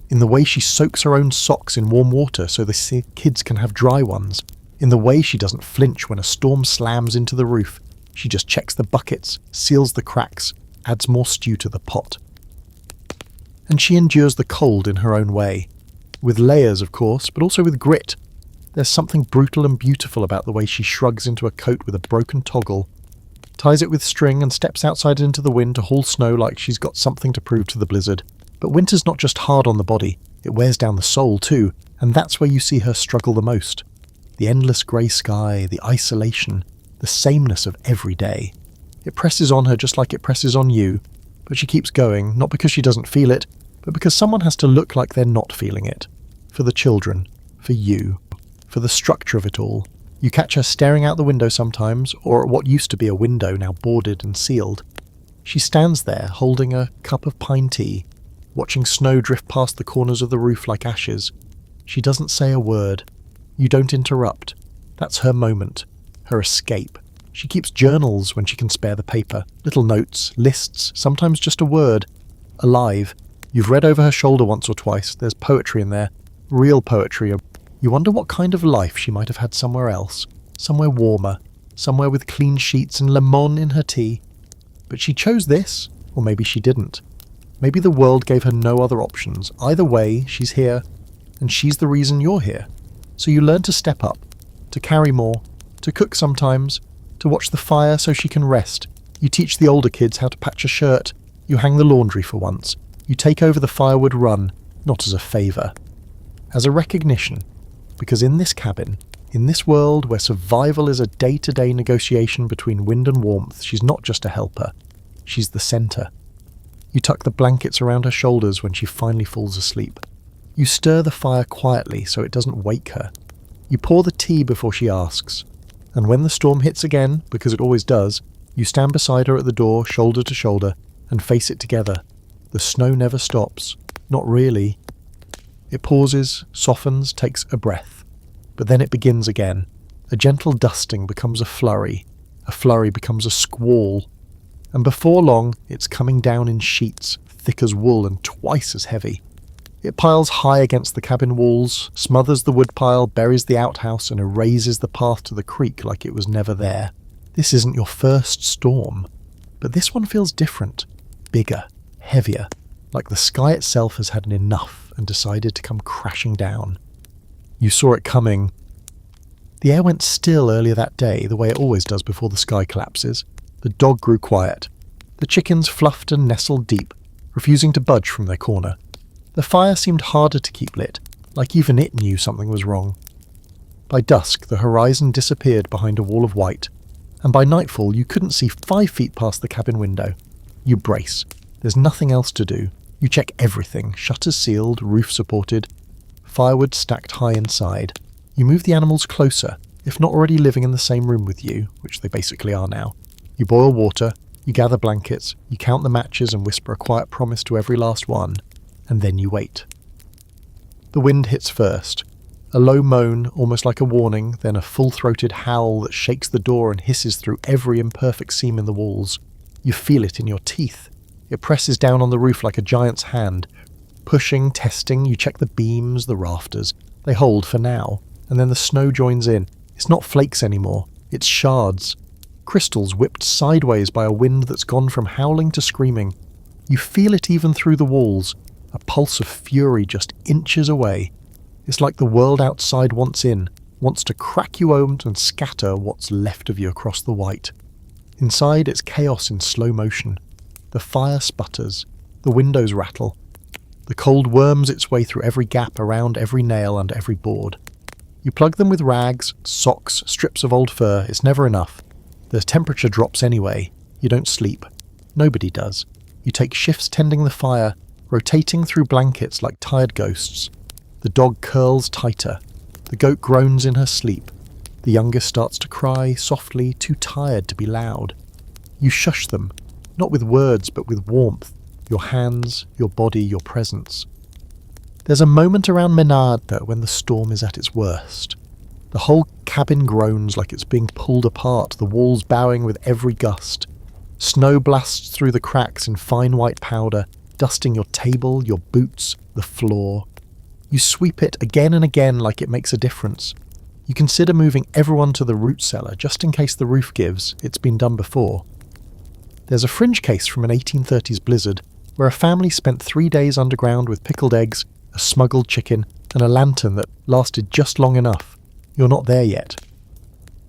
[SPEAKER 1] In the way she soaks her own socks in warm water so the kids can have dry ones. In the way she doesn't flinch when a storm slams into the roof. She just checks the buckets, seals the cracks, adds more stew to the pot. And she endures the cold in her own way. With layers, of course, but also with grit. There's something brutal and beautiful about the way she shrugs into a coat with a broken toggle, ties it with string and steps outside into the wind to haul snow like she's got something to prove to the blizzard. But winter's not just hard on the body, it wears down the soul too, and that's where you see her struggle the most. The endless grey sky, the isolation, the sameness of every day. It presses on her just like it presses on you, but she keeps going, not because she doesn't feel it, but because someone has to look like they're not feeling it. For the children, for you, for the structure of it all. You catch her staring out the window sometimes, or at what used to be a window now boarded and sealed. She stands there holding a cup of pine tea, watching snow drift past the corners of the roof like ashes. She doesn't say a word. You don't interrupt. That's her moment, her escape. She keeps journals when she can spare the paper, little notes, lists, sometimes just a word. Alive. You've read over her shoulder once or twice. There's poetry in there, real poetry. You wonder what kind of life she might have had somewhere else, somewhere warmer, somewhere with clean sheets and lemon in her tea. But she chose this, or maybe she didn't. Maybe the world gave her no other options. Either way, she's here, and she's the reason you're here. So you learn to step up, to carry more, to cook sometimes, to watch the fire so she can rest. You teach the older kids how to patch a shirt. You hang the laundry for once. You take over the firewood run, not as a favour, as a recognition. Because in this cabin, in this world where survival is a day-to-day negotiation between wind and warmth, she's not just a helper, she's the centre. You tuck the blankets around her shoulders when she finally falls asleep. You stir the fire quietly so it doesn't wake her. You pour the tea before she asks. And when the storm hits again, because it always does, you stand beside her at the door, shoulder to shoulder, and face it together. The snow never stops. Not really. It pauses, softens, takes a breath. But then it begins again. A gentle dusting becomes a flurry becomes a squall. And before long, it's coming down in sheets, thick as wool and twice as heavy. It piles high against the cabin walls, smothers the woodpile, buries the outhouse, and erases the path to the creek like it was never there. This isn't your first storm, but this one feels different, bigger, heavier, like the sky itself has had enough and decided to come crashing down. You saw it coming, The air went still earlier that day, the way it always does before the sky collapses. The dog grew quiet. The chickens fluffed and nestled deep, refusing to budge from their corner. The fire seemed harder to keep lit, like even it knew something was wrong. By dusk, the horizon disappeared behind a wall of white, and by nightfall you couldn't see 5 feet past the cabin window. You brace. There's nothing else to do. You check everything, shutters sealed, roof supported, firewood stacked high inside. You move the animals closer, if not already living in the same room with you, which they basically are now. You boil water, you gather blankets, you count the matches and whisper a quiet promise to every last one, and then you wait. The wind hits first. A low moan, almost like a warning, then a full-throated howl that shakes the door and hisses through every imperfect seam in the walls. You feel it in your teeth. It presses down on the roof like a giant's hand. Pushing, testing, you check the beams, the rafters. They hold for now, and then the snow joins in. It's not flakes anymore, it's shards. Crystals whipped sideways by a wind that's gone from howling to screaming. You feel it even through the walls, a pulse of fury just inches away. It's like the world outside wants in, wants to crack you open and scatter what's left of you across the white. Inside, it's chaos in slow motion. The fire sputters, the windows rattle. The cold worms its way through every gap, around every nail and every board. You plug them with rags, socks, strips of old fur. It's never enough. The temperature drops anyway. You don't sleep. Nobody does. You take shifts tending the fire, rotating through blankets like tired ghosts. The dog curls tighter. The goat groans in her sleep. The youngest starts to cry, softly, too tired to be loud. You shush them, not with words but with warmth. Your hands, your body, your presence. There's a moment around Menard, though, when the storm is at its worst. The whole cabin groans like it's being pulled apart, the walls bowing with every gust. Snow blasts through the cracks in fine white powder, dusting your table, your boots, the floor. You sweep it again and again like it makes a difference. You consider moving everyone to the root cellar, just in case the roof gives. It's been done before. There's a fringe case from an 1830s blizzard, where a family spent 3 days underground with pickled eggs, a smuggled chicken, and a lantern that lasted just long enough. You're not there yet.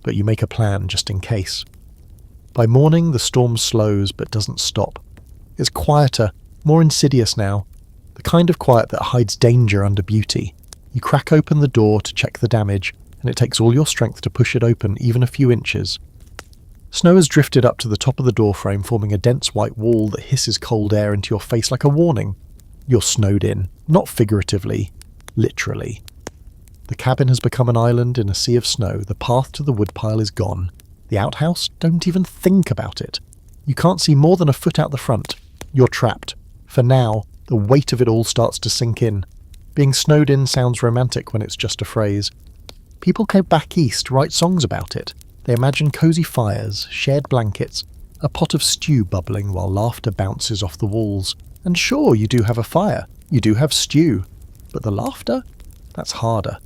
[SPEAKER 1] But you make a plan just in case. By morning, the storm slows but doesn't stop. It's quieter, more insidious now. The kind of quiet that hides danger under beauty. You crack open the door to check the damage, and it takes all your strength to push it open even a few inches. Snow has drifted up to the top of the doorframe, forming a dense white wall that hisses cold air into your face like a warning. You're snowed in, not figuratively, literally. The cabin has become an island in a sea of snow. The path to the woodpile is gone. The outhouse? Don't even think about it. You can't see more than a foot out the front. You're trapped. For now, the weight of it all starts to sink in. Being snowed in sounds romantic when it's just a phrase. People go back east, write songs about it. They imagine cosy fires, shared blankets, a pot of stew bubbling while laughter bounces off the walls. And sure, you do have a fire. You do have stew. But the laughter? That's harder.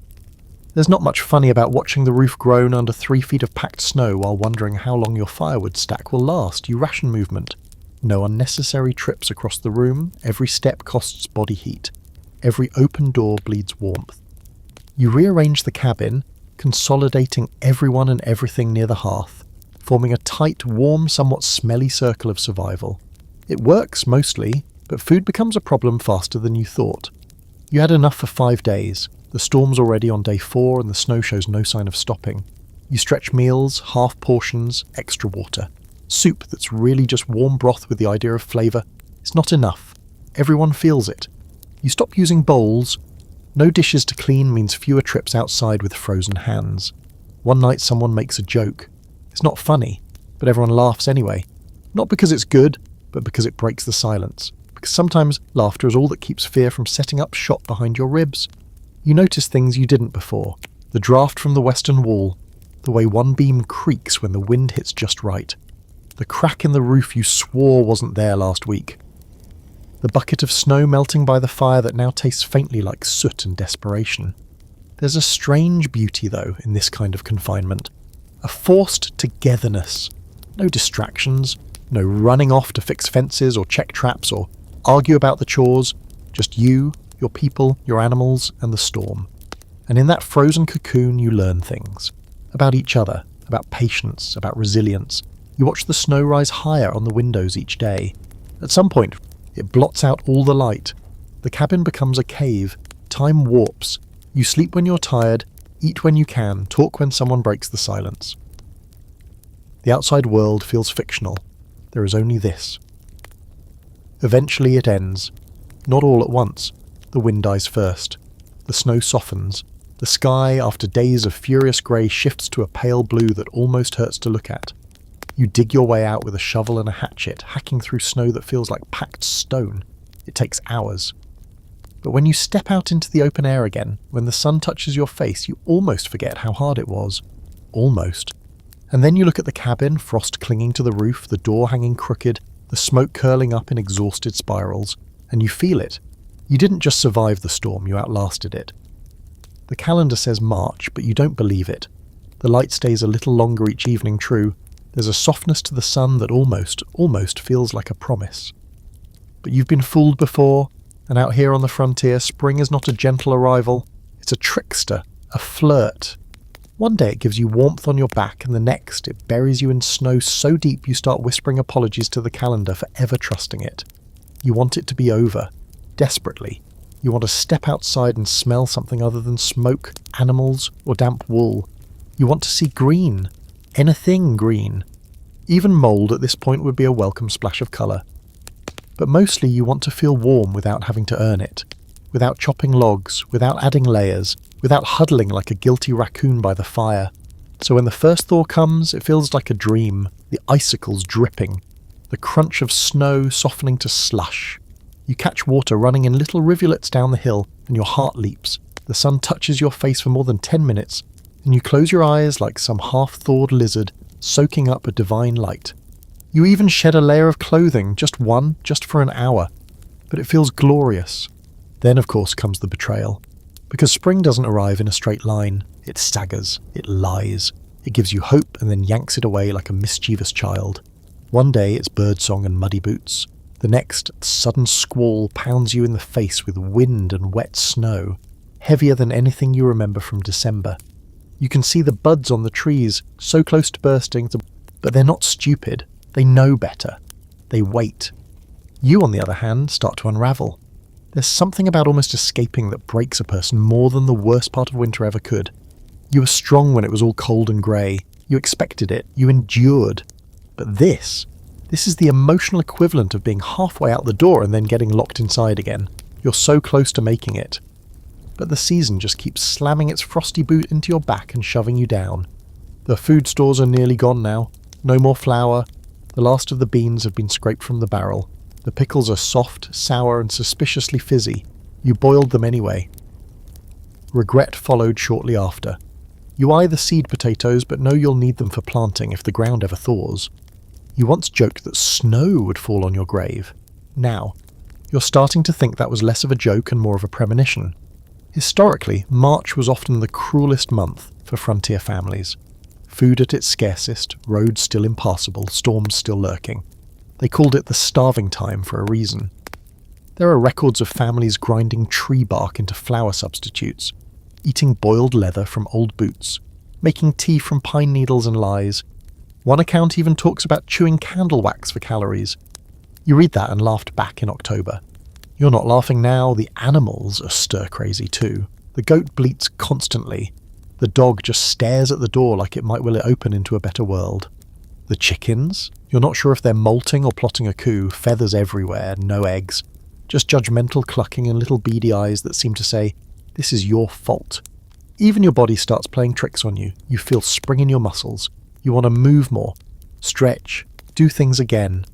[SPEAKER 1] There's not much funny about watching the roof groan under 3 feet of packed snow while wondering how long your firewood stack will last. You ration movement. No unnecessary trips across the room. Every step costs body heat. Every open door bleeds warmth. You rearrange the cabin, consolidating everyone and everything near the hearth, forming a tight, warm, somewhat smelly circle of survival. It works, mostly, but food becomes a problem faster than you thought. You had enough for 5 days. The storm's already on day 4 and the snow shows no sign of stopping. You stretch meals, half portions, extra water. Soup that's really just warm broth with the idea of flavour. It's not enough. Everyone feels it. You stop using bowls. No dishes to clean means fewer trips outside with frozen hands. One night someone makes a joke. It's not funny, but everyone laughs anyway. Not because it's good, but because it breaks the silence. Because sometimes laughter is all that keeps fear from setting up shop behind your ribs. You notice things you didn't before. The draft from the western wall. The way one beam creaks when the wind hits just right. The crack in the roof you swore wasn't there last week. The bucket of snow melting by the fire that now tastes faintly like soot and desperation. There's a strange beauty, though, in this kind of confinement. A forced togetherness. No distractions. No running off to fix fences or check traps or argue about the chores. Just you, your people, your animals, and the storm. And in that frozen cocoon you learn things. about each other, about patience, about resilience. You watch the snow rise higher on the windows each day. At some point, it blots out all the light. The cabin becomes a cave. Time warps. You sleep when you're tired, eat when you can, talk when someone breaks the silence. The outside world feels fictional. There is only this. Eventually it ends. Not all at once. The wind dies first. The snow softens. The sky, after days of furious grey, shifts to a pale blue that almost hurts to look at. You dig your way out with a shovel and a hatchet, hacking through snow that feels like packed stone. It takes hours. But when you step out into the open air again, when the sun touches your face, you almost forget how hard it was. Almost. And then you look at the cabin, frost clinging to the roof, the door hanging crooked, the smoke curling up in exhausted spirals, and you feel it. You didn't just survive the storm, you outlasted it. The calendar says March, but you don't believe it. The light stays a little longer each evening, true. There's a softness to the sun that almost feels like a promise. But you've been fooled before, and out here on the frontier, spring is not a gentle arrival. It's a trickster, a flirt. One day it gives you warmth on your back, and the next it buries you in snow so deep you start whispering apologies to the calendar for ever trusting it. You want it to be over, desperately. You want to step outside and smell something other than smoke, animals, or damp wool. You want to see green. Anything green. Even mould at this point would be a welcome splash of colour. But mostly you want to feel warm without having to earn it. Without chopping logs, without adding layers, without huddling like a guilty raccoon by the fire. So when the first thaw comes, it feels like a dream. The icicles dripping. The crunch of snow softening to slush. You catch water running in little rivulets down the hill, and your heart leaps. The sun touches your face for more than 10 minutes, and you close your eyes like some half-thawed lizard, soaking up a divine light. You even shed a layer of clothing, just for an hour. But it feels glorious. Then, of course, comes the betrayal. Because spring doesn't arrive in a straight line. It staggers. It lies. It gives you hope and then yanks it away like a mischievous child. One day it's birdsong and muddy boots. The next, a sudden squall pounds you in the face with wind and wet snow, heavier than anything you remember from December. You can see the buds on the trees, so close to bursting, but they're not stupid. They know better. They wait. You, on the other hand, start to unravel. There's something about almost escaping that breaks a person more than the worst part of winter ever could. You were strong when it was all cold and grey. You expected it. You endured. But this is the emotional equivalent of being halfway out the door and then getting locked inside again. You're so close to making it. But the season just keeps slamming its frosty boot into your back and shoving you down. The food stores are nearly gone now. No more flour. The last of the beans have been scraped from the barrel. The pickles are soft, sour, and suspiciously fizzy. You boiled them anyway. Regret followed shortly after. You eye the seed potatoes, but know you'll need them for planting if the ground ever thaws. You once joked that snow would fall on your grave. Now, you're starting to think that was less of a joke and more of a premonition. Historically, March was often the cruelest month for frontier families. Food at its scarcest, roads still impassable, storms still lurking. They called it the starving time for a reason. There are records of families grinding tree bark into flour substitutes, eating boiled leather from old boots, making tea from pine needles and lies. One account even talks about chewing candle wax for calories. You read that and laughed back in October. You're not laughing now, the animals are stir-crazy too. The goat bleats constantly. The dog just stares at the door like it might will it open into a better world. The chickens? You're not sure if they're molting or plotting a coup, feathers everywhere, no eggs. Just judgmental clucking and little beady eyes that seem to say, this is your fault. Even your body starts playing tricks on you. You feel spring in your muscles. You want to move more, stretch, do things again.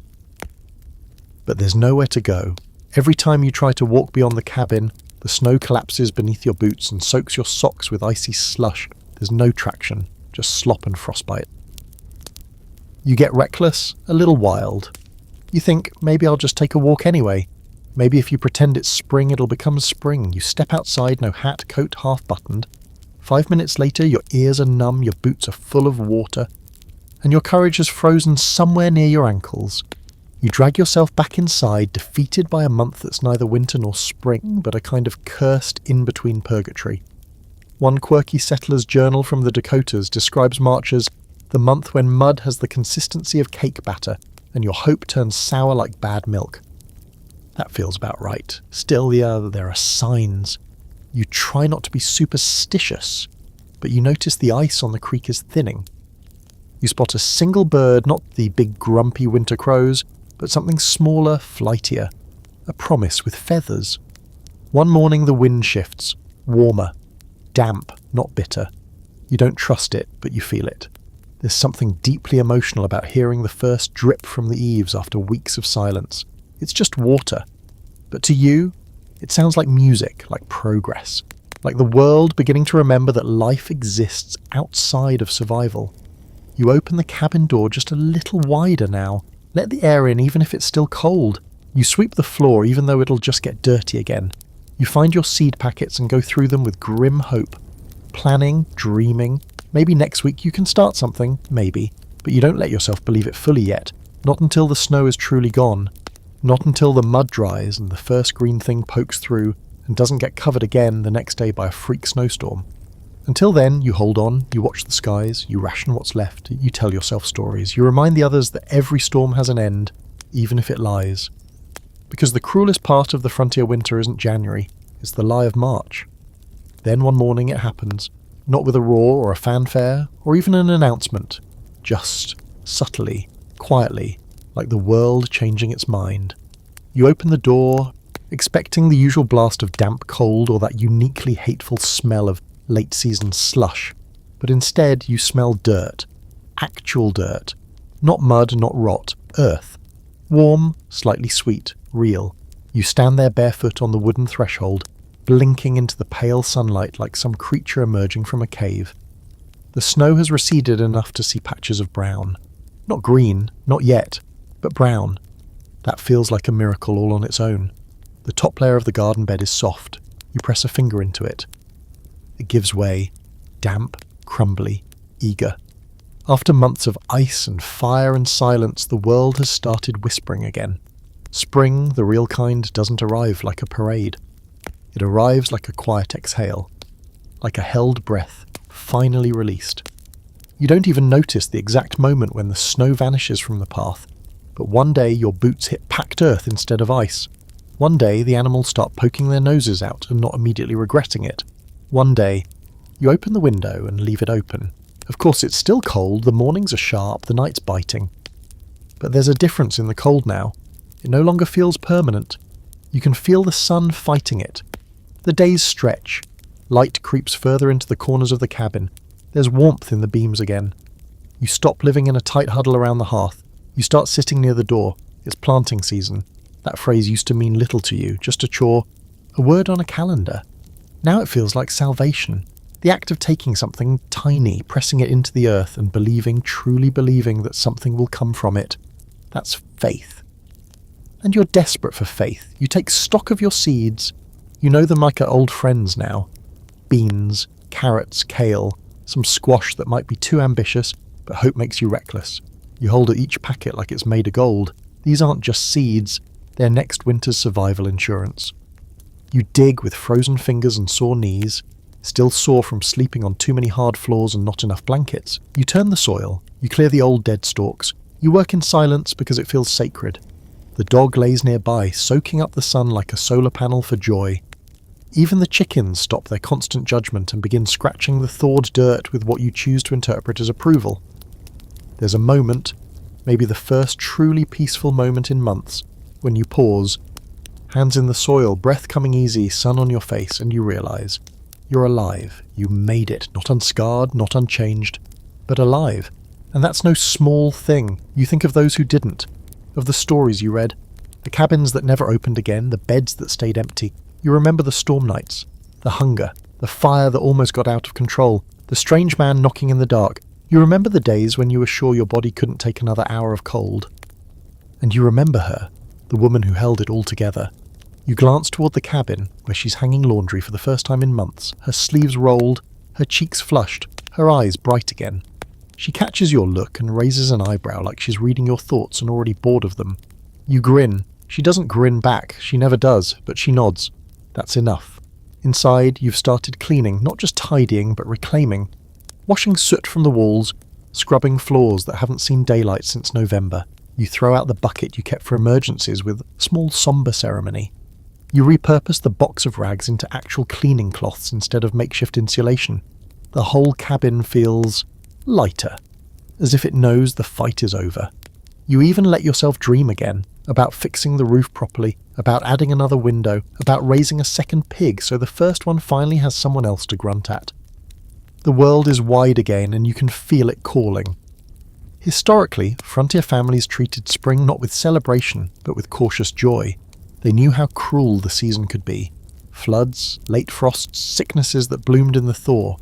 [SPEAKER 1] But there's nowhere to go. Every time you try to walk beyond the cabin, the snow collapses beneath your boots and soaks your socks with icy slush. There's no traction, just slop and frostbite. You get reckless, a little wild. You think, maybe I'll just take a walk anyway. Maybe if you pretend it's spring, it'll become spring. You step outside, no hat, coat half buttoned. 5 minutes later, your ears are numb, your boots are full of water, and your courage has frozen somewhere near your ankles. You drag yourself back inside, defeated by a month that's neither winter nor spring, but a kind of cursed in-between purgatory. One quirky settler's journal from the Dakotas describes March as the month when mud has the consistency of cake batter and your hope turns sour like bad milk. That feels about right. Still, there are signs. You try not to be superstitious, but you notice the ice on the creek is thinning. You spot a single bird, not the big grumpy winter crows, but something smaller, flightier. A promise with feathers. One morning the wind shifts, warmer, damp, not bitter. You don't trust it, but you feel it. There's something deeply emotional about hearing the first drip from the eaves after weeks of silence. It's just water. But to you, it sounds like music, like progress. Like the world beginning to remember that life exists outside of survival. You open the cabin door just a little wider now. Let the air in even if it's still cold. You sweep the floor even though it'll just get dirty again. You find your seed packets and go through them with grim hope. Planning, dreaming. Maybe next week you can start something, maybe. But you don't let yourself believe it fully yet. Not until the snow is truly gone. Not until the mud dries and the first green thing pokes through and doesn't get covered again the next day by a freak snowstorm. Until then, you hold on, you watch the skies, you ration what's left, you tell yourself stories, you remind the others that every storm has an end, even if it lies. Because the cruelest part of the frontier winter isn't January, it's the lie of March. Then one morning it happens, not with a roar or a fanfare, or even an announcement, just, subtly, quietly, like the world changing its mind. You open the door, expecting the usual blast of damp cold or that uniquely hateful smell of late-season slush, but instead you smell dirt. Actual dirt. Not mud, not rot. Earth. Warm, slightly sweet, real. You stand there barefoot on the wooden threshold, blinking into the pale sunlight like some creature emerging from a cave. The snow has receded enough to see patches of brown. Not green, not yet, but brown. That feels like a miracle all on its own. The top layer of the garden bed is soft. You press a finger into it. It gives way, damp, crumbly, eager. After months of ice and fire and silence, the world has started whispering again. Spring, the real kind, doesn't arrive like a parade. It arrives like a quiet exhale, like a held breath, finally released. You don't even notice the exact moment when the snow vanishes from the path, but one day your boots hit packed earth instead of ice. One day the animals start poking their noses out and not immediately regretting it. One day, you open the window and leave it open. Of course, it's still cold, the mornings are sharp, the night's biting. But there's a difference in the cold now. It no longer feels permanent. You can feel the sun fighting it. The days stretch. Light creeps further into the corners of the cabin. There's warmth in the beams again. You stop living in a tight huddle around the hearth. You start sitting near the door. It's planting season. That phrase used to mean little to you, just a chore, a word on a calendar. Now it feels like salvation. The act of taking something tiny, pressing it into the earth and believing, truly believing that something will come from it. That's faith. And you're desperate for faith. You take stock of your seeds. You know them like old friends now. Beans, carrots, kale, some squash that might be too ambitious, but hope makes you reckless. You hold each packet like it's made of gold. These aren't just seeds. They're next winter's survival insurance. You dig with frozen fingers and sore knees, still sore from sleeping on too many hard floors and not enough blankets. You turn the soil, you clear the old dead stalks, you work in silence because it feels sacred. The dog lays nearby, soaking up the sun like a solar panel for joy. Even the chickens stop their constant judgment and begin scratching the thawed dirt with what you choose to interpret as approval. There's a moment, maybe the first truly peaceful moment in months, when you pause, hands in the soil, breath coming easy, sun on your face, and you realise you're alive. You made it, not unscarred, not unchanged, but alive. And that's no small thing. You think of those who didn't, of the stories you read, the cabins that never opened again, the beds that stayed empty. You remember the storm nights, the hunger, the fire that almost got out of control, the strange man knocking in the dark. You remember the days when you were sure your body couldn't take another hour of cold. And you remember her, the woman who held it all together. You glance toward the cabin, where she's hanging laundry for the first time in months, her sleeves rolled, her cheeks flushed, her eyes bright again. She catches your look and raises an eyebrow like she's reading your thoughts and already bored of them. You grin. She doesn't grin back, she never does, but she nods. That's enough. Inside, you've started cleaning, not just tidying, but reclaiming. Washing soot from the walls, scrubbing floors that haven't seen daylight since November. You throw out the bucket you kept for emergencies with small sombre ceremony. You repurpose the box of rags into actual cleaning cloths instead of makeshift insulation. The whole cabin feels lighter, as if it knows the fight is over. You even let yourself dream again, about fixing the roof properly, about adding another window, about raising a second pig so the first one finally has someone else to grunt at. The world is wide again and you can feel it calling. Historically, frontier families treated spring not with celebration, but with cautious joy. They knew how cruel the season could be. Floods, late frosts, sicknesses that bloomed in the thaw.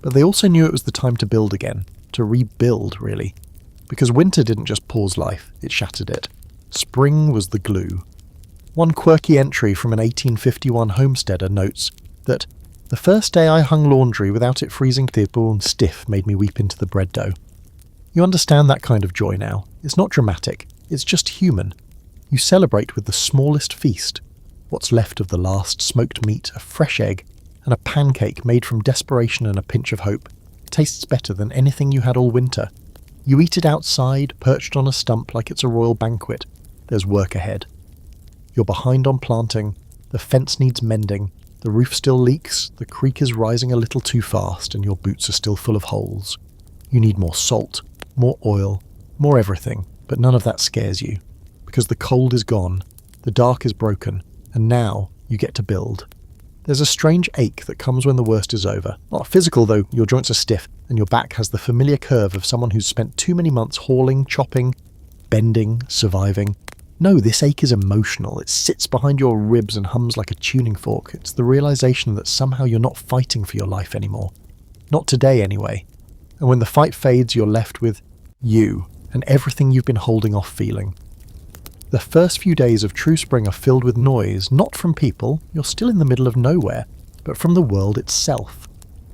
[SPEAKER 1] But they also knew it was the time to build again, to rebuild, really. Because winter didn't just pause life, it shattered it. Spring was the glue. One quirky entry from an 1851 homesteader notes that the first day I hung laundry without it freezing and stiff made me weep into the bread dough. You understand that kind of joy now. It's not dramatic, it's just human. You celebrate with the smallest feast. What's left of the last smoked meat, a fresh egg, and a pancake made from desperation and a pinch of hope. Tastes better than anything you had all winter. You eat it outside, perched on a stump like it's a royal banquet. There's work ahead. You're behind on planting, the fence needs mending, the roof still leaks, the creek is rising a little too fast, and your boots are still full of holes. You need more salt, more oil, more everything, but none of that scares you. Because the cold is gone, the dark is broken, and now you get to build. There's a strange ache that comes when the worst is over. Not physical though, your joints are stiff, and your back has the familiar curve of someone who's spent too many months hauling, chopping, bending, surviving. No, this ache is emotional. It sits behind your ribs and hums like a tuning fork. It's the realization that somehow you're not fighting for your life anymore. Not today, anyway. And when the fight fades, you're left with you and everything you've been holding off feeling. The first few days of true spring are filled with noise, not from people, you're still in the middle of nowhere, but from the world itself.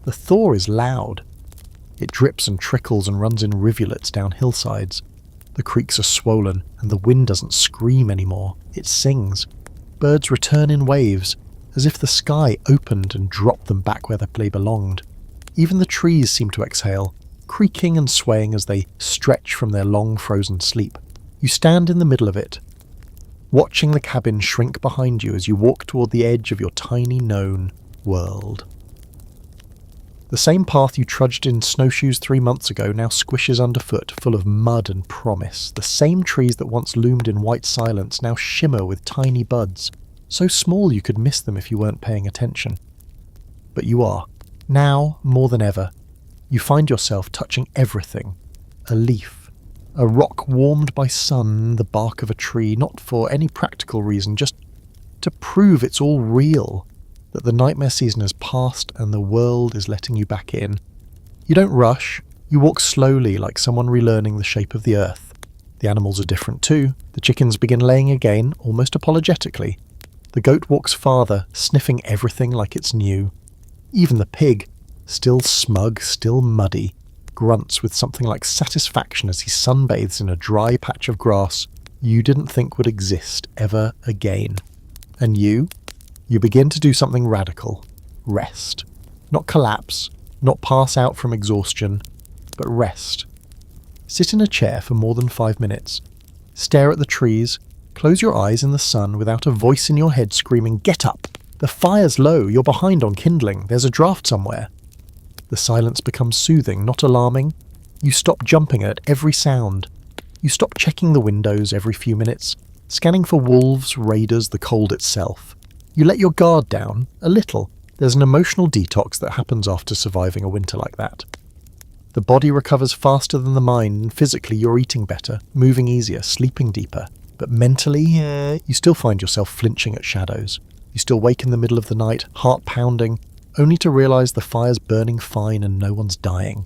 [SPEAKER 1] The thaw is loud. It drips and trickles and runs in rivulets down hillsides. The creeks are swollen, and the wind doesn't scream anymore, it sings. Birds return in waves, as if the sky opened and dropped them back where they belonged. Even the trees seem to exhale, creaking and swaying as they stretch from their long frozen sleep. You stand in the middle of it, watching the cabin shrink behind you as you walk toward the edge of your tiny known world. The same path you trudged in snowshoes 3 months ago now squishes underfoot, full of mud and promise. The same trees that once loomed in white silence now shimmer with tiny buds, so small you could miss them if you weren't paying attention. But you are. Now, more than ever, you find yourself touching everything. A leaf, a rock warmed by sun, the bark of a tree, not for any practical reason, just to prove it's all real. That the nightmare season has passed and the world is letting you back in. You don't rush, you walk slowly like someone relearning the shape of the earth. The animals are different too. The chickens begin laying again, almost apologetically. The goat walks farther, sniffing everything like it's new. Even the pig, still smug, still muddy, grunts with something like satisfaction as he sunbathes in a dry patch of grass you didn't think would exist ever again. And you begin to do something radical. Rest. Not collapse, not pass out from exhaustion, but rest. Sit in a chair for more than 5 minutes. Stare at the trees. Close your eyes in the sun without a voice in your head screaming, "Get up! The fire's low, you're behind on kindling, there's a draft somewhere." The silence becomes soothing, not alarming. You stop jumping at every sound. You stop checking the windows every few minutes, scanning for wolves, raiders, the cold itself. You let your guard down, a little. There's an emotional detox that happens after surviving a winter like that. The body recovers faster than the mind, and physically you're eating better, moving easier, sleeping deeper. But mentally, you still find yourself flinching at shadows. You still wake in the middle of the night, heart pounding, only to realise the fire's burning fine and no one's dying.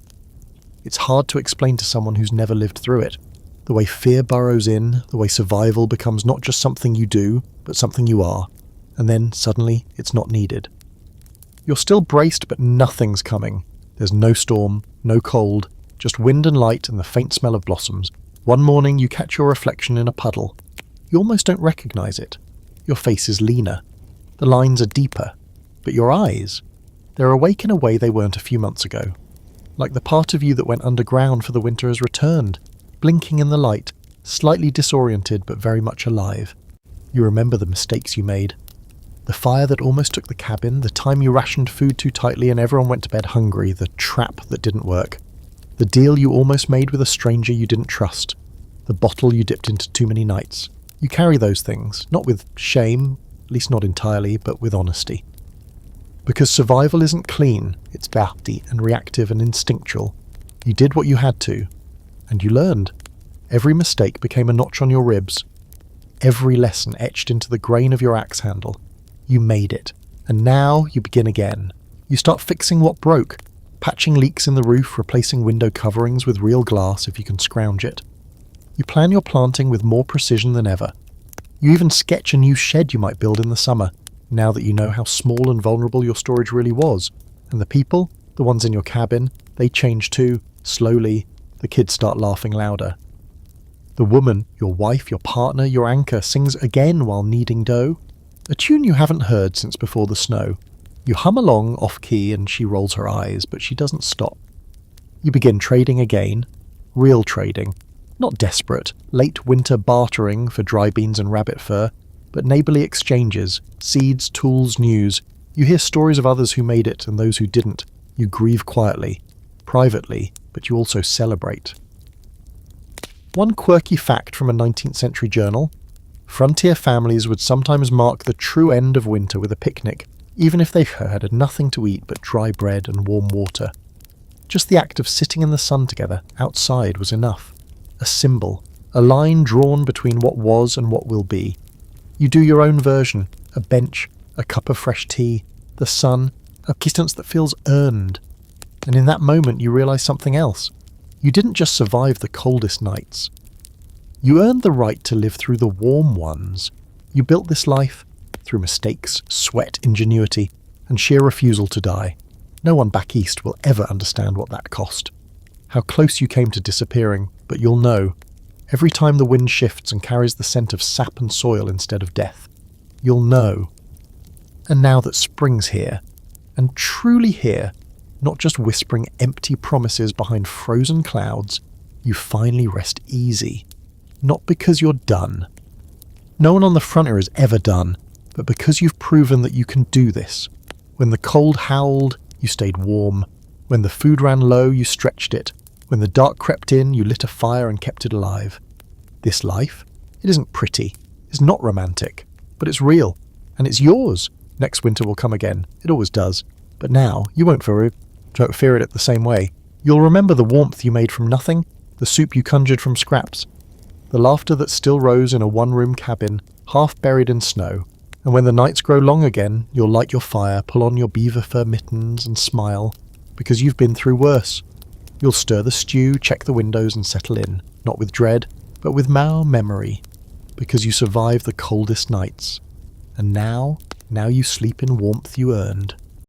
[SPEAKER 1] It's hard to explain to someone who's never lived through it. The way fear burrows in, the way survival becomes not just something you do, but something you are. And then, suddenly, it's not needed. You're still braced, but nothing's coming. There's no storm, no cold, just wind and light and the faint smell of blossoms. One morning you catch your reflection in a puddle. You almost don't recognise it. Your face is leaner. The lines are deeper. But your eyes, they're awake in a way they weren't a few months ago. Like the part of you that went underground for the winter has returned, blinking in the light, slightly disoriented but very much alive. You remember the mistakes you made. The fire that almost took the cabin, the time you rationed food too tightly and everyone went to bed hungry, the trap that didn't work. The deal you almost made with a stranger you didn't trust. The bottle you dipped into too many nights. You carry those things, not with shame, at least not entirely, but with honesty. Because survival isn't clean, it's dirty and reactive and instinctual. You did what you had to, and you learned. Every mistake became a notch on your ribs. Every lesson etched into the grain of your axe handle. You made it, and now you begin again. You start fixing what broke, patching leaks in the roof, replacing window coverings with real glass if you can scrounge it. You plan your planting with more precision than ever. You even sketch a new shed you might build in the summer, now that you know how small and vulnerable your storage really was. And the people, the ones in your cabin, they change too, slowly. The kids start laughing louder. The woman, your wife, your partner, your anchor, sings again while kneading dough. A tune you haven't heard since before the snow. You hum along off-key and she rolls her eyes, but she doesn't stop. You begin trading again. Real trading. Not desperate, late winter bartering for dry beans and rabbit fur, but neighbourly exchanges, seeds, tools, news. You hear stories of others who made it and those who didn't. You grieve quietly, privately, but you also celebrate. One quirky fact from a 19th century journal: frontier families would sometimes mark the true end of winter with a picnic, even if they had nothing to eat but dry bread and warm water. Just the act of sitting in the sun together, outside, was enough. A symbol, a line drawn between what was and what will be. You do your own version, a bench, a cup of fresh tea, the sun, a distance that feels earned. And in that moment you realise something else. You didn't just survive the coldest nights. You earned the right to live through the warm ones. You built this life through mistakes, sweat, ingenuity, and sheer refusal to die. No one back east will ever understand what that cost. How close you came to disappearing, but you'll know. Every time the wind shifts and carries the scent of sap and soil instead of death, you'll know. And now that spring's here, and truly here, not just whispering empty promises behind frozen clouds, you finally rest easy. Not because you're done. No one on the frontier is ever done, but because you've proven that you can do this. When the cold howled, you stayed warm. When the food ran low, you stretched it. When the dark crept in, you lit a fire and kept it alive. This life, it isn't pretty, it's not romantic, but it's real, and it's yours. Next winter will come again, it always does, but now you won't fear it the same way. You'll remember the warmth you made from nothing, the soup you conjured from scraps, the laughter that still rose in a one-room cabin, half buried in snow, and when the nights grow long again, you'll light your fire, pull on your beaver fur mittens and smile, because you've been through worse. You'll stir the stew, check the windows and settle in, not with dread, but with memory, because you survived the coldest nights. And now you sleep in warmth you earned.